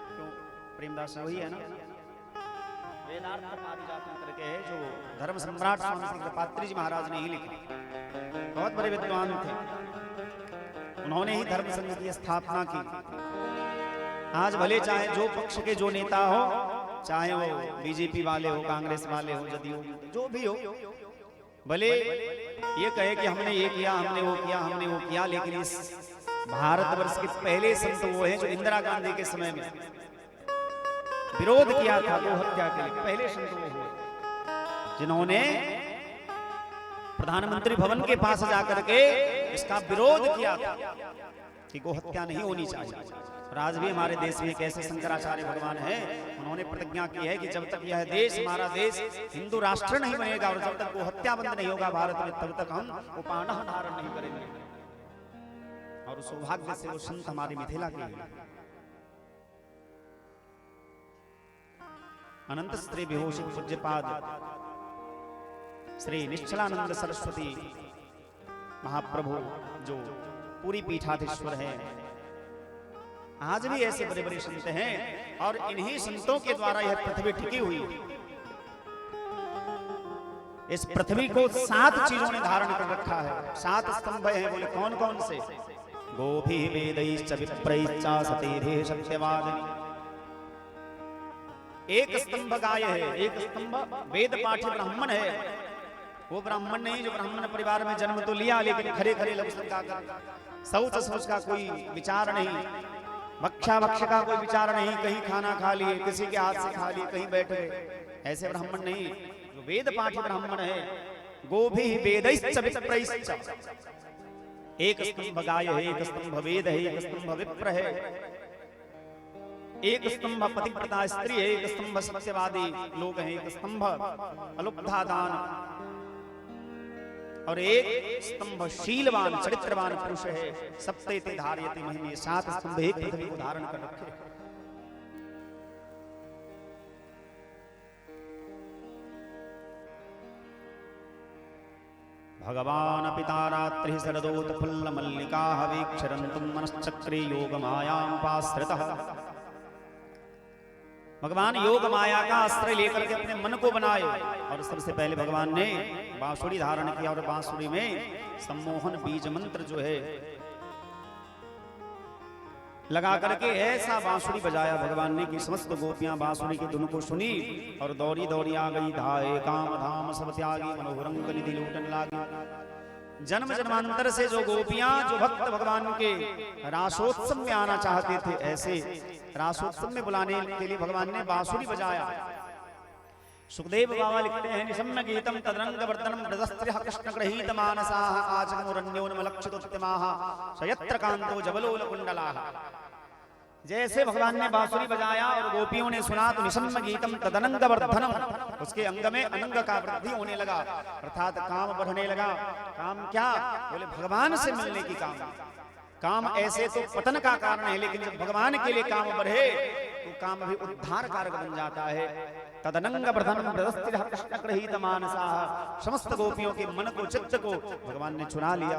B: क्यों प्रेमदास वही है ना, वेदार्थ पारिजात करके है जो धर्म सम्राट स्वामी श्री कृपात्री जी महाराज ने ही लिखा। बहुत बड़े विद्वान थे, उन्होंने ही धर्म संघ की स्थापना की। आज भले चाहे जो पक्ष के जो नेता हो, चाहे वो बीजेपी वाले हो, कांग्रेस वाले हो, जदयू जो भी हो, भले ये कहे कि हमने ये किया, हमने वो किया, हमने वो किया, लेकिन इस भारतवर्ष के पहले संत वो हैं जो इंदिरा गांधी के समय में विरोध किया था गो हत्या के लिए। पहले संत वो हुए जिन्होंने प्रधानमंत्री भवन के पास जाकर के इसका विरोध किया था कि गो हत्या नहीं होनी चाहिए। और आज भी हमारे देश में एक ऐसे शंकराचार्य भगवान है, उन्होंने प्रतिज्ञा की है कि जब तक यह देश, हमारा देश हिंदू राष्ट्र नहीं बनेगा और जब तक वो हत्या बंद नहीं होगा भारत में, तब तक हम उपानह धारण नहीं करेंगे। और सौभाग्य से वो संत हमारे मिथिला के अनंत श्री विभूषित पूज्यपाद श्री निश्चलानंद सरस्वती महाप्रभु जो पूरी पीठाधीश्वर है, आज भी ऐसे बड़े बड़े संत हैं और इन्हीं संतों के द्वारा यह पृथ्वी टिकी हुई है। इस पृथ्वी को 7 चीजों ने धारण कर रखा है। 7 स्तंभ हैं, बोले कौन कौन से? गोभी वेदैश्च विप्रैश्च सतेधे सत्यवादिनी। एक स्तंभ गाय है, एक स्तंभ वेद पाठी ब्राह्मण है। वो ब्राह्मण नहीं जो ब्राह्मण परिवार में जन्म तो लिया लेकिन खरे खरे लफ्ज़ का शौच सोच का कोई विचार नहीं, भक्षा भक्ष का कोई विचार नहीं, कहीं खाना खा लिए, किसी के हाथ से खा लिए, कहीं बैठ गए, ऐसे ब्राह्मण नहीं। जो वेद पाठी ब्राह्मण है, गोभी वेदैश्च विप्रैश्च, एक स्तंभ गाय है, एक स्तंभ वेद है, एक स्तंभ विप्र है, एक स्तंभ पतिव्रता स्त्री है, एक स्तंभ सत्यवादी लोग हैं, एक स्तंभ अलुब्धा दान और एक स्तंभ शीलवान चरित्रवान पुरुष है। सप्तेते धारयति महिमे, 7 स्तंभ एक पृथ्वी को धारण कर रखे। भगवान पिता रात्रि शरदोत फुल्ल मल्लिका वीक्षरन्तुम मनश्चक्रे योग मायामुपाश्रितः। भगवान योग माया का आश्रय लेकर के अपने मन को बनाए और सबसे पहले भगवान ने बांसुरी धारण किया और बांसुरी में सम्मोहन बीज मंत्र जो है लगा करके ऐसा बांसुरी बजाया भगवान ने कि समस्त गोपियां बांसुरी की धुन को सुनी और दौड़ी दौड़ी आ गई। धाये काम धाम सब त्यागी मनोरंग निधि लूटन लागी। जन्म जन्मांतर से जो गोपियां, जो भक्त भगवान के रासोत्सव में आना चाहते थे, ऐसे रासोत्सव में बुलाने के लिए भगवान ने बांसुरी बजाया। सुखदेव बाबा लिखते हैं, निशम्य गीतम तदरंग वर्तनम ब्रजस्त्रिः कृष्ण गृहीत मानसाः आजगमुरन्योन्मलक्षितोत्तमाः सयत्र कांतो जबलोल कुंडलाः। जैसे भगवान ने बांसुरी बजाया और गोपियों ने सुना तो निशम्य गीतम तदनंग वर्धनम, उसके अंग में अनंग का वृद्धि होने लगा, अर्थात काम बढ़ने लगा। काम क्या? बोले भगवान से मिलने की काम। काम ऐसे तो पतन का कारण है, लेकिन जब भगवान के लिए काम बढ़े तो काम भी उद्धार कारक बन जाता है। तदनंग वर्धनम ब्रजस्त्रिः कृष्ण गृहीत मानसाः, समस्त गोपियों के मन को, चित्त को भगवान ने चुरा लिया।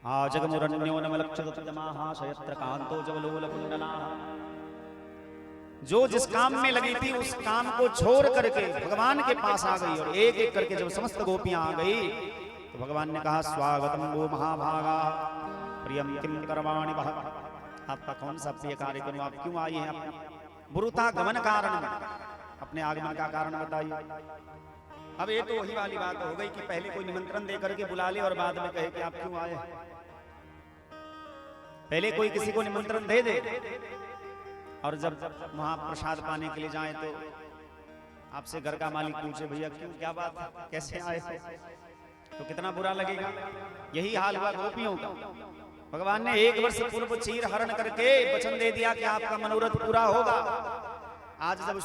B: आजगमुरन्योन्मलक्षितोत्तमाः सयत्र कांतो जबलोल कुंडलाः। जो जिस काम में लगी थी उस काम को छोड़ करके भगवान के पास आ गई और एक एक करके जब समस्त गोपियां आ गई तो भगवान ने कहा स्वागतम वो महाभागा प्रियम किम करवाणि वह। आपका कौन सा प्रिय कार्य करूं, आप क्यों आई हैं? बुरुता गमन कारण, अपने आगमन का कारण बताइए। अब ये तो वही वाली बात हो गई कि पहले कोई निमंत्रण दे करके बुला ले और बाद में कहे कि आप क्यों आए। पहले कोई किसी को निमंत्रण दे दे और जब वहां प्रसाद पाने के लिए जाए तो आपसे घर का मालिक पूछे भैया क्यों, क्या बात है, कैसे आए थे, तो कितना बुरा लगेगा। यही हाल हुआ गोपियों का। भगवान ने 1 वर्ष पूर्व चीर हरण करके वचन दे दिया कि आपका मनोरथ पूरा होगा। आज जब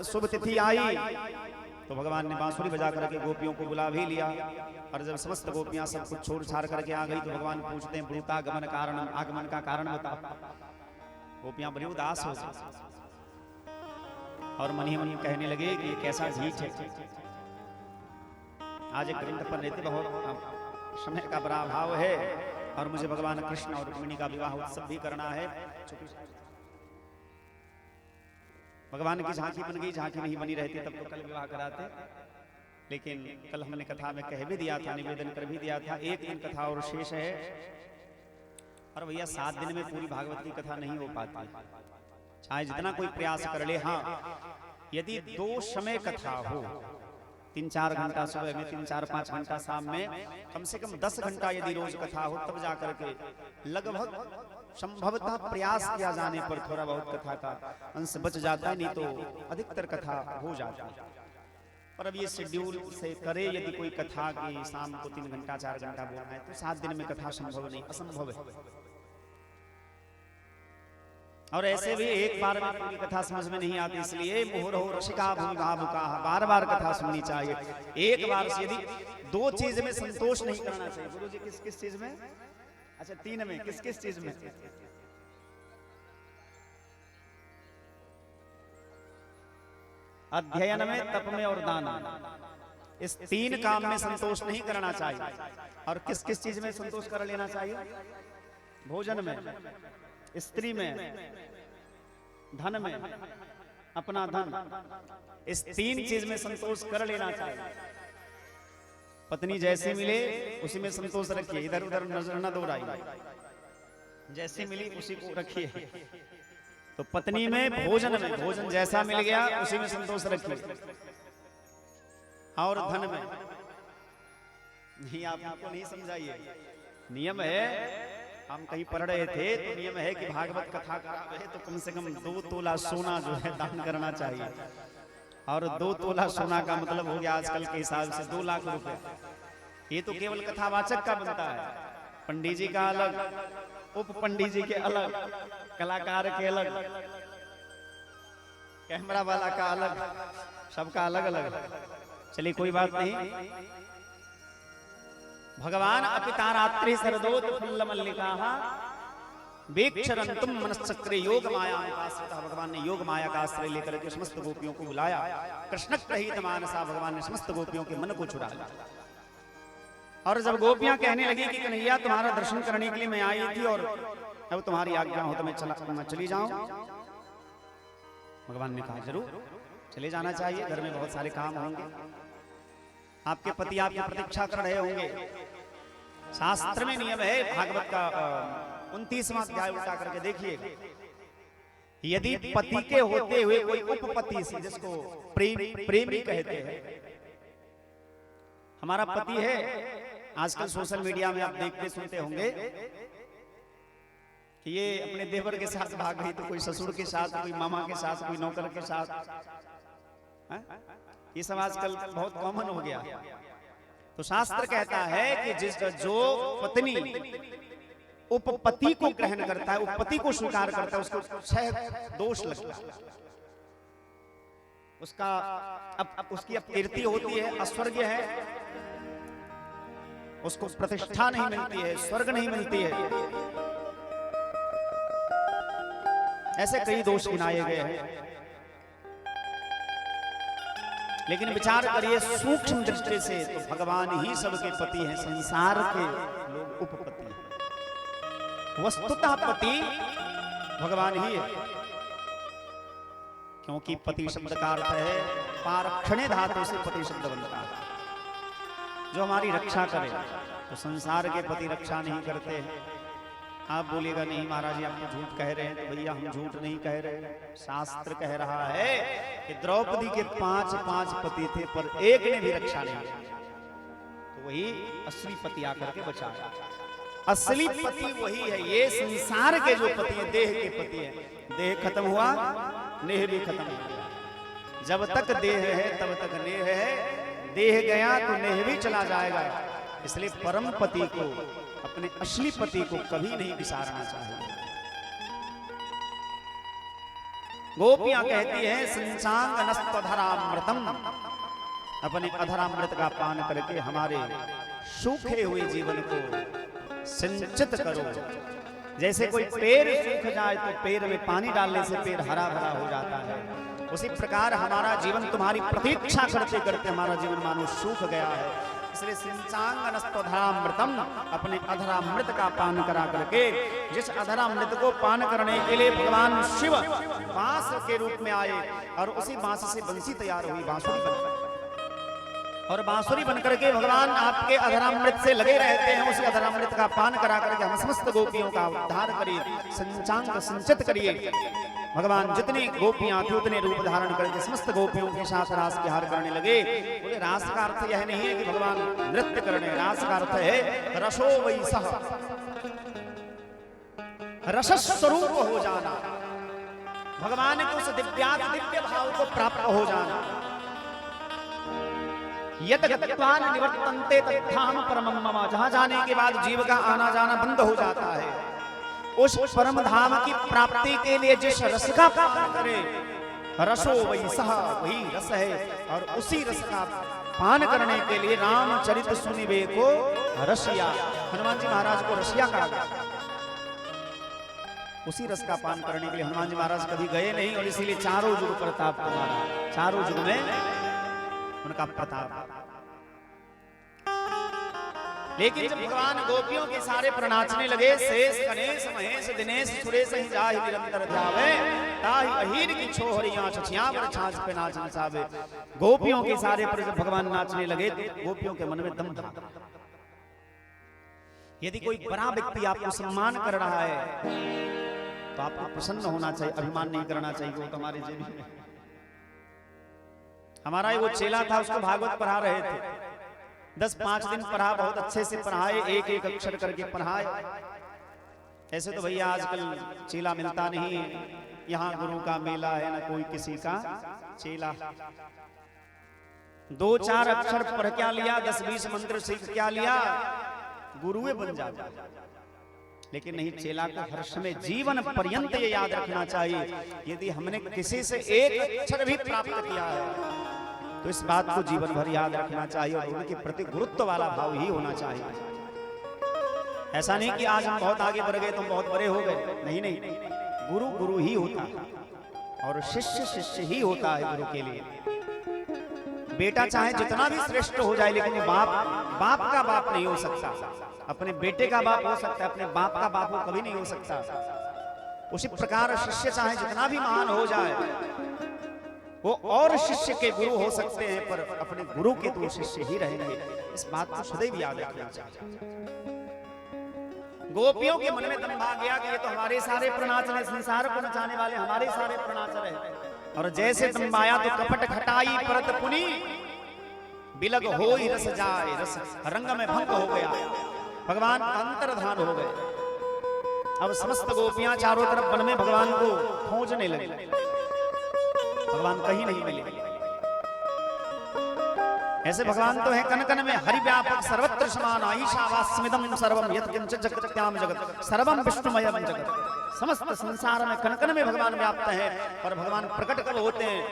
B: शुभ तिथि आई तो भगवान ने बांसुरी बजा करके गोपियों को बुला भी लिया। और जब समस्त गोपियां सब कुछ छोड़ छाड़ करके आ गई तो भगवान पूछते हैं ब्रूता गमन कारण, आगमन का कारण बता। गोपियां बड़ी उदास हो गई और मन ही मन कहने लगे कि ये कैसा झीठ है। आज एक ग्रंथ पर रहते बहुत समय का बड़ा अभाव है और मुझे भगवान कृष्ण और रुक्मिणी का विवाह उत्सव भी करना है। भगवान की झांकी बन गई, झांकी नहीं बनी रहती तब तो कल विवाह कराते, लेकिन कल हमने कथा में कह भी दिया था, निवेदन कर भी दिया था। 1 दिन कथा और शेष है और भैया 7 दिन में पूरी भागवत की कथा नहीं हो पाती, चाहे जितना कोई प्रयास कर ले। हाँ, यदि 2 समय कथा हो, 3-4 घंटा सुबह में, 3-4-5 घंटा शाम में, कम से कम 10 घंटा यदि रोज कथा हो तब जाकर के लगभग संभवतः प्रयास किया जाने पर थोड़ा बहुत कथा का अंश बच जाता है, नहीं तो अधिकतर कथा हो जाती है। पर अब ये शेड्यूल से करे यदि कोई कथा की शाम को 3 घंटा 4 घंटा बोलना है तो 7 दिन में कथा संभव नहीं, असंभव है। और ऐसे भी एक बार में पूरी कथा समझ में नहीं आती, इसलिए मुहुर्हो रसिका भूमि भावुका, बार बार कथा सुननी चाहिए। एक बार से यदि 2 चीज में संतोष नहीं करना चाहिए। गुरु जी किस किस चीज में? अच्छा 3 में, किस किस चीज में? अध्ययन में, तप में और दान में। इस 3 काम में संतोष नहीं करना चाहिए। और किस किस चीज में संतोष कर लेना चाहिए? भोजन में, स्त्री में, धन में, अपना धन, इस 3 चीज में संतोष कर लेना चाहिए। पत्नी जैसी मिले उसी में संतोष रखिए, इधर उधर नजर न दौड़ाइए, जैसी मिली उसी को रखिए। तो पत्नी में, भोजन जैसा मिल गया उसी में संतोष रखिए। और धन में नहीं, आप आपको नहीं समझाइए, नियम है। हम कहीं पढ़ रहे थे तो नियम है कि भागवत कथा करा रहे तो कम से कम 2 तोला सोना जो है दान करना चाहिए। और 2 तोला सोना का मतलब हो गया आजकल के हिसाब से 2 लाख रुपए। ये तो केवल कथावाचक का बनता है, पंडित जी का अलग, उप पंडित जी के अलग, कलाकार के अलग, कैमरा वाला का अलग, सबका अलग अलग। चलिए कोई बात नहीं। भगवान अपिता रात्रि सरदोत फुल्ल मल्लिकाः वेक्षरंतुम मनश्चक्रे योग माया आश्रितः। भगवान ने योग माया का आश्रय लेकर के समस्त गोपियों को बुलाया। कृष्ण प्रहित मानसा, भगवान ने समस्त गोपियों के मन को चुरा लिया। और जब गोपियां कहने लगी कि कन्हैया तुम्हारा दर्शन करने के लिए मैं आई थी और अब तुम्हारी आज्ञा हो तो मैं चली जाऊं, भगवान ने कहा जरूर चले जाना चाहिए, घर में बहुत सारे काम होंगे, आपके पति आपकी प्रतीक्षा कर रहे होंगे। शास्त्र में नियम है, भागवत का 29वां अध्याय उल्टा करके देखिए, यदि पति के होते हुए कोई उपपति से, जिसको प्रेमी कहते हैं, हमारा पति है, आजकल सोशल मीडिया में आप देखते सुनते होंगे कि ये अपने देवर के साथ भाग गई तो कोई ससुर के साथ, कोई मामा के साथ, कोई नौकर के साथ, ये सब आजकल बहुत कॉमन हो गया। तो शास्त्र कहता है कि जो पत्नी उपपति को ग्रहण करता है, उपपति को स्वीकार करता है, उसको 6 दोष लगता है। उसका उसकी अपकीर्ति होती है, अस्वर्ग है, उसको प्रतिष्ठा नहीं मिलती है, स्वर्ग नहीं मिलती है। ऐसे कई दोष गिनाए गए हैं। लेकिन विचार करिए सूक्ष्म दृष्टि से तो भगवान ही सबके पति हैं, संसार के लोग उपपति हैं। वस्तुतः पति भगवान ही है, क्योंकि पति शब्द का अर्थ है पारक्षणे धातु से पति शब्द बनता है। जो हमारी रक्षा करे। तो संसार के पति रक्षा नहीं करते हैं। आप बोलिएगा नहीं महाराज जी आप तो झूठ कह रहे हैं। तो भैया हम झूठ नहीं कह रहे, शास्त्र कह रहा है कि द्रौपदी के 5 पति थे पर एक ने भी रक्षा नहीं की। तो वही असली पति आकर के बचाया। असली पति वही है। ये संसार के जो पति है, देह के पति है, देह खत्म हुआ नेह भी खत्म हो गया। जब तक देह है तब तक नेह है, देह गया तो नेह भी चला जाएगा। इसलिए परम पति को, अपने असली पति को कभी नहीं विसारना चाहिए। गोपियां कहती हैं संचांग नस्तधरामृतम, अपने अधरामृत का पान करके हमारे सूखे हुए जीवन को संचित करो। जैसे कोई पेड़ सूख जाए तो पेड़ में पानी डालने से पेड़ हरा भरा हो जाता है, उसी प्रकार हमारा जीवन तुम्हारी प्रतीक्षा करते करते हमारा जीवन मानो सूख गया है। इसलिए सिंचांगनस्तोधरामृतम, अपने अधरामृत का पान करा करके, जिस अधरामृत को पान करने के लिए भगवान शिव बांस के रूप में आए और उसी बांस से बंसी तैयार हुई, बांसुरी बनकर, और बांसुरी बनकर के भगवान आपके अधरामृत से लगे रहते हैं। उसी अधरामृत का पान करा करके हम समस्त गोपियों का उद्धार करिए, संचांग संचित करिए। भगवान जितनी गोपियां थी उतने रूप धारण करके समस्त गोपियों के साथ रास विहार करने लगे। बोले रास का अर्थ यह नहीं है कि भगवान नृत्य करने, रास का अर्थ है रसो वैसह, रस स्वरूप हो जाना, भगवान के उस दिव्य भाव को प्राप्त हो जाना। यत गत्वान निवर्तन्ते तद्धाम परमं मम, जहां जाने के बाद जीव का आना जाना बंद हो जाता है, उस परम धाम की प्राप्ति के लिए जिस रस का पान करे, रसो वैसह, वही रस है। और उसी रस का पान करने के लिए रामचरित सुनिबे को रसिया, हनुमान जी महाराज को रसिया कहा गया। उसी रस का पान करने के लिए हनुमान जी महाराज कभी गए नहीं, और इसीलिए चारों युग प्रताप तुम्हारा, चारों युग में उनका प्रताप। लेकिन जब भगवान गोपियों के सारे प्रणाचने लगे, शेष गणेश महेश दिनेश सुरेश ही जाहि निरंतर ध्यावे, ताहि अहीर की छोहरियां छछियां पर छाछ पे नाच नचावे। गोपियों के सारे पर जब भगवान नाचने लगे तो गोपियों के मन में दम था। यदि कोई बड़ा व्यक्ति आपको सम्मान कर रहा है तो आपको प्रसन्न होना चाहिए, अभिमान नहीं करना चाहिए। वो तो हमारे जेब में, हमारा वो चेला था, उसको भागवत पढ़ा रहे थे, 10-5 दिन पढ़ा, बहुत अच्छे से पढ़ाए, एक एक अक्षर करके पढ़ाए। ऐसे तो भैया आजकल चेला मिलता नहीं है, यहाँ गुरु का मेला है ना कोई किसी का चेला। 2-4 अक्षर पढ़ क्या लिया, 10-20 मंत्र सीख क्या लिया, गुरुए बन जाता। लेकिन नहीं, चेला को हर समय जीवन पर्यंत ये याद रखना चाहिए, यदि हमने किसी से एक अक्षर भी प्राप्त किया है तो इस बात को जीवन भर याद रखना चाहिए, और उनके प्रति गुरुत्व वाला भाव ही होना चाहिए। ऐसा नहीं कि आज हम बहुत आगे बढ़ गए, तुम बहुत बड़े हो गए, नहीं नहीं, गुरु गुरु ही होता है और शिष्य शिष्य ही होता है गुरु के लिए। बेटा चाहे जितना भी श्रेष्ठ हो जाए, लेकिन बाप का बाप नहीं हो सकता। अपने बेटे का बाप हो सकता है, अपने बाप का बाप वो कभी नहीं हो सकता। उसी प्रकार शिष्य चाहे जितना भी महान हो जाए, वो और शिष्य के गुरु हो सकते हैं, पर अपने गुरु के तो शिष्य ही रहेंगे। इस बात को सदैव याद रखना चाहिए। गोपियों के मन में दम आ गया कि ये तो हमारे सारे प्रणाचर है, संसार को नचाने वाले हमारे सारे प्रणाचर है। और जैसे दम आया तो कपट खटाई परत पुनी, बिलग होई रस जाए, रस रंग में भंग हो गया, भगवान अंतर्धान हो गए। अब समस्त गोपियां चारों तरफ वन में भगवान को खोजने लगे, भगवान कहीं नहीं मिले। ऐसे भगवान तो है कन कन में, हरि व्यापक सर्वत्र समान, ईशावास्मिदं सर्वं यत् किंचित् जगत्याम जगत् सर्वं विष्णुमयं जगत्। समस्त संसार में कन कन में भगवान व्याप्त है। पर भगवान प्रकट कब होते हैं?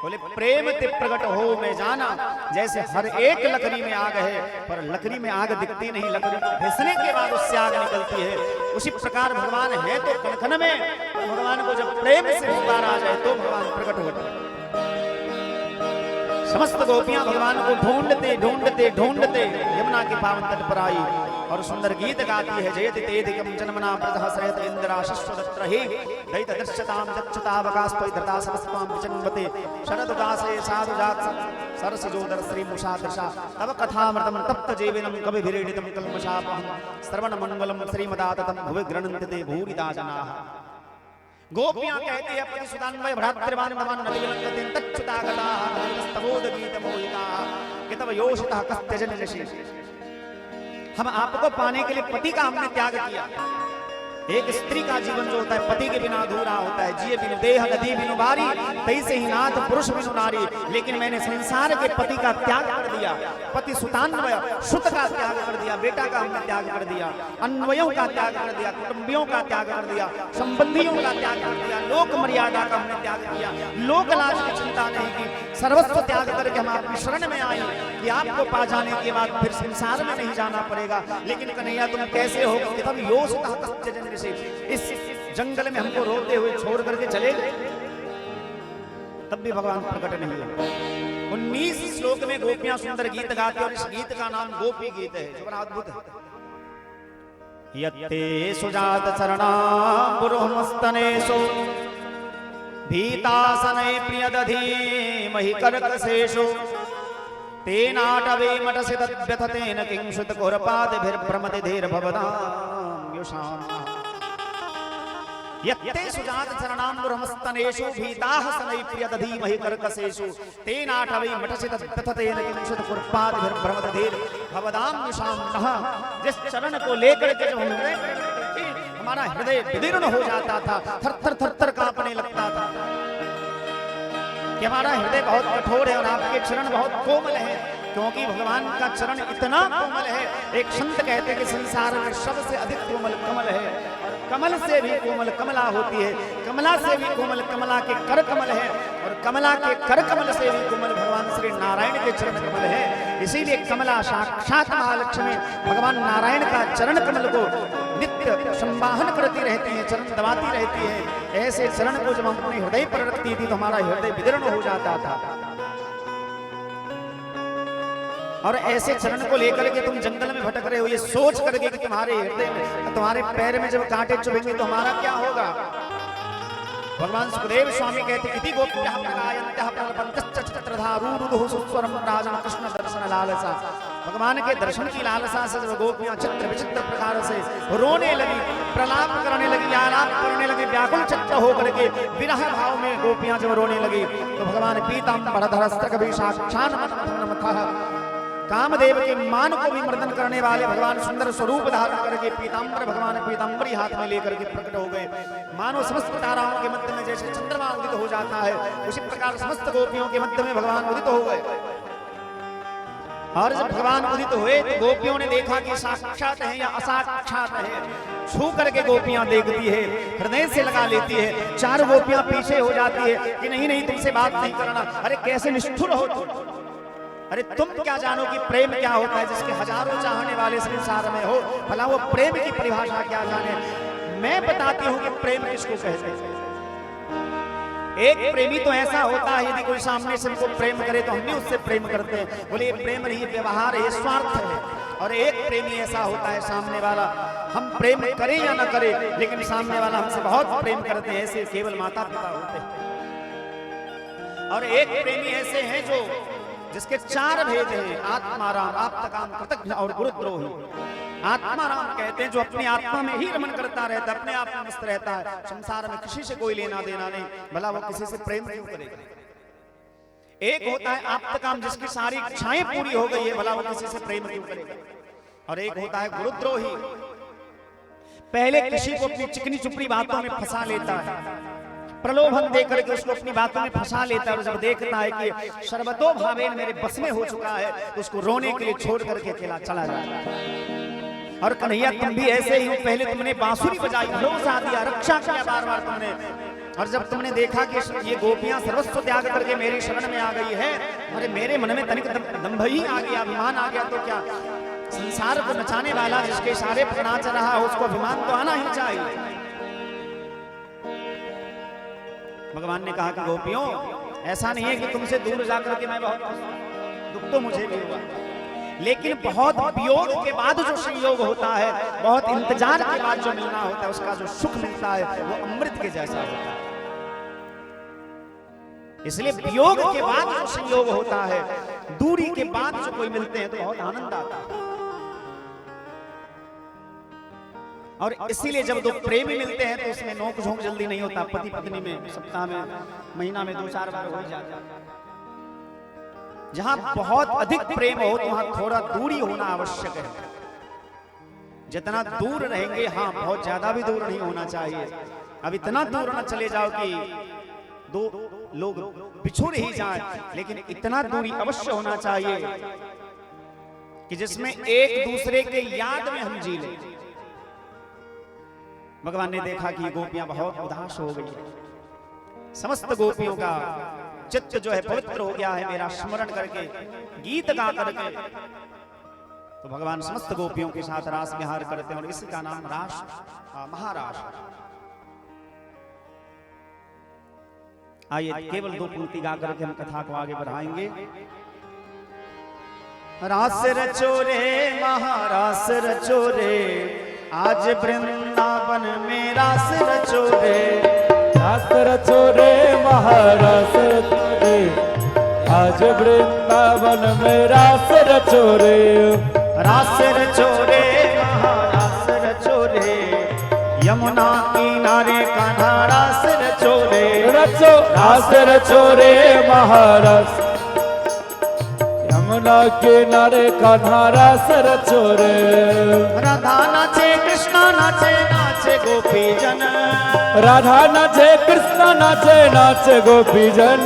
B: बोले प्रेम ते प्रकट हो में जाना। जैसे हर एक लकड़ी में आग है, पर लकड़ी में आग दिखती नहीं, लकड़ी को घिसने के बाद उससे आग निकलती है। उसी प्रकार भगवान है तो कन कन में, भगवान को जब प्रेम से पुकार आ जाए तो भगवान प्रकट होते हैं। समस्त गोपियां भगवान को ढूंढते ढूंढते ढूंढते यमुना के पावन तट पर आई। और सुंदर गीत गाती है। जयति तेधिकम जन्मना प्रजः श्रेयत इंद्राशिष्वदत्रहि दैत दृश्यताम दक्षतावकास्त्वयि धृता सरस्वाम विचन्वते शरदुदासे साधुजात सरसिजोदर श्री मुषादृशा तव कथामृतम तप्त जीवनम कविभिरीडितम कल्मषापहं श्रवण मंगलम श्रीमदाततम भुवि गृह्णन्ति ते भूरिदा जनाः। गोपियां कहती है पति सुदान्वय भ्रातृवान्धवान् नलिविलङ्घयन् तच्युतागताः स्तवोदगीतमोहिताः कितव योषितः कस्त्यजन ऋषि। हम आपको पाने के लिए पति का हमने त्याग किया। एक स्त्री का जीवन जो होता है पति के बिना अधूरा होता है। जिये बिनु देह नदी बिनु बारी तैसे ही नाथ पुरुष बिनु नारी। लेकिन मैंने संसार के पति का त्याग कर दिया, पति सुतान्वय सुत का त्याग कर दिया, बेटा का हमने त्याग कर दिया, अन्वयों का त्याग कर दिया, कुटुंबियों का त्याग कर दिया, संबंधियों का त्याग कर दिया, लोक मर्यादा का हमने त्याग किया, लोक लाज की चिंता नहीं की, सर्वस्व त्याग करके हम आपकी शरण में आए कि आपको पा जाने के बाद फिर संसार में नहीं जाना पड़ेगा। लेकिन कन्हैया तुम कैसे हो कि तब योषितः कस्त्यजन ऋषि, इस जंगल में हमको रोते हुए छोड़ करके चले गए। तब भी भगवान प्रकट नहीं हुए। 19 श्लोक में गोपियां सुंदर गीत गाती और इस गीत का नाम गोपी गीत है, जो बड़ा अद्भुत है। यत्ते सुजात चरणा पुरुहमस्तनेषु भीतासने प्रियदधी महि कर्कशेषु तेनाटवे मटसि तद्व्यथतेन किंशुत घोरपादिभिर्भ्रमति धीर्भवदां युषाम्। यत्ते सुजात चरणाम्बुरमस्तनेषु भीताः सनै प्रियदधी महि कर्कशेषु तेनाटवै मटसि तद्व्यथतेन किंशुत घोरपादिभिर्भ्रमति धीर्भवदां युषाम्। जिस चरण को लेकर के जो हमारा हृदय विदीर्ण हो जाता था, थर थर थर थर कांपने लगता था कि हमारा हृदय बहुत कठोर है और आपके चरण बहुत कोमल है, क्योंकि भगवान का चरण इतना कोमल है। एक संत कहते हैं कि संसार में सबसे अधिक कोमल कमल है, और कमल से भी कोमल कमला होती है, कमला से भी कोमल कमला के कर कमल है, और कमला के कर कमल से भी कोमल भगवान श्री नारायण के चरण कमल है। इसीलिए कमला साक्षात महालक्ष्मी भगवान नारायण का चरण कमल को नित्य संवाहन करती रहती है, चरण दबाती रहती है। ऐसे चरण को जब हम अपने हृदय पर रखती थी तो हमारा हृदय विदीर्ण हो जाता था। और ऐसे चरण को लेकर के तुम जंगल में भटक रहे हो, ये सोच करके कि तुम्हारे हृदय में, तुम्हारे पैर में जब कांटे चुभेंगे तो हमारा क्या होगा। भगवान सुखदेव स्वामी कहते इति गोप्यः प्रगायन्त्यः प्रलपन्तश्च चित्रधारूरुः सुस्वरं राजन कृष्ण दर्शन लालसा। भगवान के दर्शन की लालसा से जब गोपियां चित्र विचित्र प्रकार से रोने लगी, प्रलाप करने लगी, आलाप करने लगी, व्याकुल चित्त होकर के विरह भाव में गोपियां जब रोने लगी तो भगवान पीताम्बरधरस्त्रकभी साक्षान्मथः कामदेव के मान को भी मर्दन करने वाले भगवान सुंदर स्वरूप धारण करके पीताम्बर भगवान पीताम्बरी हाथ में लेकर के प्रकट हो गए। मानो समस्त ताराओं के मध्य में जैसे चंद्रमा उदित हो जाता है, उसी प्रकार समस्त गोपियों के मध्य में भगवान उदित हो गए। और जब भगवान उदित हुए तो गोपियों ने देखा कि साक्षात है या असाक्षात है। छू करके गोपियां देखती है, हृदय से लगा लेती है। 4 गोपियां पीछे हो जाती है कि नहीं नहीं तुमसे बात नहीं करना। अरे कैसे निष्ठुर हो तुम, अरे तुम क्या जानो कि प्रेम क्या होता है, जिसके हजारों चाहने वाले संसार में हो, भला वो प्रेम की परिभाषा क्या जाने। मैं बताती हूँ कि प्रेम किसको कहते हैं। एक प्रेमी तो ऐसा होता है यदि कोई सामने से हमको प्रेम करे तो हम भी उससे प्रेम करते हैं, बोले ये प्रेम नहीं, व्यवहार है, स्वार्थ है। और एक प्रेमी ऐसा होता है सामने वाला, हम प्रेम करें या न करें लेकिन सामने वाला हमसे बहुत प्रेम करते हैं, ऐसे केवल माता पिता होते हैं। और एक प्रेमी ऐसे हैं जो जिसके 4 भेद हैं, आत्माराम, आप्तकाम, कृतज्ञ और गुरुद्रोही। आत्माराम कहते हैं जो अपनी आत्मा में ही रमन करता रहता है, अपने आप में मस्त रहता है, संसार में किसी से कोई लेना देना नहीं, भला वो किसी से प्रेम क्यों करेगा। एक होता है आप्तकाम जिसकी सारी इच्छाएं पूरी हो गई है, भला वो किसी से प्रेम क्यों करेगा। और एक होता है गुरुद्रोही, पहले किसी को अपनी चिकनी चुपड़ी बातों में फंसा लेता है, प्रलोभन देकर के उसको अपनी बातों में फंसा लेता है, और जब देखता है कि सर्वतो भावेन मेरे बस में हो चुका है तो उसको रोने के लिए छोड़ करके अकेला चला जाता है। और कन्हैया तुम भी ऐसे ही हो, पहले तुमने बांसुरी बजाई, लोसा दिया, रक्षा किया बार बार तुमने, और जब तुमने देखा कि ये गोपियां सर्वस्व त्याग करके मेरी शरण में आ गई है, अरे मेरे मन में तनिक दंभ ही आ गया, अभिमान आ गया, तो क्या संसार को नचाने वाला जिसके इशारे पर नाच रहा है उसको अभिमान तो आना ही चाहिए। भगवान ने कहा कि गोपियों ऐसा नहीं है कि तुमसे दूर जाकर के मैं बहुत दुख तो मुझे भी हुआ, लेकिन बहुत वियोग के बाद जो संयोग होता है, बहुत इंतजार के बाद जो मिलना होता है, उसका जो सुख मिलता है वो अमृत के जैसा होता है। इसलिए वियोग के बाद जो संयोग होता है, दूरी के बाद जो कोई मिलते हैं तो बहुत आनंद आता है। और इसीलिए जब दो प्रेमी मिलते हैं तो उसमें नोक झोंक जल्दी नहीं होता। पति पत्नी में सप्ताह में, महीना में 2-4 बार हो जाता है। जहां बहुत अधिक प्रेम हो तो वहां थोड़ा दूरी होना आवश्यक है। जितना दूर रहेंगे, हाँ बहुत ज्यादा भी दूर नहीं होना चाहिए। अब इतना दूर न चले जाओ कि दो लोग बिछुड़ ही जाएं, लेकिन इतना दूरी अवश्य होना चाहिए कि जिसमें एक दूसरे के याद में हम जी लें। भगवान ने देखा कि गोपियां बहुत उदास हो गई। समस्त गोपियों का चित्त जो है पवित्र हो गया है मेरा स्मरण करके, गीत गा करके। तो भगवान समस्त गोपियों के साथ रास विहार करते हैं और इसी का नाम रास महारास। आइए केवल 2 पंक्ति गा करके हम कथा को आगे बढ़ाएंगे। रास रचो रे महारास रचो रे, आज वृंदावन में रास रचो रे।
C: रास रचो रे महारास रचो रे, आज वृंदावन में रास रचो रे।
B: रास रचो रे महारास रचो रे, यमुना किनारे कान्हा रास रचो रे।
C: रचो रास रचो रे महारास, यमुना किनारे कान्हा रास रचो रे।
B: राधा नाचे कृष्णा नाचे, नाचे गोपी जन।
C: राधा नाचे कृष्ण नाचे, नाचे गोपी जन।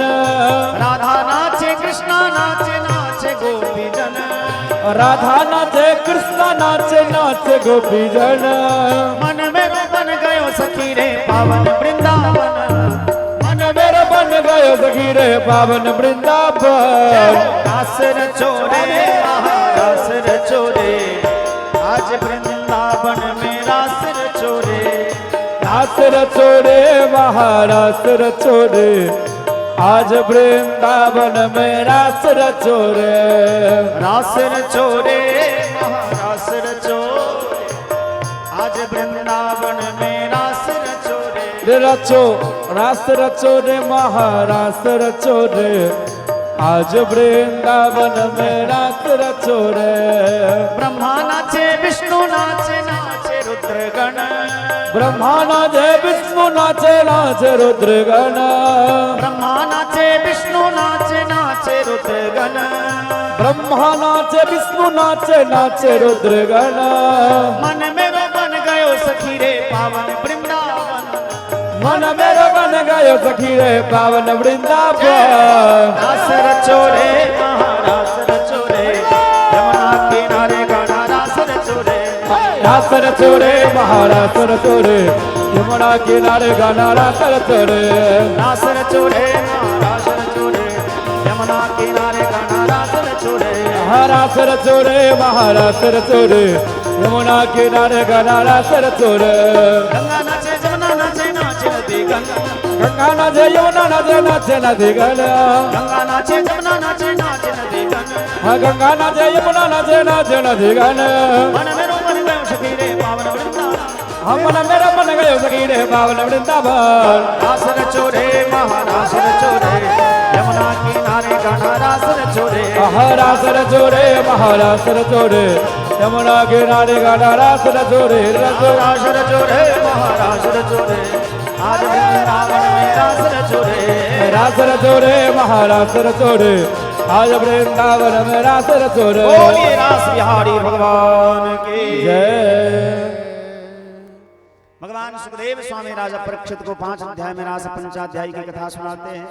B: राधा नाचे कृष्णा नाचे, नाचे गोपी जन।
C: राधा नाचे कृष्ण नाचे, नाचे गोपी जन।
B: मन में बन गयो सखी रे पावन वृंदावन,
C: मन मेरा बन गयो सखी रे पावन वृंदावन।
B: रास रचो रे महारास रचो रे, आज वृंदावन में रास रचो रे।
C: रास रचो रे महारास रचो रे, आज वृंदावन में रास रचो रे।
B: रास रचो रे महारास रचो रे, आज वृंदावन में रास रचो रे।
C: रचो रास रचो रे महारास रचो रे, आज वृंदावन में रास रचो रे।
B: ब्रह्मा नाचे विष्णु नाचे, नाचे रुद्रगण।
C: ब्रह्मा नाचे विष्णु नाचे, नाचे रुद्रगण।
B: ब्रह्मा नाचे विष्णु नाचे, नाचे रुद्रगण।
C: ब्रह्मा नाचे विष्णु नाचे, नाचे रुद्रगण।
B: मन मेरा बन गयो सखी रे पावन वृंदावन,
C: मन मेरा बन गयो सखी रे पावन वृंदावन।
B: रास रचो रे महारास रचो रे, यमुना किनारे गाना रास रचो रे।
C: रास रचो रे महारास रचो रे, यमुना किनारे गाना रास रचो रे।
B: रास रचो रे महारास रचो रे, यमुना किनारे गाना रास रचो रे।
C: रास रचो रे महारास रचो रे, यमुना किनारे गाना रास रचो रे।
B: गंगा नाचे जमुना नाचे, नाचे नदी गंगा।
C: गंगा नाचे यमुना नाचे, नाचे नदी गंगा।
B: गंगा नाचे जमुना नाचे, नाचे नदी गंगा।
C: गंगा नाचे यमुना नाचे, नाचे नदी गंगा।
B: मन मेरो बन गयो सखी रे पावन वृंदावन,
C: मन मेरा बन गयो सखी रे पावन वृंदावन।
B: रास रचो रे महारास रचो रे, यमुना किनारे गाना रास रचो रे।
C: रास रचो रे महारास रचो रे, यमुना किनारे गाना रास रचो रे।
B: रास रचो रे महारास रचो रे, आज वृंदावन में रास रचो रे।
C: रास रचो रे महारास रचो रे, आज वृंदावन में रास रचो रे।
B: बोलिए रास बिहारी भगवान की
C: जय।
B: भगवान सुखदेव स्वामी राजा परीक्षित को 5 अध्याय में रास पंचाध्यायी की कथा सुनाते हैं।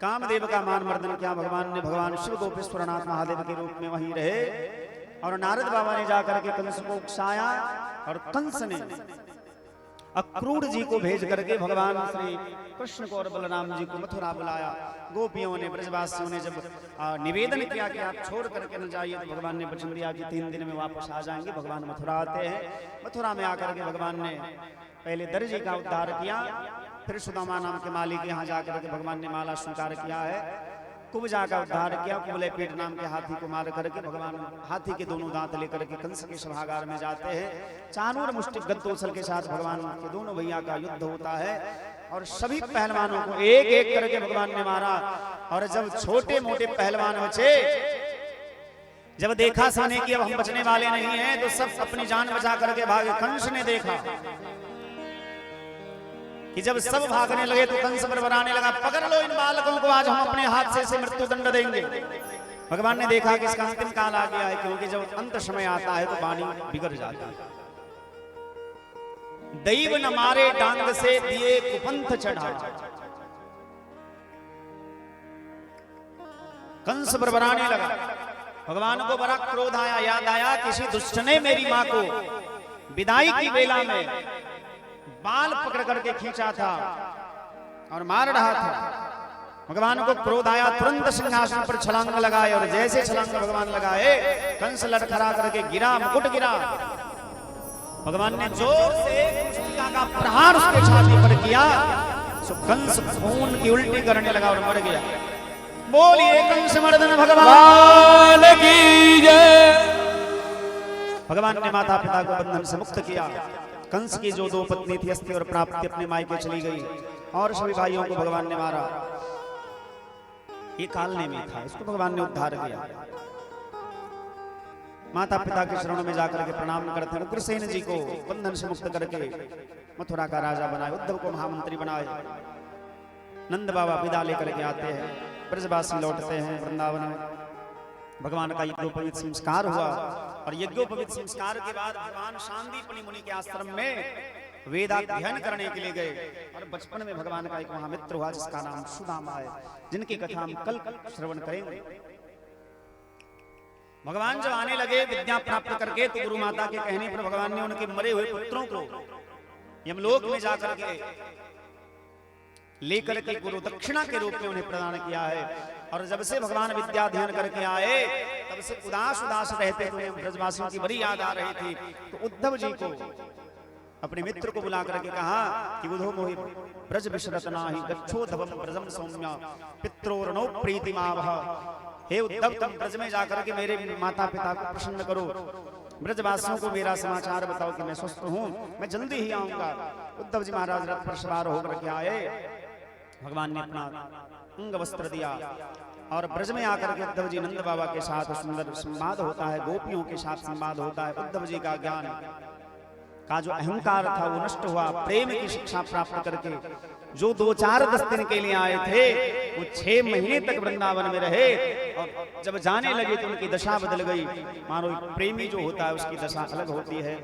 B: कामदेव का मान मर्दन किया भगवान ने। भगवान शिव गोपेश्वरनाथ महादेव के रूप में वहीं रहे और नारद बाबा ने जाकर के कंस को उकसाया और कंस ने अक्रूर जी को भेज करके भगवान श्री कृष्ण को और बलराम जी को मथुरा बुलाया। गोपियों ने, ब्रजवासियों ने जब निवेदन किया कि आप छोड़ करके न जाइए, तो भगवान ने वचन दिया कि 3 दिन में वापस आ जाएंगे। भगवान मथुरा आते हैं। मथुरा में आकर के भगवान ने पहले दर्जी का उद्धार किया, फिर सुदामा नाम के माली के यहाँ जाकर के भगवान ने माला स्वीकार किया है। कुब्जा का उद्धार किया। कुबले पेट नाम के हाथी को मार करके भगवान हाथी के दोनों दांत लेकर के कंस के सभागार में जाते हैं। चानूर मुष्टि गद्दोसल के साथ भगवान के दोनों भैया का युद्ध होता है और सभी पहलवानों को एक एक करके भगवान ने मारा। और जब छोटे मोटे पहलवान बचे, जब देखा साने की अब हम बचने वाले नहीं हैं, तो सब अपनी जान बचा करके भागे। कंस ने देखा कि जब सब भागने लगे तो कंस बड़बड़ाने लगा, पकड़ लो इन बालकों को, आज हम अपने हाथ से इसे मृत्यु दंड देंगे। भगवान ने देखा कि इसका अंतिम काल आ गया है, क्योंकि जब अंत समय आता है तो वाणी बिगड़ जाता है। दैव न मारे डांग से दिए कुपंथ चढ़ा। कंस बड़बड़ाने लगा। भगवान को बड़ा क्रोध आया, याद आया किसी दुष्ट ने मेरी मां को विदाई की बेला में बाल पकड़ करके खींचा था और मार रहा था। भगवान को क्रोध आया, तुरंत सिंहासन पर छलांग लगाए और जैसे छलांग भगवान लगाए, कंस लड़खड़ा करके गिरा, मुकुट गिरा। भगवान ने जोर से मुष्टिका का प्रहार उसके छाती पर किया, सो कंस खून की उल्टी करने लगा और मर गया। बोलिए कंस मर्दन भगवान की जय। भगवान ने माता पिता को बंधन से मुक्त किया। कंस की जो दो पत्नी थी अस्ति और प्राप्ति अपने मायके चली गई और सभी भाइयों को भगवान ने मारा। ये कालने में था, इसको भगवान ने उद्धार किया। माता पिता के चरणों में जाकर के प्रणाम करते हैं। उग्रसेन जी को बंधन से मुक्त करके मथुरा का राजा बनाए, उद्धव को महामंत्री बनाए। नंद बाबा विदा लेकर के आते हैं, ब्रजवासी लौटते हैं वृंदावन में। भगवान का यज्ञोपवीत संस्कार हुआ और यज्ञोपवीत संस्कार के बाद भगवान शांतिपनि मुनि के आश्रम में वेदाध्ययन करने के लिए गए। और बचपन में भगवान का एक वहां मित्र हुआ जिसका नाम सुदामा है, जिनकी कथा हम कल श्रवण करेंगे। भगवान जब आने लगे विद्या प्राप्त करके, तो गुरु माता के कहने पर भगवान ने उनके मरे हुए पुत्रों को यमलोक में जाकर के लेकर के गुरु दक्षिणा के रूप में उन्हें प्रदान किया है। और जब से भगवान विद्या अध्ययन करके आए, तब से उदास उदास रहते थे, ब्रजवासियों की बड़ी याद आ रही थी। तो उद्धव जी को अपने मित्र को बुला करके कहा कि बुधो मोहि ब्रज विशरत नाहि गच्छो धवम ब्रजम सौम्य पित्रोर्णो प्रीतिमावह। हे उद्धव, तुम ब्रज में जाकर के मेरे माता पिता को प्रसन्न करो, ब्रजवासियों को मेरा समाचार बताओ कि मैं स्वस्थ हूं, मैं जल्दी ही आऊंगा। उद्धव जी महाराज रथ पर सवार होकर के आए। भगवान ने अपना अंग वस्त्र दिया और ब्रज में आकर के उद्धव जी नंद बाबा के साथ सुंदर संवाद होता है, गोपियों के साथ संवाद होता है। उद्धव जी का ज्ञान का जो अहंकार था वो नष्ट हुआ। प्रेम की शिक्षा प्राप्त करके जो 2-4 दिन के लिए आए थे, वो 6 महीने तक वृंदावन में रहे। और जब जाने लगे तो उनकी दशा बदल गई। मानो प्रेमी जो होता है उसकी दशा अलग होती है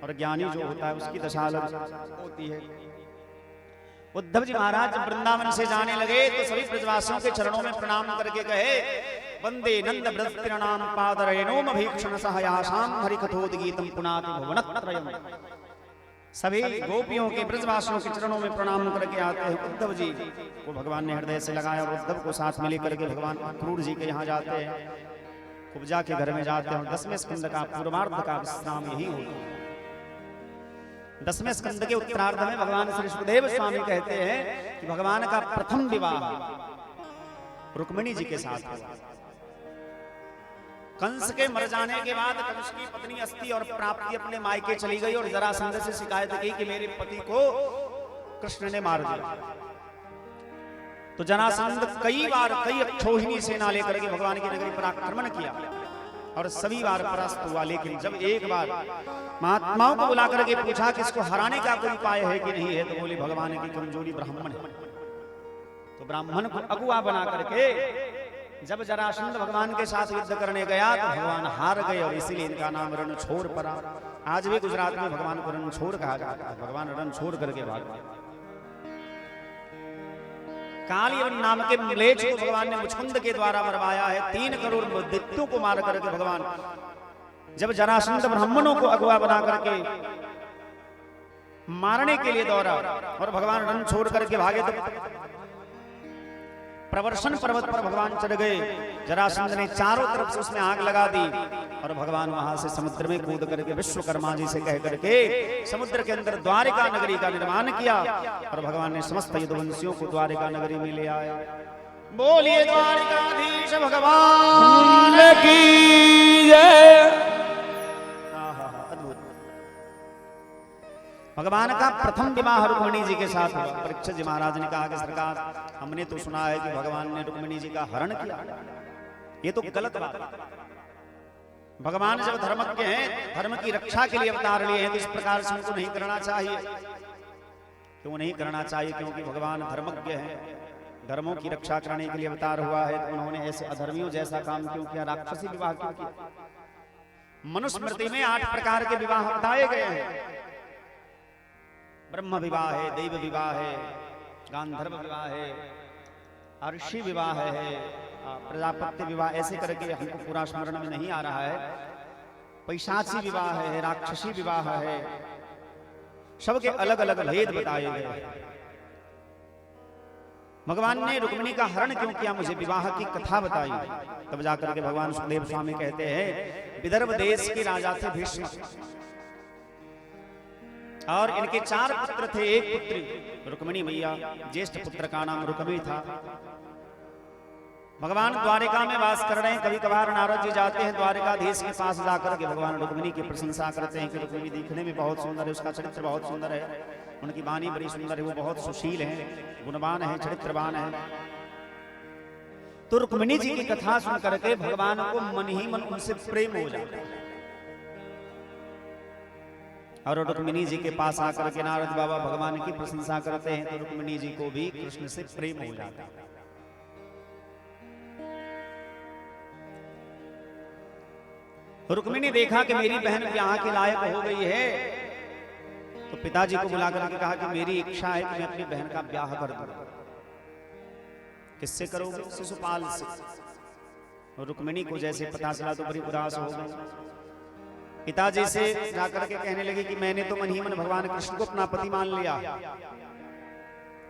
B: और ज्ञानी जो होता है उसकी दशा अलग होती है। उद्धव जी महाराज जब वृंदावन से जाने लगे तो सभी ब्रजवासियों के चरणों में प्रणाम करके कहे, वंदे नंद ब्रजनाम पादरेणोम भीक्षण सहयासाम हरिकथोद्गीतम पुनाति भुवनत्रयम्। सभी गोपियों के ब्रजवासियों के चरणों में प्रणाम करके आते हैं। उद्धव जी को भगवान ने हृदय से लगाया और उद्धव को साथ में लेकर के भगवान क्रूर जी के यहाँ जाते हैं, कुब्जा के घर में जाते हैं। 10वें स्कंद का पूर्वार्ध का विश्राम यही होता है। 10वें स्कंद के उत्तरार्ध में भगवान श्री सुखदेव स्वामी कहते हैं कि भगवान का प्रथम विवाह रुक्मिणी जी के साथ हुआ। कंस के मर जाने के बाद कंस की पत्नी अस्ति और प्राप्ति अपने मायके चली गई और जरासंध से शिकायत की कि मेरे पति को कृष्ण ने मार दिया। तो जरासंध कई बार कई अक्षोहिणी सेना लेकर के भगवान की नगरी पर आक्रमण किया और सभी बार परास्त हुआ। लेकिन जब एक बार महात्माओं को बुला करके पूछा कि इसको हराने का कोई उपाय है कि नहीं है, तो बोले भगवान की कमजोरी ब्राह्मण है। तो ब्राह्मण को अगुआ बना करके जब जरासंध भगवान के साथ युद्ध करने गया तो भगवान हार गए और इसीलिए इनका नाम रणछोड़ पड़ा। आज भी गुजरात में भगवान को रणछोड़ कहा जाता है। भगवान रणछोड़ करके भाग गए। कालियवन नाम के म्लेच्छ को भगवान ने मुचकुंद के द्वारा मरवाया है। 3 करोड़ दैत्यों को मार करके भगवान जब जरासंध ब्राह्मणों को अगुआ बना करके मारने के लिए दौड़ा और भगवान रण छोड़ करके भागे, तो प्रवर्षण पर्वत पर भगवान चढ़ गए। जरासंध ने चारों तरफ से उसमें आग लगा दी और भगवान वहां से समुद्र में कूद करके विश्वकर्मा जी से कह करके समुद्र के अंदर द्वारिका नगरी का निर्माण किया और भगवान ने समस्त यदुवंशियों को द्वारिका नगरी में ले आए। बोलिए द्वारिकाधीश भगवान
C: की जय।
B: अद्भुत। भगवान का प्रथम विवाह रुक्मिणी जी के साथ हुआ। परीक्षित जी महाराज ने कहा कि सरकार, हमने तो सुना है कि भगवान ने रुक्मिणी जी का हरण किया, ये तो गलत बात है। भगवान जब धर्मज्ञ हैं, धर्म की रक्षा के लिए अवतार लिए हैं, तो इस प्रकार से उनको नहीं करना चाहिए। क्यों नहीं करना चाहिए? क्योंकि भगवान धर्मज्ञ हैं, धर्मों की रक्षा करने के लिए अवतार हुआ है। तो उन्होंने ऐसे अधर्मियों जैसा काम क्यों किया? राक्षसी विवाह क्यों किया? मनुस्मृति में 8 प्रकार के विवाह बताए गए हैं। ब्रह्म विवाह है, देव विवाह है, गांधर्व विवाह है, अर्षि विवाह है, प्रजापत्य विवाह, ऐसे करके हमको पूरा स्मरण में नहीं आ रहा है। पैशाची विवाह है, राक्षसी विवाह है, सबके अलग अलग भेद बताए गए। भगवान ने रुक्मिणी का हरण क्यों किया? मुझे विवाह की कथा बताई। तब जाकर के भगवान सुखदेव स्वामी कहते हैं, विदर्भ देश के राजा थे भीष्म, और इनके 4 पुत्र थे। एक पुत्री रुक्मिणी मैया, ज्येष्ठ पुत्र का नाम रुक्मी था। भगवान द्वारिका में वास कर रहे हैं। कभी कभार नारद जी जाते हैं द्वारिकाधीश के पास, जाकर के भगवान रुक्मिणी की प्रशंसा करते हैं कि रुक्मिणी दिखने में बहुत सुंदर है, उसका चरित्र बहुत सुंदर है, उनकी वाणी बड़ी सुंदर है, वो बहुत सुशील है, गुणवान है, चरित्रवान है। तो रुक्मिणी जी की कथा सुन करके भगवान को मन ही मन उनसे प्रेम हो जाता है। और रुक्मिणी जी के पास आकर के नारद बाबा भगवान की प्रशंसा करते हैं, तो रुक्मिणी जी को भी कृष्ण से प्रेम हो जाता है। रुक्मिणी देखा कि मेरी बहन ब्याह के लायक हो गई है, तो पिताजी को बुला करके कहा कि मेरी इच्छा है कि मैं अपनी बहन का ब्याह कर दूं। किससे करोगे? शिशुपाल से। और रुक्मिणी को जैसे पता चला तो बड़ी उदास हो गई। पिताजी से जाकर के कहने लगी कि मैंने तो मन ही मन भगवान कृष्ण को अपना पति मान लिया,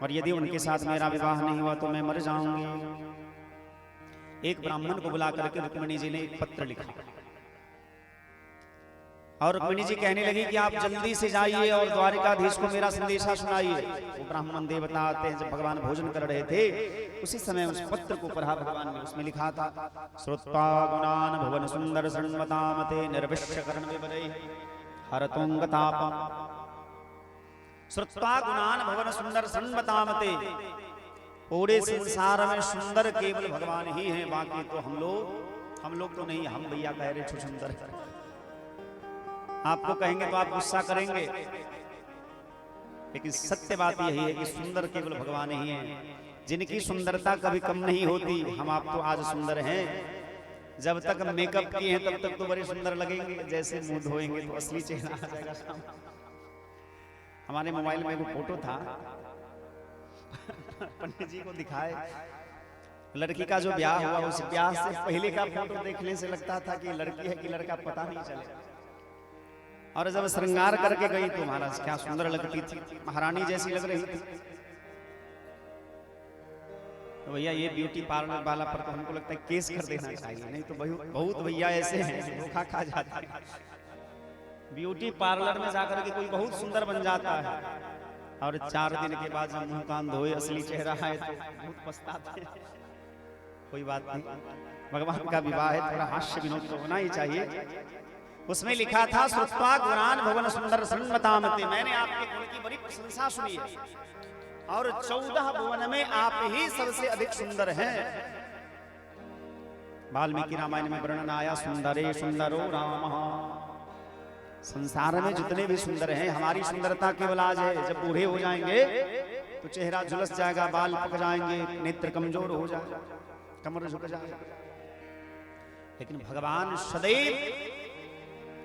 B: और यदि उनके साथ मेरा विवाह नहीं हुआ तो मैं मर जाऊंगी। एक ब्राह्मण को बुला करके रुक्मिणी जी ने एक पत्र लिखा, और रुक्मिणी जी कहने लगी कि आप जल्दी से जाइए और द्वारिकाधीश को मेरा संदेशा सुनाइए। वो ब्राह्मण देवता आते हैं। जब भगवान भोजन कर रहे थे, उसी समय उस पत्र को पढ़ा भगवान ने। उसमें लिखा था, श्रुत्वा गुणान भुवन सुंदर सन्मतामते निर्विश्य कर्ण विवरैः हरतोंगतापम्। श्रुत्वा गुणान भुवन सुंदर सन्मतामते, पूरे संसार में सुंदर केवल भगवान ही हैं, बाकी तो हम लोग तो नहीं। हम भैया कह रहे छो सुंदर, आपको कहेंगे तो आप गुस्सा करेंगे, लेकिन सत्य बात यही है कि सुंदर केवल भगवान ही हैं, जिनकी सुंदरता कभी कम नहीं होती। हम आप तो आज सुंदर हैं, जब तक मेकअप किए हैं तब तक तो बड़े सुंदर लगेंगे, जैसे मुंह धोएंगे तो असली चेहरा आ जाएगा सामने। हमारे मोबाइल में वो फोटो था, पंडित जी को दिखाए, लड़की का जो ब्याह हुआ, उस ब्याह से पहले का फोटो देखने से लगता था कि लड़की है कि लड़का पता नहीं चले। और जब श्रृंगार करके गई तो महाराज क्या सुंदर लगती थी, महारानी जैसी लग रही थी। तो भैया ये ब्यूटी पार्लर वाला पर तो हमको लगता है केस कर देना चाहिए, नहीं तो बहुत भैया ऐसे हैं जो धोखा खा जाते हैं। ब्यूटी पार्लर में जाकर के कोई बहुत सुंदर बन जाता है, और 4 दिन के बाद जब मुंह कान धोए असली चेहरा है तो बहुत पछताते हैं। कोई बात नहीं, भगवान का विवाह है, थोड़ा हास्य विनोद तो होना ही चाहिए। उसमें लिखा था, श्रुत्वा गुणान भुवन सुंदर सन्मतामते, मैंने आपके गुण की बड़ी प्रशंसा सुनी है, और 14 भुवन में आप ही सबसे अधिक सुंदर हैं। वाल्मीकि रामायण में वर्णन आया, सुंदरे सुंदरो राम। संसार में जितने भी सुंदर हैं, हमारी सुंदरता केवल आज है। जब बूढ़े हो जाएंगे तो चेहरा झुलस जाएगा, बाल पक जाएंगे, नेत्र कमजोर हो जाएगा, कमर झुक जाएगा। लेकिन भगवान सदैव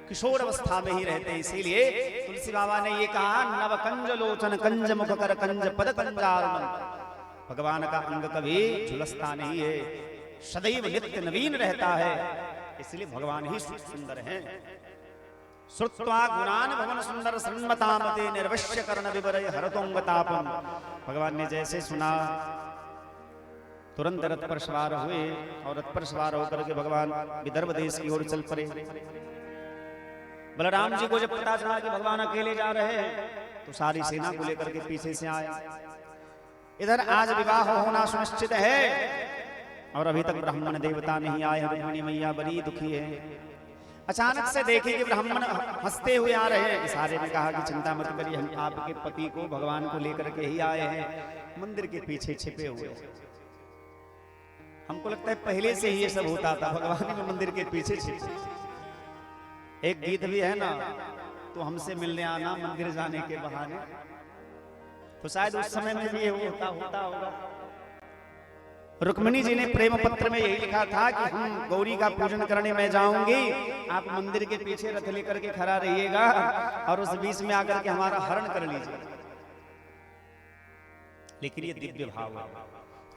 B: किशोर अवस्था में ही रहते हैं। इसीलिए तुलसी बाबा ने ये कहा, नव कंज लोचन कंज मुख कर कंज पद कंजारुण। भगवान का अंग कभी झुलसता नहीं है, सदैव नित्य नवीन रहता है, इसलिए भगवान ही सुंदर हैं। श्रुत्वा गुणान भवन सुंदर सन्मतामते निर्वश्य कर्ण विवरैः हरतोंगतापम्। भगवान ने जैसे सुना तुरंत रथ पर सवार हुए, और रथ पर सवार होकर के भगवान विदर्भ देश की ओर चल पड़े। बलराम जी को जब पता चला कि भगवान अकेले जा रहे हैं, तो सारी सेना को लेकर के पीछे से आया। इधर आज विवाह होना सुनिश्चित है और अभी तक ब्राह्मण देवता नहीं आए। रुक्मिणी मैया बड़ी दुखी है। अचानक से देखे कि ब्राह्मण हंसते हुए आ रहे हैं। इशारे में कहा कि चिंता मत करिए, हम आपके पति को भगवान को लेकर के ही आए हैं, मंदिर के पीछे छिपे हुए। हमको लगता है पहले से ही ये सब होता था, भगवान के मंदिर के पीछे छिपे। एक गीत भी है ना, तो हमसे मिलने आना मंदिर जाने के बहाने। तो शायद उस समय में भी ये होता होगा। रुक्मिणी जी ने प्रेम पत्र में यही लिखा था कि हम गौरी का पूजन करने में जाऊंगी, आप मंदिर के पीछे रथ लेकर के खड़ा रहिएगा और उस बीच में आकर के हमारा हरण कर लीजिए। लेकिन ये दिव्य भाव है,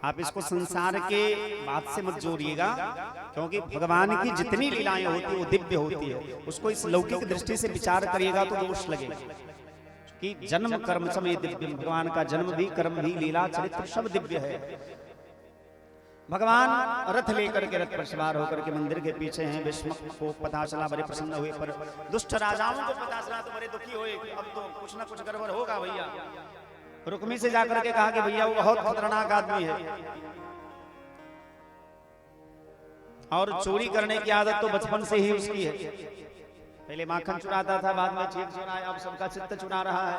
B: आप इसको संसार के बात से मत जोड़िएगा, क्योंकि भगवान की जितनी लीलाएं होती है वो दिव्य होती है। उसको इस लौकिक दृष्टि से विचार करिएगा तो दोष लगेगा कि जन्म कर्म समय दिव्य, भगवान का जन्म भी, कर्म भी, लीला चरित्र सब दिव्य है। भगवान रथ लेकर के रथ पर सवार होकर के मंदिर के पीछे हैं। भीष्म को पता चला, बड़े प्रसन्न हुए, पर दुष्ट राजाओं को पता चला तो बड़े दुखी हुए कि अब तो कुछ ना कुछ गड़बड़ होगा भैया। रुक्मी से जाकर के कहा कि भैया वो बहुत खतरनाक आदमी है और चोरी करने की आदत तो बचपन से ही उसकी है। पहले माखन चुराता था, बाद में चीख चुराया, अब सबका चित्त चुरा रहा है।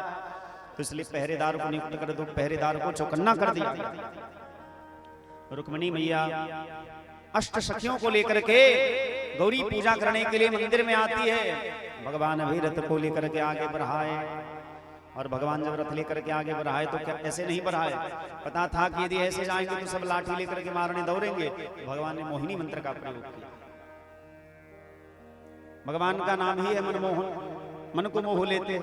B: तो इसलिए पहरेदार को नियुक्त कर दो, पहरेदार को चौकन्ना कर दिया। रुक्मिणी मैया अष्ट सखियों को लेकर के गौरी पूजा करने के लिए मंदिर में आती है। भगवान अभी रथ को लेकर के आगे बढ़ाए, और भगवान जब रथ लेकर के आगे बढ़ाए तो क्या ऐसे नहीं बढ़ाए, पता था कि यदि ऐसे जाएंगे तो सब लाठी लेकर के मारने दौड़ेंगे। भगवान ने मोहिनी मंत्र का प्रयोग किया। भगवान का नाम ही है मनमोहन, मन को मोह लेते।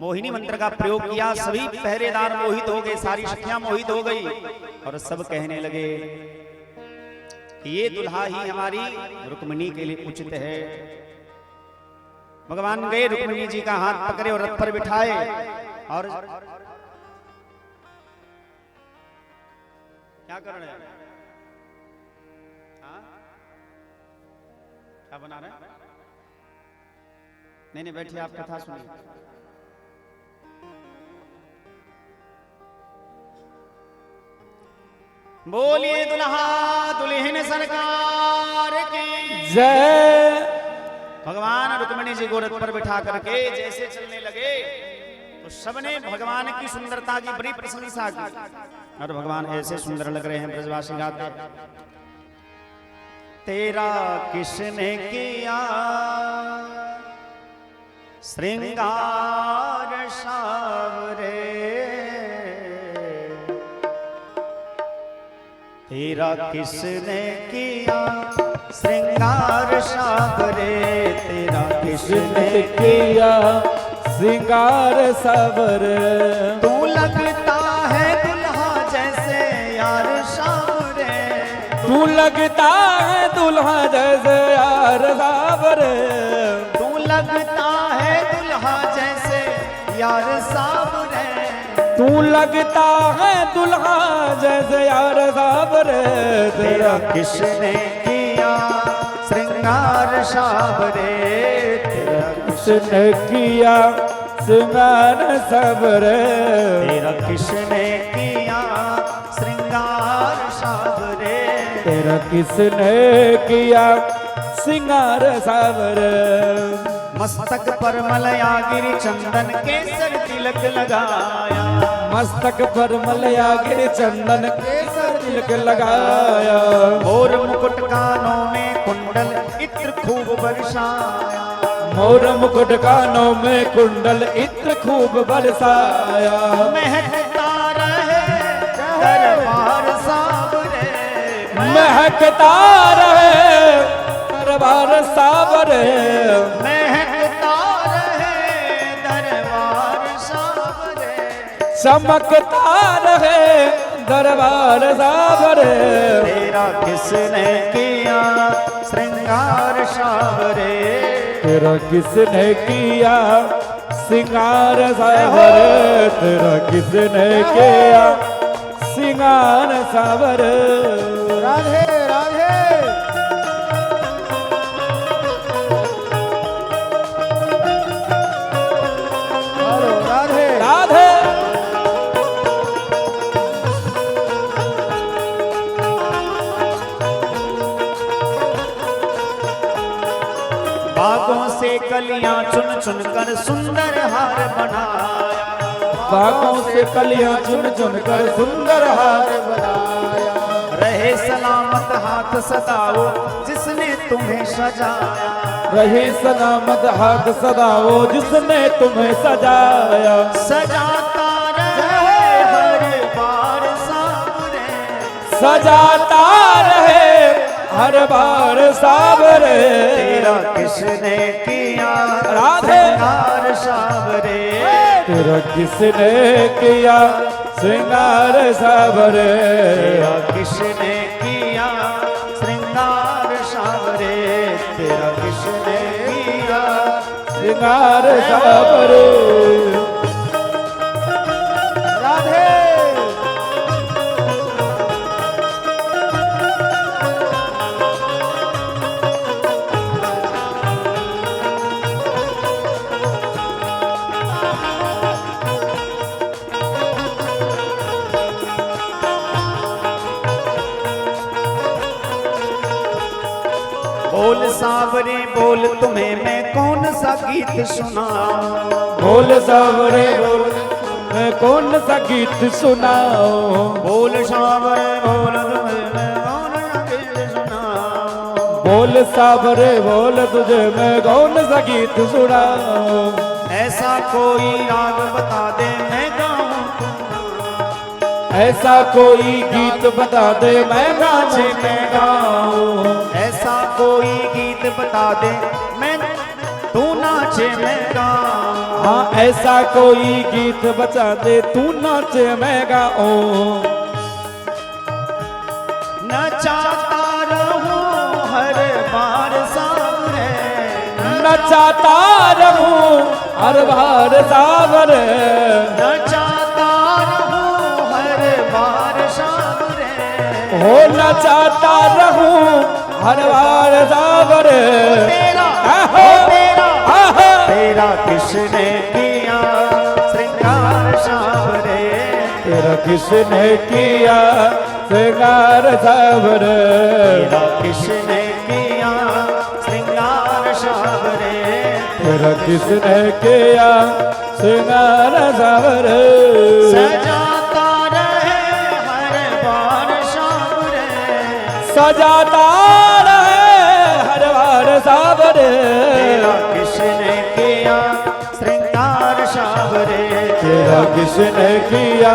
B: मोहिनी मंत्र का प्रयोग किया, सभी पहरेदार मोहित हो गए, सारी सखियां मोहित हो गई और सब कहने लगे कि ये दुल्हा ही हमारी रुक्मिणी के लिए उचित है। भगवान गए, रुक्मिणी जी का हाथ पकड़े और रथ पर बिठाए और क्या कर रहे हैं? क्या बना रहे हैं? नहीं बैठिए, आप कथा सुनिए। बोलिए दुल्हा दुल्हन सरकार की
C: जय।
B: भगवान रुक्मिणी जी को रथ पर बिठा करके जैसे चलने लगे तो सबने भगवान की सुंदरता की बड़ी प्रशंसा की। और भगवान ऐसे सुंदर लग रहे हैं। ब्रजवासी गाते, तेरा किसने किया श्रृंगार सावरे, तेरा किसने किया श्रृंगार सावरे, तेरा किसने
C: किया श्रृंगार सावर।
B: तू लगता है दुल्हा जैसे यार सावरे,
C: तू लगता है दुल्हा जैसे यार सावर,
B: तू लगता है दुल्हा जैसे यार सावरे,
C: तू लगता है दुल्हा जैसे यार सावर।
B: तेरा किसने किया श्रृंगार सावरे, तेरा
C: किसने किया श्रृंगार सावर,
B: तेरा किसने किया श्रृंगार सावरे,
C: तेरा किसने किया श्रृंगार सावर।
B: मस्तक पर मलयागिरी चंदन केसर तिलक लगाया,
C: मस्तक पर मलयागिरी चंदन केसर तिलक लगाया,
B: मोर मुकुट कानों में कुंडल इत्र खूब बरसाया,
C: मोर मुकुट कानों में कुंडल इत्र खूब बरसाया,
B: महकता रहे दरबार सावरे,
C: महकता रहे दरबार सावरे,
B: महकता रहे दरबार सावरे,
C: चमकता रहे दरबार सावरे।
B: तेरा किसने किया श्रृंगार सावरे,
C: तेरा किसने किया श्रृंगार सावर, तेरा किसने किया श्रृंगार सावर।
A: राधे राधे। हेलो, राधे
C: राधे।
B: बागों से कलियां चुन चुन कर सुंदर हार बनाया,
C: बागों से कलियां चुन चुन कर सुंदर हार बनाया।
B: रहे सलामत हाथ सदा वो जिसने तुम्हें सजाया,
C: रहे सलामत हाथ सदा वो जिसने तुम्हें सजाया।
B: सजाता रहे हर बार सावरे,
C: सजाता रहे हर बार सावरे।
B: तेरा किसने किया
C: राधे
B: श्रृंगार सावरे,
C: तेरा किसने किया श्रृंगार सावरे।
B: तेरा किसने किया श्रृंगार सावरे, तेरा किसने किया
C: श्रृंगार सावरे।
B: राधे। बोल सावरे बोल तुम्हें मैं कौन सा गीत सुनाऊं,
C: बोल सावरे बोल मैं कौन सा गीत सुनाऊं।
B: बोल सावरे बोल तुम्हें मैं कौन सा गीत सुनाऊं,
C: बोल सावरे बोल तुझे मैं कौन सा गीत सुनाऊं।
B: ऐसा कोई राग बता दे मैं गाऊं,
C: ऐसा कोई गीत बता दे मैं नाचे मैं गाऊं।
B: ऐसा कोई गीत बता दे मैं तू नाचे मैं गाऊं।
C: हाँ ऐसा कोई गीत बता दे तू नाचे मैं गाऊं।
B: नचाता रहूं हर बार सावरे,
C: नचाता रहूं हर बार सावरे।
B: नचाता रहूं हर बार सावरे,
C: हो नचाता रहूं हर बार सावरे।
B: तेरा
C: आहो,
B: तेरा
C: आहो।
B: तेरा किसने किया श्रृंगार सावरे,
C: तेरा किसने किया श्रृंगार सावरे।
B: तेरा किसने किया श्रृंगार सावरे,
C: तेरा किसने किया श्रृंगार सावरे।
B: सजाता रहे हर बार सावरे,
C: सजाता रहे हर बार सावरे।
B: तेरा किसने किया श्रृंगार सावरे,
C: तेरा किसने किया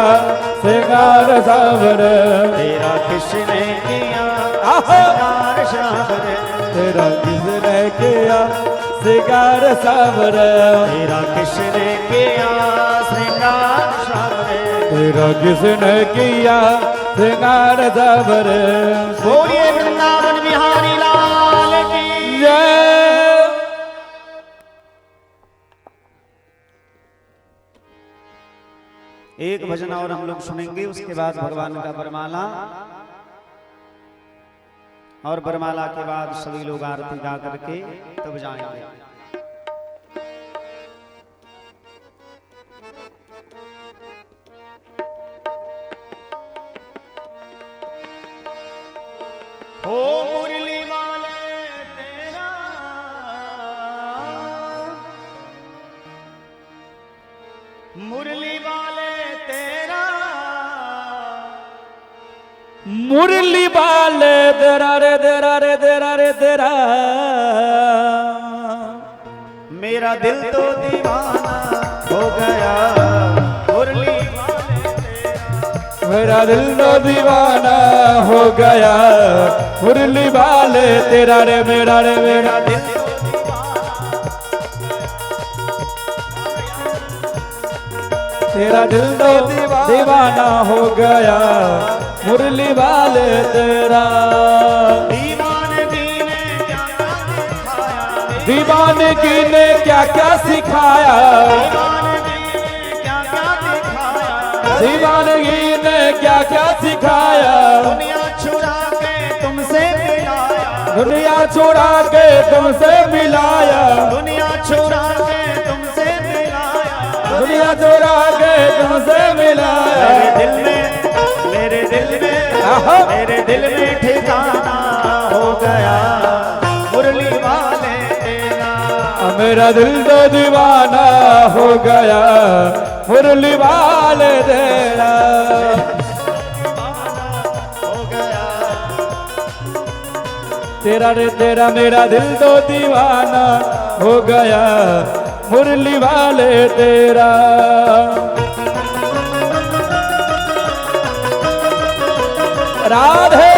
C: श्रृंगार सावरे।
B: तेरा किसने किया
C: आहो।
B: श्रृंगार सावरे,
C: तेरा किसने किया श्रृंगार सावरे।
B: तेरा किसने किया श्रृंगार सावरे।
C: तेरा किसने किया श्रृंगार सावरे।
B: बोलिए वृंदावन बिहारी लाल की
C: जय।
B: एक भजन और हम लोग सुनेंगे, उसके बाद भगवान का वरमाला, और वरमाला के बाद सभी लोग आरती गा करके तब जाएंगे। हो मुरली वाले तेरा, मुरली वाले तेरा,
C: मुरली वाले तेरा रे तेरा रे तेरा रे तेरा।
B: मेरा दिल तो दीवाना हो गया मुरली वाले तेरा।
C: मेरा दिल तो दीवाना हो गया मुरली वाले तेरा रे मेरा रे मेरा
B: दिल
C: तेरा दिल तो दीवाना हो गया मुरली वाले तेरा।
B: दीवानगी ने क्या क्या सिखाया,
C: दीवानगी ने क्या क्या सिखाया।
B: दुनिया छुड़ा के तुमसे मिलाया,
C: दुनिया छुड़ा के तुमसे मिलाया।
B: दुनिया छुड़ा के तुमसे मिलाया,
C: दुनिया छुड़ा के तुमसे मिलाया।
B: मेरे दिल में
C: आहा।
B: मेरे दिल में ठिकाना हो गया मुरली वाले तेरा।
C: मेरा दिल तो दीवाना हो गया मुरली वाले तेरा। तेरा रे तेरा मेरा दिल तो दीवाना हो गया मुरली वाले तेरा। राधे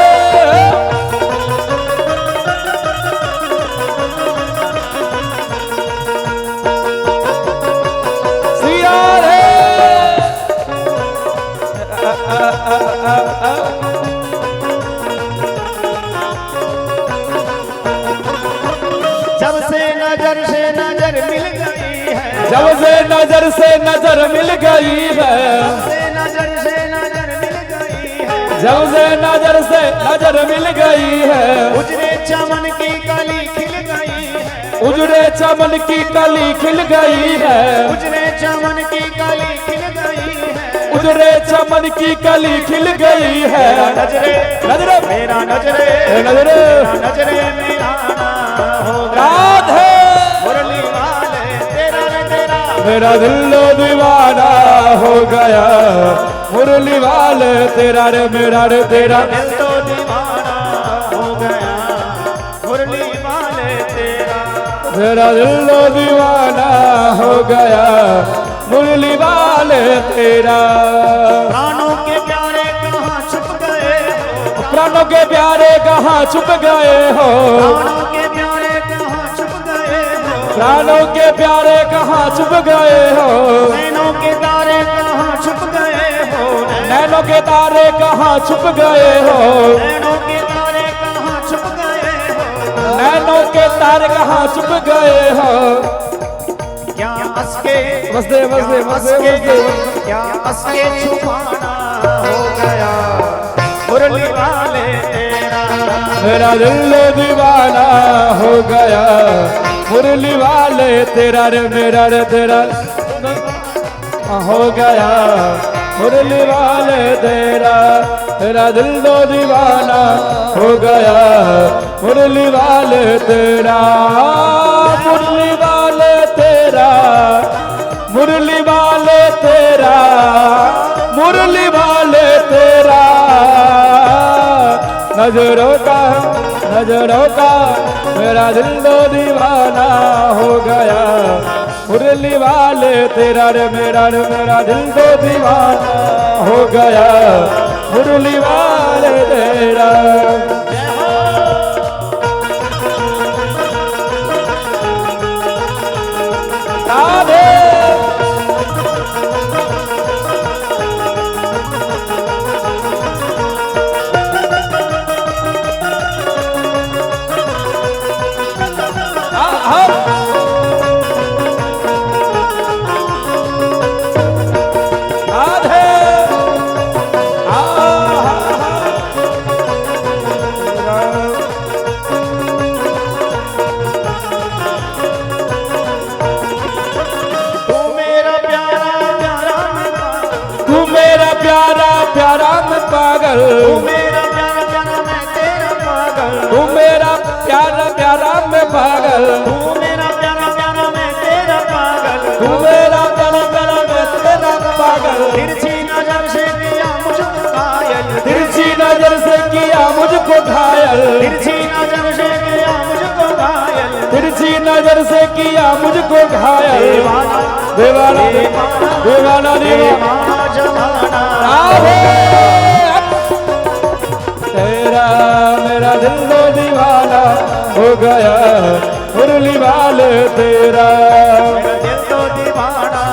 C: सिया रे
B: जब से नजर मिल गई है,
C: जब से नजर से नजर मिल गई है, जब से नजर से नजर मिल गई है,
B: उजड़े चमन की कली खिल गई है,
C: उजड़े चमन की कली खिल गई है,
B: उजड़े चमन की कली खिल गई है,
C: उजड़े चमन की कली खिल गई है।
B: नजरे
C: नजरे
B: मेरा नजरे
C: नजरे
B: नजरे मिलाना हो
C: राधे
B: मुरली वाले तेरा रे तेरा।
C: मेरा दिल दीवाना हो गया मुरली वाले तेरा रे मेरा रे तेरा।
B: दिल तो दीवाना हो गया मुरली वाले तेरा।
C: मेरा दिल दीवाना हो गया मुरली वाले तेरा।
B: प्राणों के प्यारे कहाँ छुप गए हो,
C: प्राणों के प्यारे कहाँ छुप गए हो,
B: प्राणों के प्यारे कहाँ छुप गए हो,
C: प्राणों के प्यारे कहाँ छुप गए हो,
B: नैनों के तारे कहाँ छुप गए हो,
C: नैनों के तारे कहाँ छुप गए हो,
B: नैनों के तारे कहाँ छुप गए हो,
C: नैनों के तारे कहाँ छुप गए हो।
B: क्या असके
C: बसदे बसदे बसदे बसदे
B: क्या असके छुपाना हो गया मुरली वाले तेरा।
C: मेरा दिल दीवाना हो गया मुरली वाले तेरा रे मेरा रे तेरा हो गया मुरली वाले तेरा। मेरा दिल तो दीवाना हो गया मुरली वाले तेरा। मुरली वाले तेरा मुरली वाले तेरा मुरली वाले तेरा। नजरों का मेरा दिल तो दीवाना हो गया मुरली वाले तेरा रे मेरा दिल तो दीवाना हो गया मुरली वाले तेरा। राधे पागल
B: तू मेरा प्यारा प्यारा मैं तेरा पागल,
C: तू मेरा प्यारा प्यारा मैं पागल
B: तू मेरा प्यारा प्यारा मैं तेरा पागल,
C: तू मेरा प्यारा प्यारा मैं तेरा पागल।
B: तिरछी नजर से किया मुझको घायल,
C: तिरछी नजर से किया मुझको घायल,
B: तिरछी नजर से किया मुझको घायल,
C: तिरछी नजर से किया मुझको घायल।
B: दीवाना
C: दीवाना दीवाना
B: दीवाना जमाना
C: तेरा मेरा दिल तो दीवाना हो गया मुरली वाले तेरा।
B: मेरा दिल तो दीवाना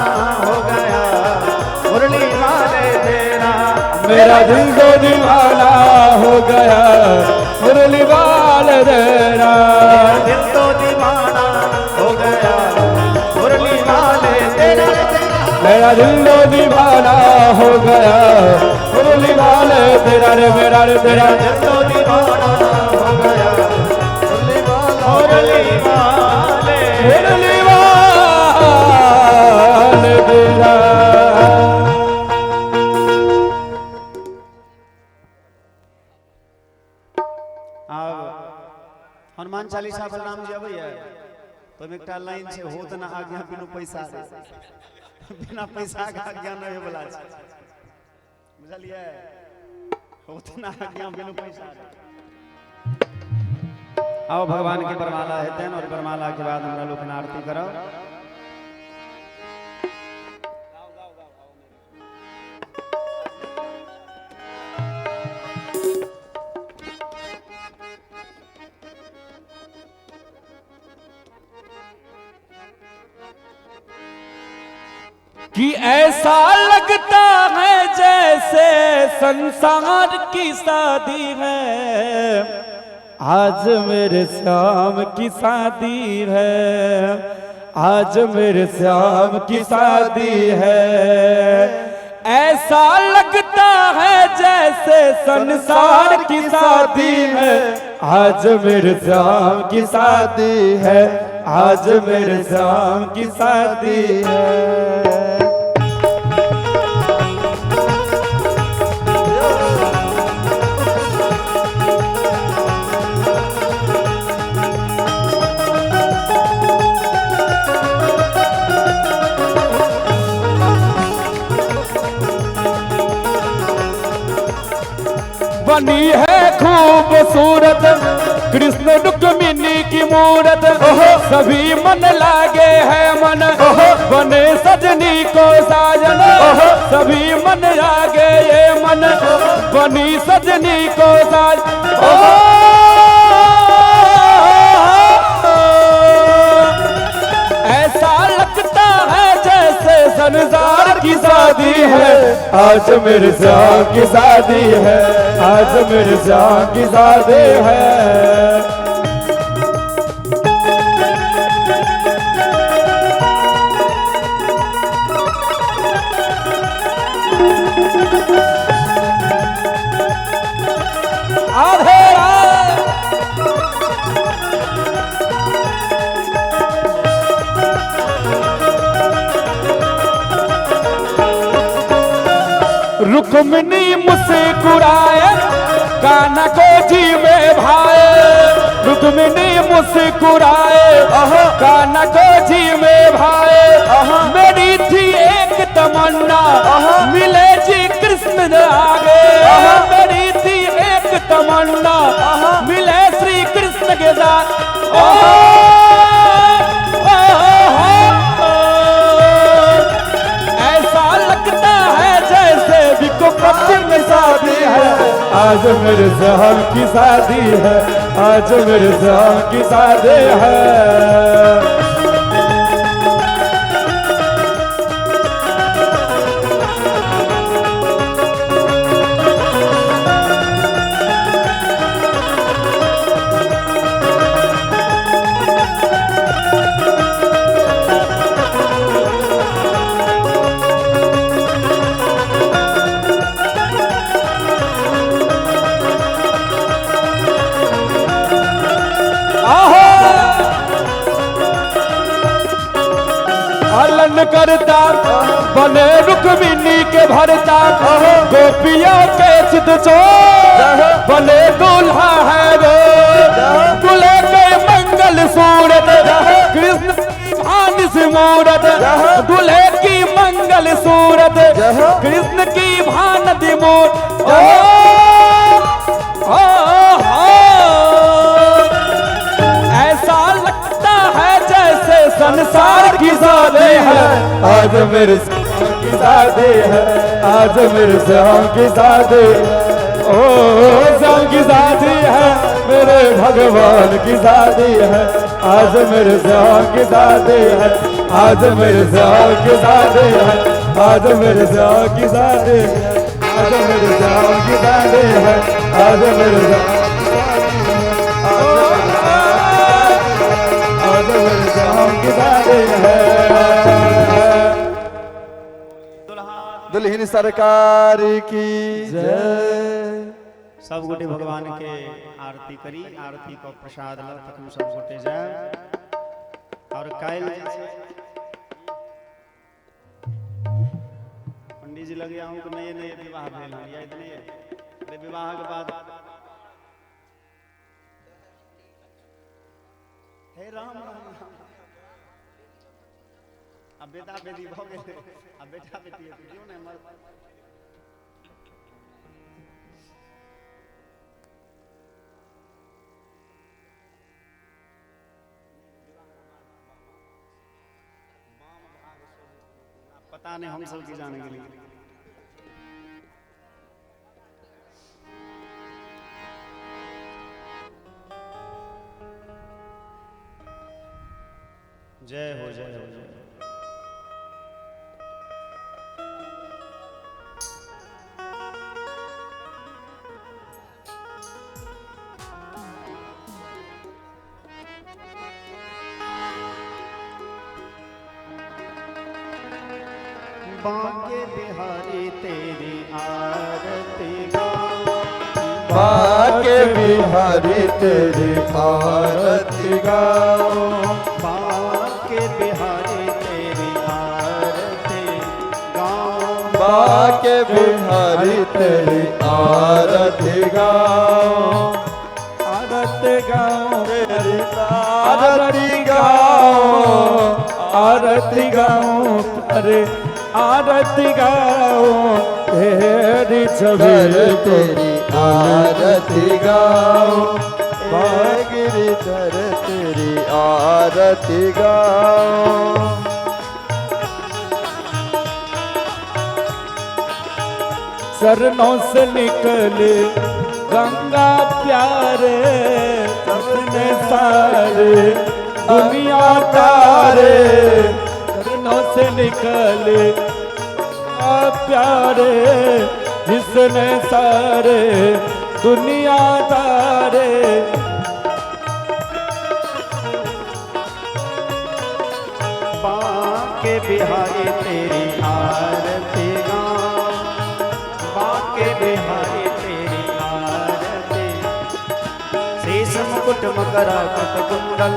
B: हो गया मुरली वाले तेरा।
C: मेरा दिल तो दीवाना हो गया मुरली वाले तेरा।
B: दिल तो दीवाना हो गया मुरली वाले तेरा।
C: मेरा दिल तो दीवाना हो गया मुरली वाले तेरा रे मेरा रे तेरा।
B: दिल तो दीवाना हो गया मुरली वाले
C: मुरली वाले तेरा।
B: हनुमान चालीसा बलराम जी भैया तो एकटा लाइन से होत ना आज्ञा बिनु पैसा रे बिना पैसा के आज्ञा नहीं बोला छै बुझलिए होत ना आज्ञा बिनु पैसा रे। आओ भगवान के बरमाला हेतन और बरमाला के बाद हमरा लोग आरती करब।
A: कि ऐसा लगता है जैसे संसार की शादी है, आज मेरे श्याम की शादी है, आज मेरे श्याम की शादी है। ऐसा लगता है जैसे संसार की शादी है, आज मेरे श्याम की शादी है, आज मेरे श्याम की शादी है। बनी है खूबसूरत कृष्ण रुक्मिणी की मूरत, सभी मन लागे है मन, बने सजनी को साजन, सभी मन लागे ये मन, बनी सजनी को साजन। ऐसा लगता है जैसे संसार की शादी है, आज मेरे श्याम की शादी है, आज मेरे श्याम की शादी है। रुक्मिणी मुस्कुराए कान्हा को जीवे भाए, रुक्मिणी मुस्कुराए कान्हा को जीवे भाए। मेरी थी एक तमन्ना मिले जी कृष्ण आगे, मेरी थी एक तमन्ना मिले श्री कृष्ण के साथ। ऐसा लगता है जैसे विकोपति में शादी है, आज मेरे श्याम की शादी है, आज मेरे श्याम की शादी है। हलन करता बने रुक्मिणी के भरता, गोपियों के चित चोर बने दूल्हा है रो, दूल्हे के मंगल सूरत कृष्ण की भान से मूरत, दूल्हे की मंगल सूरत कृष्ण की भान दिमूरत। ऐसा लगता है जैसे संसार की शादी है, आज मेरे श्याम की शादी है, आज मेरे श्याम की शादी। ओ श्याम की शादी है, मेरे भगवान की शादी है, आज मेरे श्याम की शादी है, आज मेरे श्याम की शादी है, आज मेरे श्याम की शादी है, आज मेरे श्याम की शादी है, आज मेरे श्याम की शादी है। दुल्हन सरकार की जय।
B: सब गोटे भगवान के आरती करी, आरती को प्रसाद लो तखन सब गोटे जाए। और काल पंडित जी लगे आऊँ नए नए विवाह भेल या इतने विवाह के बाद हे राम राम अब बेटा बेटी भोगे अब बेटा बेटी है क्यों नहीं मर पता नहीं हम सब की जाने के लिए जय हो जय हो जय बांके बिहारी तेरी आरती गाऊं
A: बांके बिहारी तेरी आरती गाऊं
B: बांके बिहारी तेरी आरती गाऊं
A: बांके बिहारी तेरी आरती गाऊं आरती गाऊं तेरी आरती गाऊं आरती गाऊं अरे आरती गाऊं तेरी छवि तेरी आरती गाऊं गिरिधर तेरी आरती गाऊं चरणों से निकले गंगा प्यारे अपने सारे दुनिया तारे चरणों से निकले प्यारे जिसने सारे दुनिया तारे
B: बांके बिहारी तेरी आरती गाऊं बांके बिहारी तेरी आरती शीश मुकुट मकराकुट कुंडल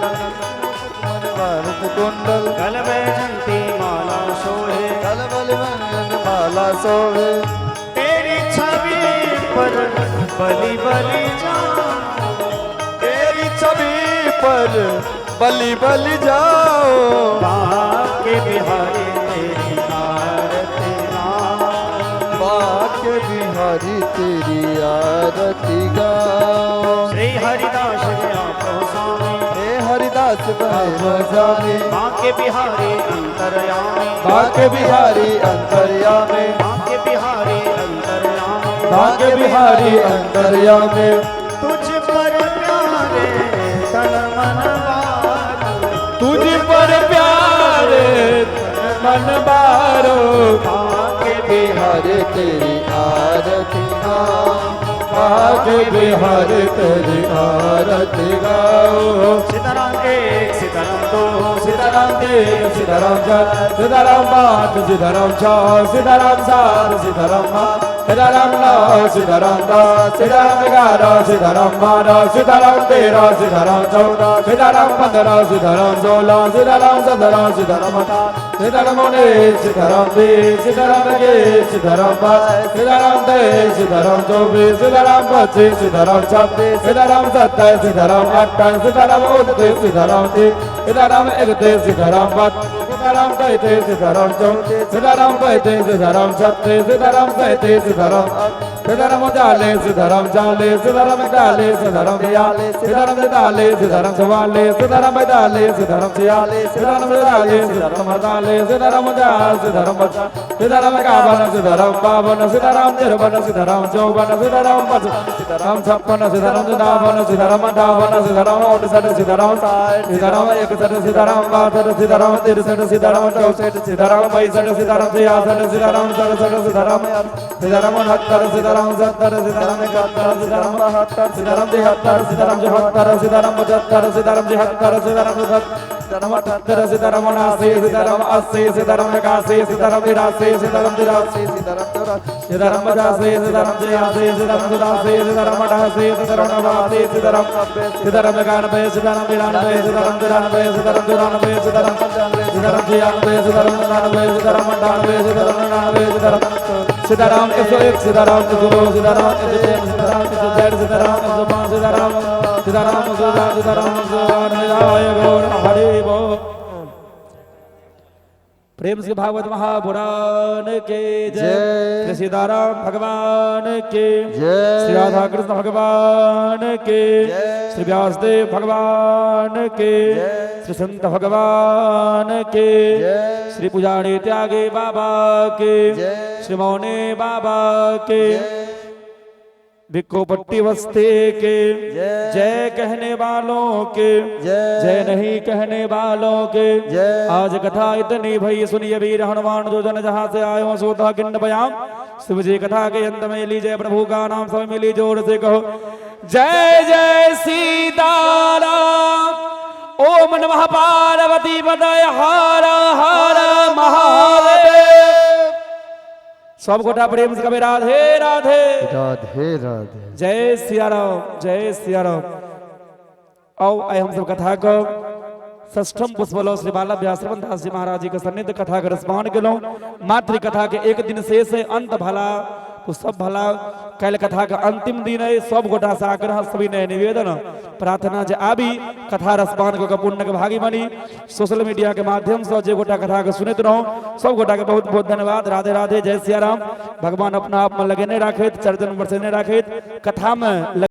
A: भारत कुंडल
B: गल में जंती माला सोहे
A: कल बल मंगन माला सोहे
B: तेरी छवि पर बलि बलि जाऊं
A: तेरी छवि पर बलि बलि जाओ
B: बांके बिहारी तेरी आरती गाऊं
A: बांके बिहारी तेरी आरती गाओ
B: श्री हरिदास गया स्वामी
A: हे हरिदास जाने
B: बांके बिहारी अंतर्यामी
A: बांके बिहारी अंतर्यामी
B: बांके बिहारी अंतर्यामी
A: बांके बिहारी अंतर्यामी
B: तुझ पर प्यारे तन मन बारो
A: तुझ पर प्यारे मन बारो
B: बांके
A: बिहारी तेरी आरती गाओ बांके बिहारी तेरी आरती गाओ
B: सीताराम एक सीताराम दो
A: सीताराम तीन सीताराम चार सीताराम पाँच सीताराम छः सीताराम सात सीताराम आठ सीताराम नौ सीताराम दस सीताराम 11 सीताराम 12 सीताराम 13 सीताराम 14 सीताराम 15 सीताराम 16 सीताराम 17 सीताराम 18 सीताराम 19 सीताराम 20 सीताराम 21 सीताराम 22 सीताराम 23 सीताराम 24 सीताराम 25 सीताराम 26 सीताराम 27 सीताराम 28 सीताराम 29 सीताराम 30 सीताराम 31 सीताराम 32 सीताराम 33 सीताराम 34 सीताराम 35 सीताराम 36 सीताराम 37 सीताराम सीताराम 39 सीताराम 40 सीताराम 41 सीताराम 42 सीताराम 43 सीताराम 44 सीताराम 45 सीताराम 46 सीताराम 47 सीताराम 48 सीताराम 50 सीताराम 50 सीताराम 51 सीताराम 52 सीताराम 53 सीताराम 54 सीताराम 55 सीताराम 56 सीताराम 57 सीताराम 58 सीताराम 59 सीताराम 60 सीताराम 61 सीताराम 62 सीताराम 63 सीताराम 64 सीताराम 65 सीताराम 66 सीताराम 67 सीताराम सीताराम 69 सीताराम 70 सीताराम 71 सीताराम 72 सीताराम 73 सीताराम 74 सीताराम 75 सीताराम 76 सीताराम 77 सीताराम 78 सीताराम 79 सीताराम 80 सीताराम 81 सीताराम 82 सीताराम 83 सीताराम 84 सीताराम 85 सीताराम 86 सीताराम 87 सीताराम 88 सीताराम 89 सीताराम 90 सीताराम 91 सीताराम 92 सीताराम 93 सीताराम 94 सीताराम 95 सीताराम 96 सीताराम 99 सीताराम 98 सीताराम 99 सीताराम 101 सीताराम 102 सीताराम 103 सीताराम 104 सीताराम 105 सीताराम सीताराम 107 सीताराम 108 हरि बोल। प्रेम से भागवत महापुराण के जय।
C: जय।
A: श्री सीताराम भगवान के
C: जय।
A: श्री राधा कृष्ण भगवान के
C: जय।
A: श्री व्यासदेव भगवान के
C: जय।
A: श्री संत भगवान के
C: जय।
A: श्री पुजारी त्यागे बाबा के
C: जय।
A: श्री मौने बाबा के
C: जय।
A: भिक्खु पट्टी वस्ते के
C: जय।
A: जय कहने वालों के
C: जय।
A: जय नहीं कहने वालों के
C: जय।
A: आज कथा इतनी भई सुनिए वीर हनुमान जो जन जहां से आयो सोता किन्न बयाम शिव जी कथा के अंत में लीजिए प्रभु का नाम सब मिली जोर से कहो जय जय सीताराम ओम नमः पार्वती पतये हर हर महादेव। सब गोटा प्रेम से कभी राधे राधे
C: राधे राधे।
A: जय सिया राम जय सिया राम। आओ आए हम सब कथा को षष्ठम पुष्पलो श्री बाला व्यासरवन दास जी महाराज जी के सन्निध कथा के रसपान के लो मातृ कथा के एक दिन शेष है अंत भला तो सब भला कल कथा का अंतिम दिन है सब गोटा से आग्रह सभी नए निवेदन प्रार्थना जे आबी कथा रसपान को पुण्य के भागी बनी सोशल मीडिया के माध्यम से जे गोटा कथा के सुनित रहो सब गोटा के बहुत बहुत धन्यवाद। राधे राधे जय सिया राम। भगवान अपना आप में लगे नहीं राखे चर्चन वर्ष नहीं राखे कथा में